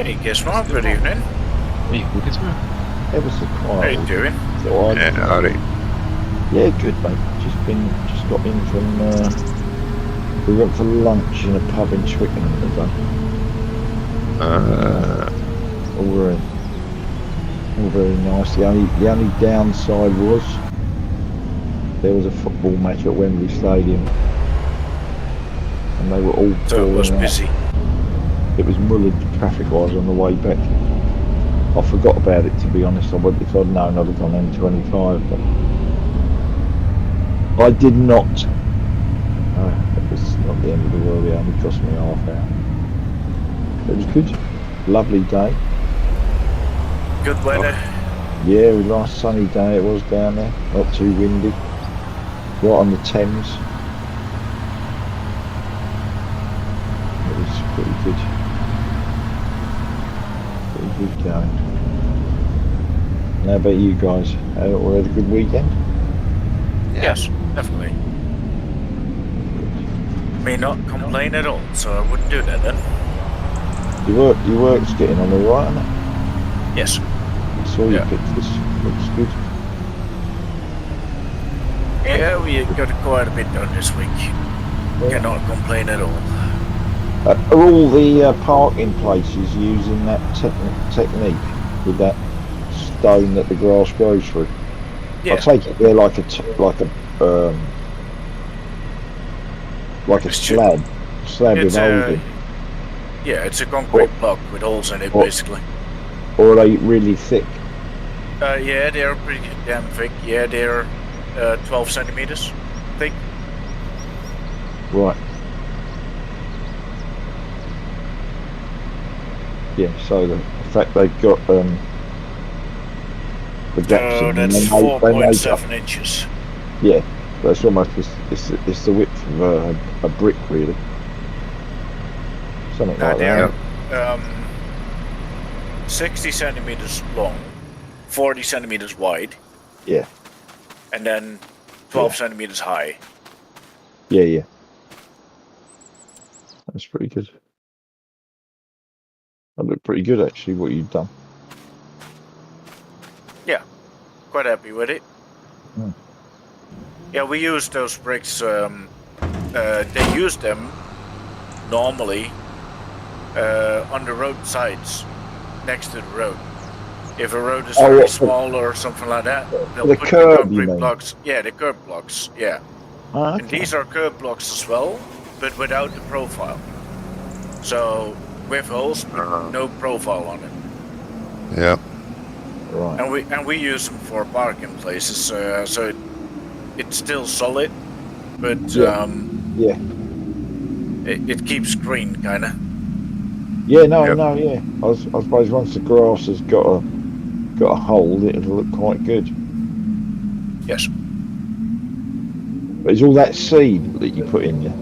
Hey, guess what? Good evening. Evening, isn't it? Ever so How quiet. you doing? So I, Yeah, howdy. yeah, good mate. Just got in from. We went for lunch in a pub in Twickenham today. All very nice. The only downside was there was a football match at Wembley Stadium, and they were all So it was pouring out. busy. It was mullered traffic-wise on the way back. I forgot about it, to be honest. If I'd known, I'd have gone M25, but I did not. It was not the end of the world. It only cost me half hour. It was good. Lovely day. Good weather. Yeah, it was a nice sunny day. It was down there. Not too windy. Right on the Thames. It was pretty good. Pretty good going. How about you guys? All had a good weekend? Yes, definitely. May not complain at all, so I wouldn't do that then. Your work's getting on all right, isn't it? Yes. I saw your Yeah. pictures. Looks good. Yeah, we got quite a bit done this week. Cannot complain at all. Are all the parking places using that technique with that stone that the grass grows through? Yeah. I take it they're like a It's slab with It's holes a in, it's a concrete block with holes in it, Or- basically. or are they really thick? Yeah, they're pretty damn thick. Yeah, they're 12 centimeters thick. Right. Yeah. So the fact they've got the gaps So in them, that's they make up. 4.7 inches. Yeah. That's almost it's the width of a brick, really. Something Now like they're that. 60 centimeters long, 40 centimeters wide, Yeah. and then 12 Yeah. centimeters high. Yeah. That's pretty good. That looked pretty good, actually, what you've done. Quite happy with it. Mm. Yeah, we use those bricks. They use them normally on the roadsides next to the road. If a road is Oh, very what, small or something like that, they'll the put curb, the you concrete mean? blocks. Yeah, the curb blocks. Yeah, Oh, and okay. these are curb blocks as well, but without the profile. So with holes, but no profile on it. Yeah. Right. And we use them for parking places, so it's still solid, but Yeah. it keeps green, kind of. Yeah, no, Yep. yeah. I suppose once the grass has got a hole, it'll look quite good. Yes. But it's all that seed that you put in there.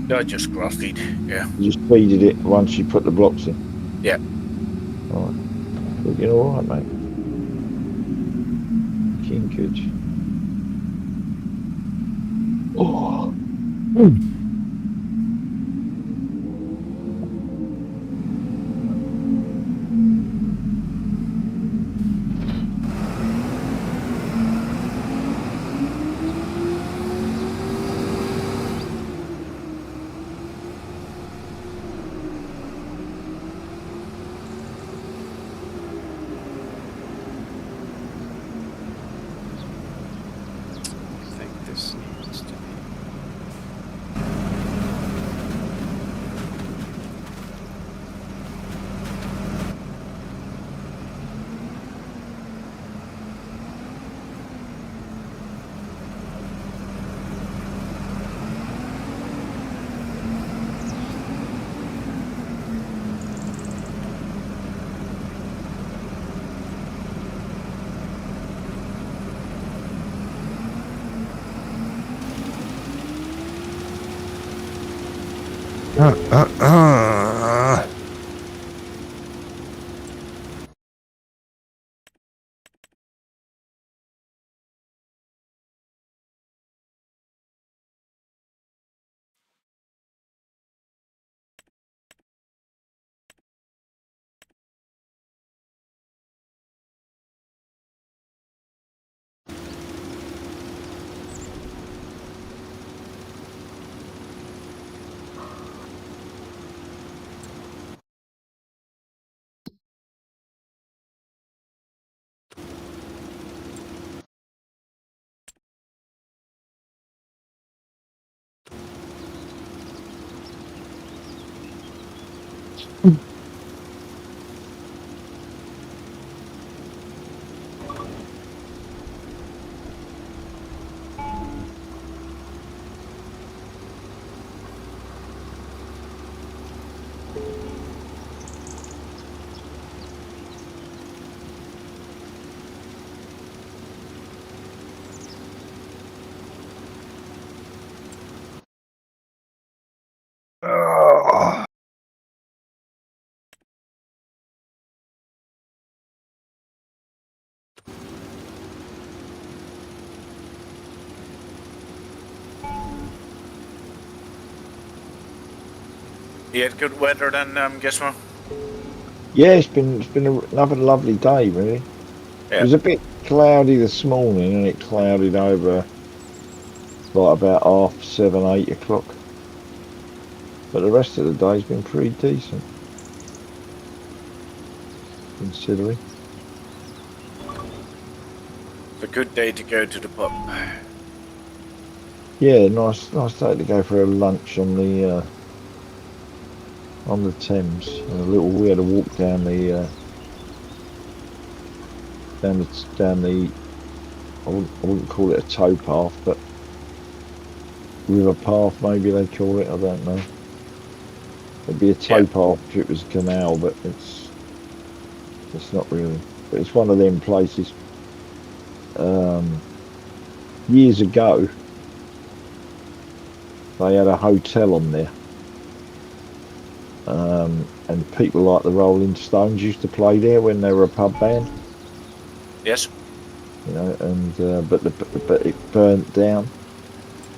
No, just grass feed. Yeah. You just feeded it once you put the blocks in. Yeah. All right. Looking all right, mate. Looking good. Oh. I think this needs to be. Oh. You had good weather then, Gizmo? Yeah, it's been another lovely day, really. It Yeah. was a bit cloudy this morning, and it clouded over like about 7:30, 8:00. But the rest of the day's been pretty decent, considering. It's a good day to go to the pub. Yeah, nice day to go for a lunch on the Thames. We had a walk down the down the I wouldn't call it a towpath, but river path maybe they call it. I don't know. It'd be a towpath if it was a canal, but it's not really. But it's one of them places. Years ago, they had a hotel on there, and people like the Rolling Stones used to play there when they were a pub band. Yes. You know, and but it burnt down,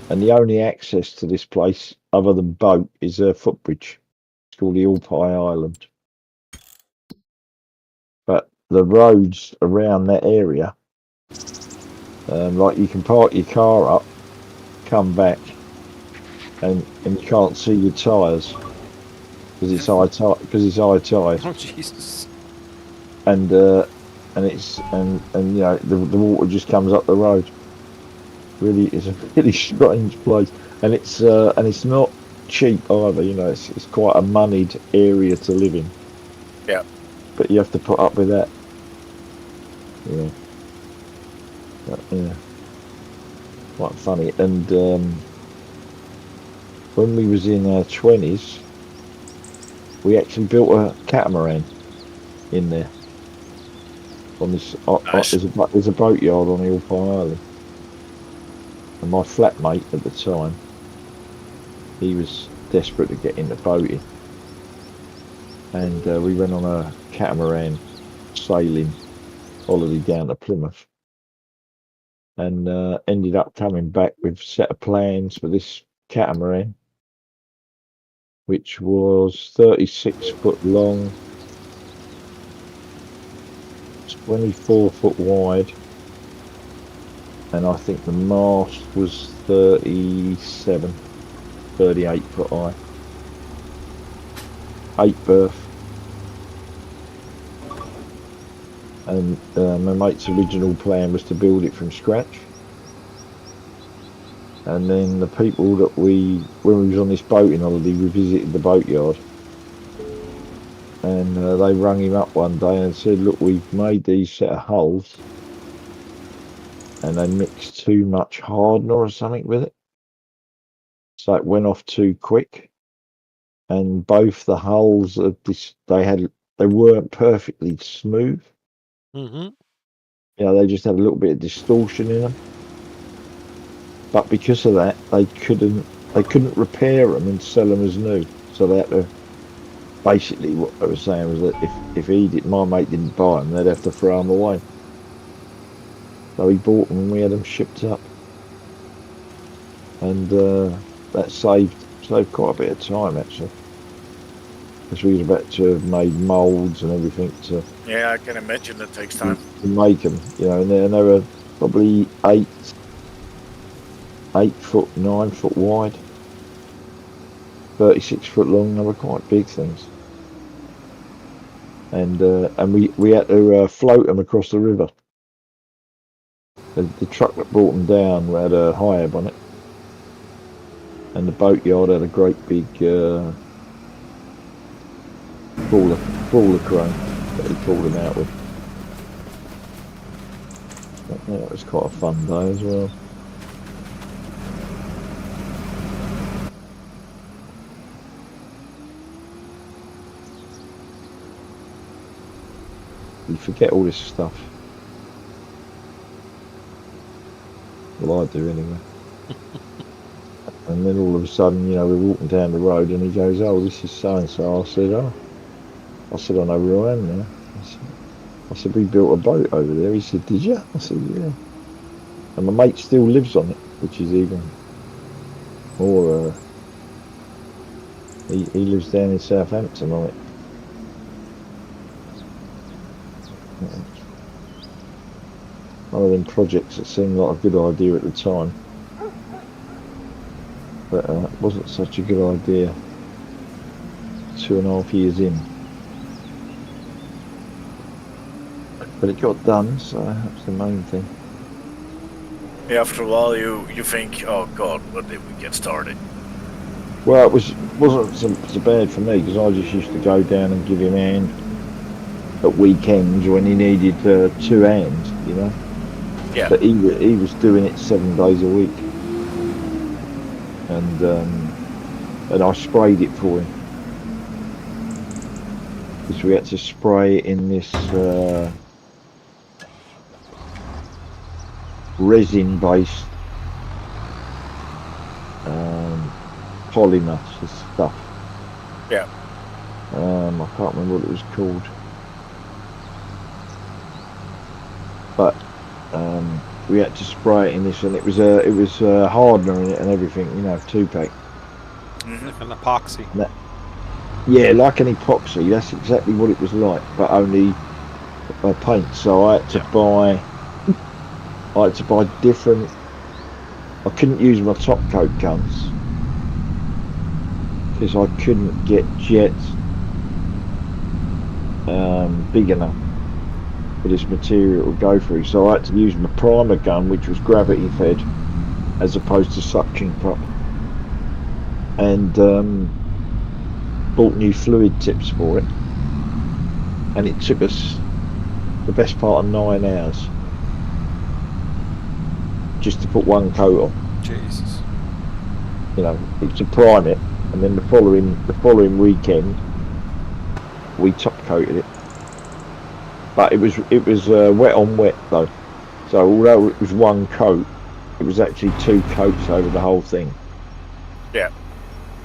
and the only access to this place other than boat is a footbridge. It's called the Alpine Island. But the roads around that area, like you can park your car up, come back, and you can't see your tyres because it's high tide, Oh Jesus! and it's and you know the water just comes up the road. Really, it's a really strange place, and it's not cheap either. You know, it's quite a moneyed area to live in. Yeah. But you have to put up with that. Yeah. Yeah. Quite funny. And when we was in our 20s, we actually built a catamaran in there. On this, Nice. there's a boatyard on the Alpine Island, and my flatmate at the time, he was desperate to get into boating, and we went on a catamaran sailing holiday down to Plymouth, and ended up coming back with a set of plans for this catamaran, which was 36 foot long, 24 foot wide, and I think the mast was 38 foot high. 8 berth. And my mate's original plan was to build it from scratch. And then the people that when we was on this boating holiday, we visited the boatyard. And they rung him up one day and said, look, we've made these set of hulls, and they mixed too much hardener or something with it. So it went off too quick. And both the hulls of this, they weren't perfectly smooth. Mm-hmm. You know, they just had a little bit of distortion in them. But because of that, they couldn't repair them and sell them as new. So they had to, basically what I was saying was that if my mate didn't buy them, they'd have to throw them away. So he bought them and we had them shipped up. And that saved quite a bit of time actually. Because we was about to have made moulds and everything to. Yeah, I can imagine it takes time. To make them, you know, and they were probably 8 foot, 9 foot wide, 36 foot long. They were quite big things, and we had to float them across the river. The truck that brought them down had a high-ebb on it, and the boatyard had a great big Crawler crane that he pulled him out with. But that was quite a fun day as well. You forget all this stuff. Well, I do anyway. And then all of a sudden, you know, we're walking down the road and he goes, "Oh, this is so-and-so." I said, "Oh." I said, "I know where I am now." I said, "We built a boat over there." He said, "Did you?" I said, "Yeah." And my mate still lives on it, which is even more, he lives down in Southampton on it. One of them projects that seemed like a good idea at the time. But it wasn't such a good idea 2.5 years in. But it got done, so that's the main thing. Yeah, after a while, you think, oh God, what did we get started? Well, it wasn't so bad for me because I just used to go down and give him a hand at weekends when he needed 2 hands, you know. Yeah. But he was doing it 7 days a week, and I sprayed it for him because we had to spray it in this resin-based polymer stuff. Yeah. I can't remember what it was called, but we had to spray it in this, and it was hardener in it and everything, you know, 2-pack. Like an epoxy. Yeah, like an epoxy. That's exactly what it was like, but only paint. So I had to buy different. I couldn't use my top coat guns because I couldn't get jets big enough for this material to go through. So I had to use my primer gun, which was gravity fed, as opposed to suction prop, and bought new fluid tips for it. And it took us the best part of 9 hours just to put 1 coat on. Jesus. You know, to prime it, and then the following weekend we top coated it. But it was wet on wet though. So although it was 1 coat, it was actually 2 coats over the whole thing. Yeah.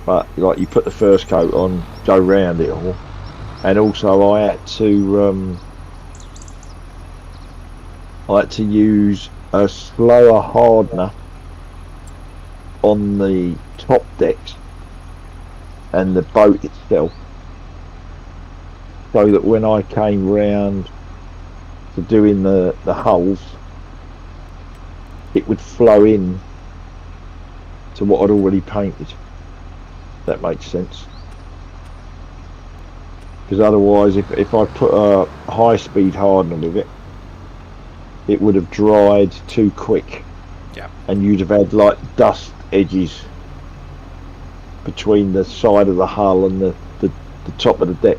But like you put the first coat on, go round it all, and also I had to use a slower hardener on the top decks and the boat itself, so that when I came round to doing the hulls, it would flow in to what I'd already painted. That makes sense. Because otherwise, if I put a high-speed hardener with it, it would have dried too quick. Yeah. And you'd have had like dust edges between the side of the hull and the top of the deck.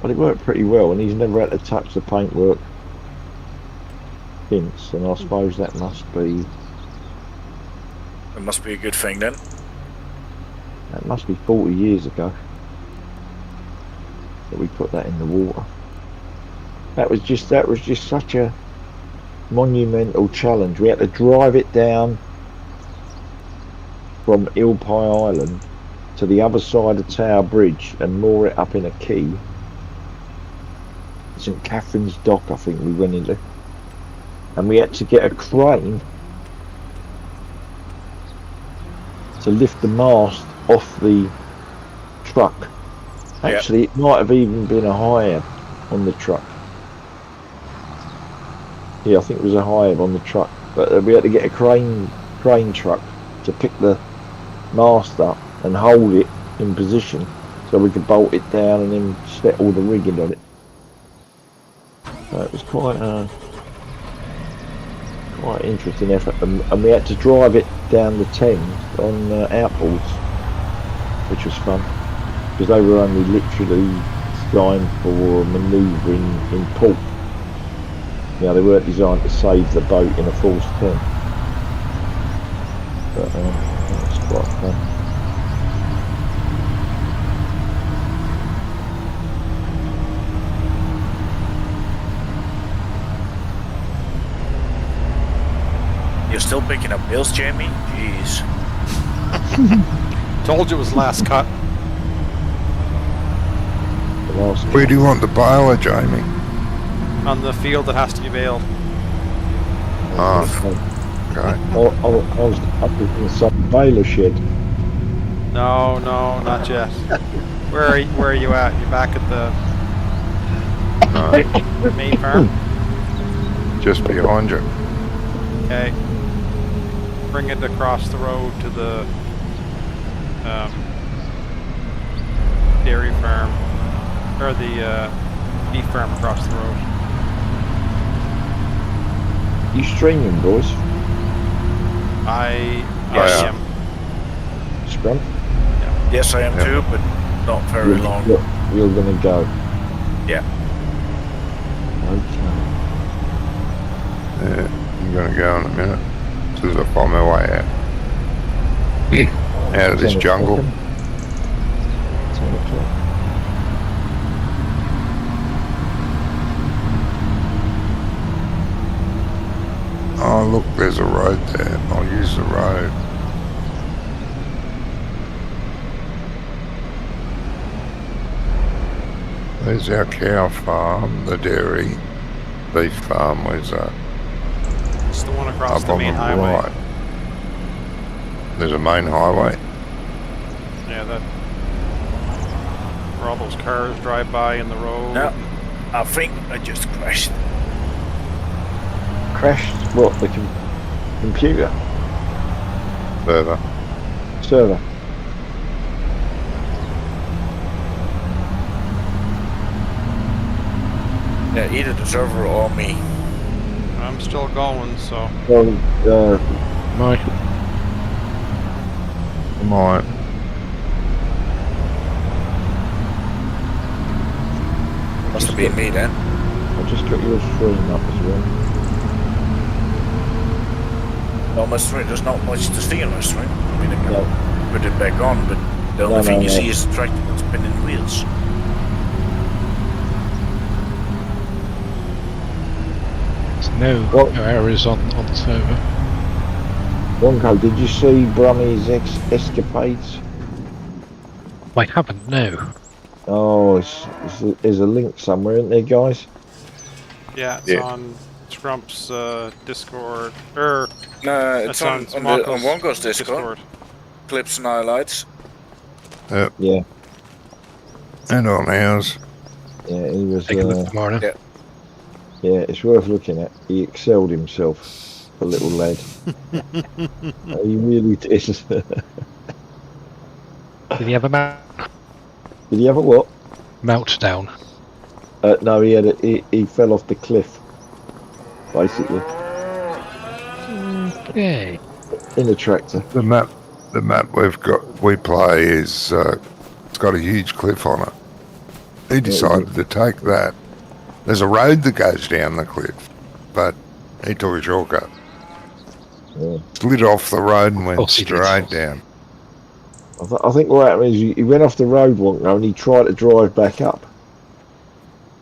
But it worked pretty well, and he's never had to touch the paintwork since, and I suppose that must be a good thing then. That must be 40 years ago that we put that in the water. That was just such a monumental challenge. We had to drive it down from Ilpie Island to the other side of Tower Bridge and moor it up in a quay. St Catherine's Dock, I think we went into, and we had to get a crane to lift the mast off the truck. Actually, It might have even been a high-ebb on the truck. Yeah, I think it was a high-ebb on the truck, but we had to get a crane truck to pick the mast up and hold it in position so we could bolt it down and then set all the rigging on it. So it was quite an interesting effort, and we had to drive it down the Thames on outboards, which was fun. because they were only literally designed for manoeuvring in port. You know, they weren't designed to save the boat in a forced turn. But that's quite fun. You're still picking up bills, Jamie? Jeez. Told you it was last cut. The last Where do you want the baler, Jamie? On the field that has to be baled. Oh, okay. I was up in some baler shed. No, not yet. Where are you at? You're back at the main farm? Just behind you. Okay. Bring it across the road to the dairy farm, or the beef farm across the road. You streaming, boys? Yes, I yeah. am. Scrum? Yes, I am Yeah. too, but not very long. You're gonna go. Yeah. Okay. Yeah, I'm gonna go in a minute. As soon as I find my way out. Out of this 10 jungle. o'clock. 10 o'clock. Oh, look, there's a road there. I'll use the road. There's our cow farm, the dairy, beef farm. Where's that? It's the one across Up the on main the highway. right. There's a main highway. Yeah, that where all those cars drive by in the road. No, I think I just crashed. Crashed what? The computer Further. server. Yeah, either the server or me. I'm still going, so Well, Mike, Come on. Must have been me then. I just got your stream up as well. No, my stream, there's not much to see on my stream. I mean, I can No. put it back on, but the only No, thing no, you no. see is the tractor that's spinning wheels. there's no What? errors on the server. Wonko, did you see Brummy's escapades? I haven't, no. Oh, there's a link somewhere, isn't there, guys? yeah, it's Yeah. on Scrump's Discord, or No, it's it's on Smoko's Wonko's Discord. Clips and highlights. Yeah, And on ours. yeah, he was. Take a look tomorrow. yeah. Yeah, it's worth looking at. He excelled himself, the little lad. He really did. Did he have a Did he have a what? meltdown? No, he fell off the cliff, basically, Yay. in a tractor. The map we play is it's got a huge cliff on it. He decided to take that. There's a road that goes down the cliff, but he took a shortcut. Yeah. Slid off the road and went course he did. straight down. I think what happened is he went off the road one and he tried to drive back up.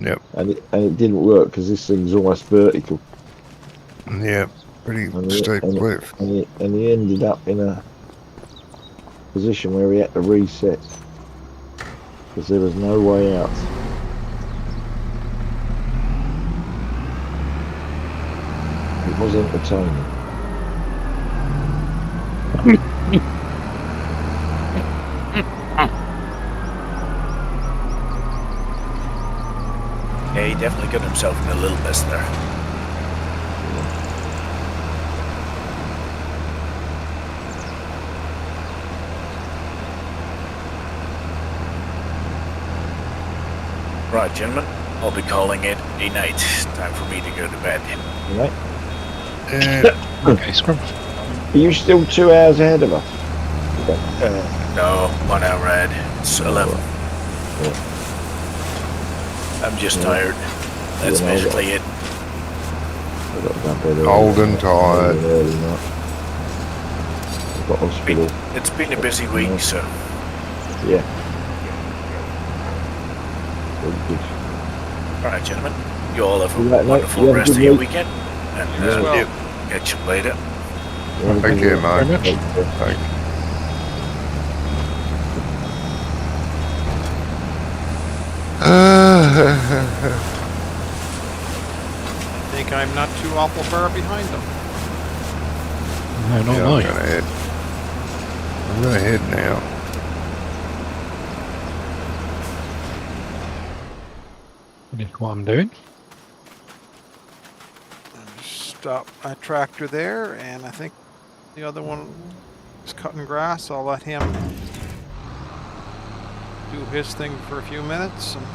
Yep. And it didn't work because this thing's almost vertical. Yeah, pretty And steep cliff. he ended up in a position where he had to reset because there was no way out. It was entertaining. Yeah, he definitely got himself in a little mess there. Right, gentlemen, I'll be calling it a night. Time for me to go to bed. Right? Okay, Scrum. Are you still 2 hours ahead of us? No, 1 hour ahead. It's 11. I'm just Yeah. tired. That's Yeah, basically it. I've got to go to bed early. Old and tired. Early night. I've got hospital. It's been a busy week, so Yeah. Very good. all right, gentlemen. You all have a Right, mate. wonderful You have a rest good of your week. weekend, and You as well. catch you later. Thank you, mate. Take care. Thank you. I think I'm not too awful far behind them. No, not Yeah, mine. I'm gonna head now. Finish what I'm doing. Stop my tractor there, and I think the other one is cutting grass. I'll let him do his thing for a few minutes and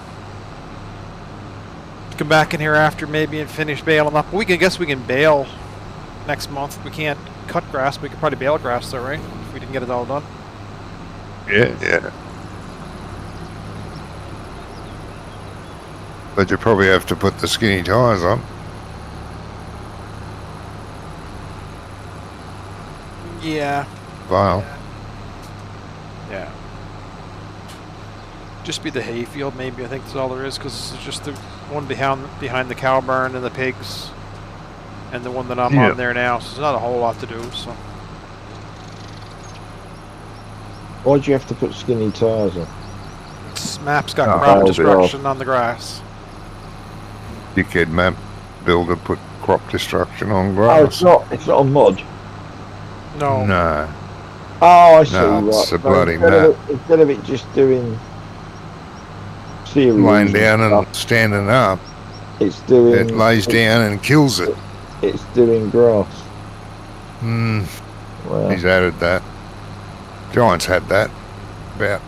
come back in here after maybe and finish baling up. I guess we can bale next month. We can't cut grass. We could probably bale grass though, right? If we didn't get it all done. Yeah. But you probably have to put the skinny tyres on. Yeah. Wow. Yeah. Just be the hayfield, maybe. I think that's all there is, because it's just the one behind the cow barn and the pigs, and the one that I'm on there now. So there's not a whole lot to do. So Why'd you have to put skinny tyres on? Map's got Oh, crop oh, destruction on the grass. Dickhead map builder put crop destruction on Oh, grass. it's not a mod. No. No. Oh, I see. No, right. it's a So bloody instead of it just doing cereals Laying down and stuff, standing up, it's doing. it lays down and kills it. It's doing grass. Well, He's added that. Giants had that about,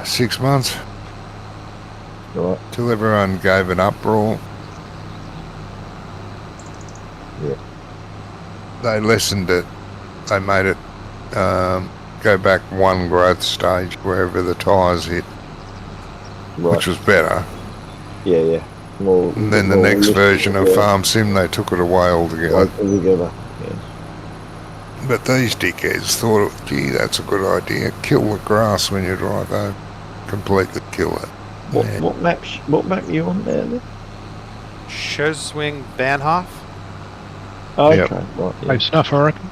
6 months right. till everyone gave an uproar. Yeah. They lessened it. They made it go back one growth stage wherever the tyres hit, Right. which was better. Yeah. More. And then the more next realistic, version of yeah. Farm Sim, they took it away altogether. Altogether. Yes. But these dickheads thought, gee, that's a good idea. Kill the grass when you drive over. Completely kill it. Yeah. What map are you on there then? Schwesing-Banhof. Oh, Yep. okay. Right. Yeah. Close enough, I reckon.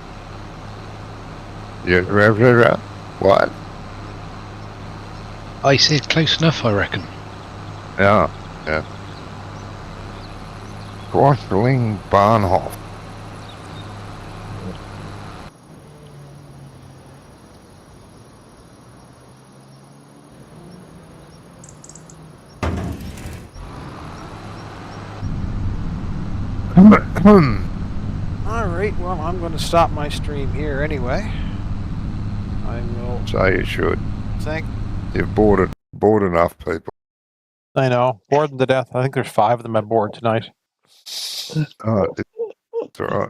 Yeah, what? I said close enough, I reckon. Yeah. Schwesing-Banhof. Alright, well, I'm going to stop my stream here anyway. I will So you should. thank. You've bored enough people. I know. Bored them to death. I think there's 5 of them at board tonight. Oh, it's all right.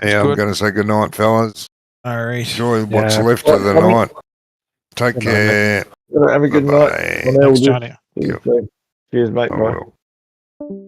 Yeah, I'm good. going to say good night, fellas. Alright. Enjoy what's Yeah. left of the Well, night. Take Good night, care. Have a good night. Bye-bye. On Thanks, Elders. Johnny. Cheers, mate. I Bye. will.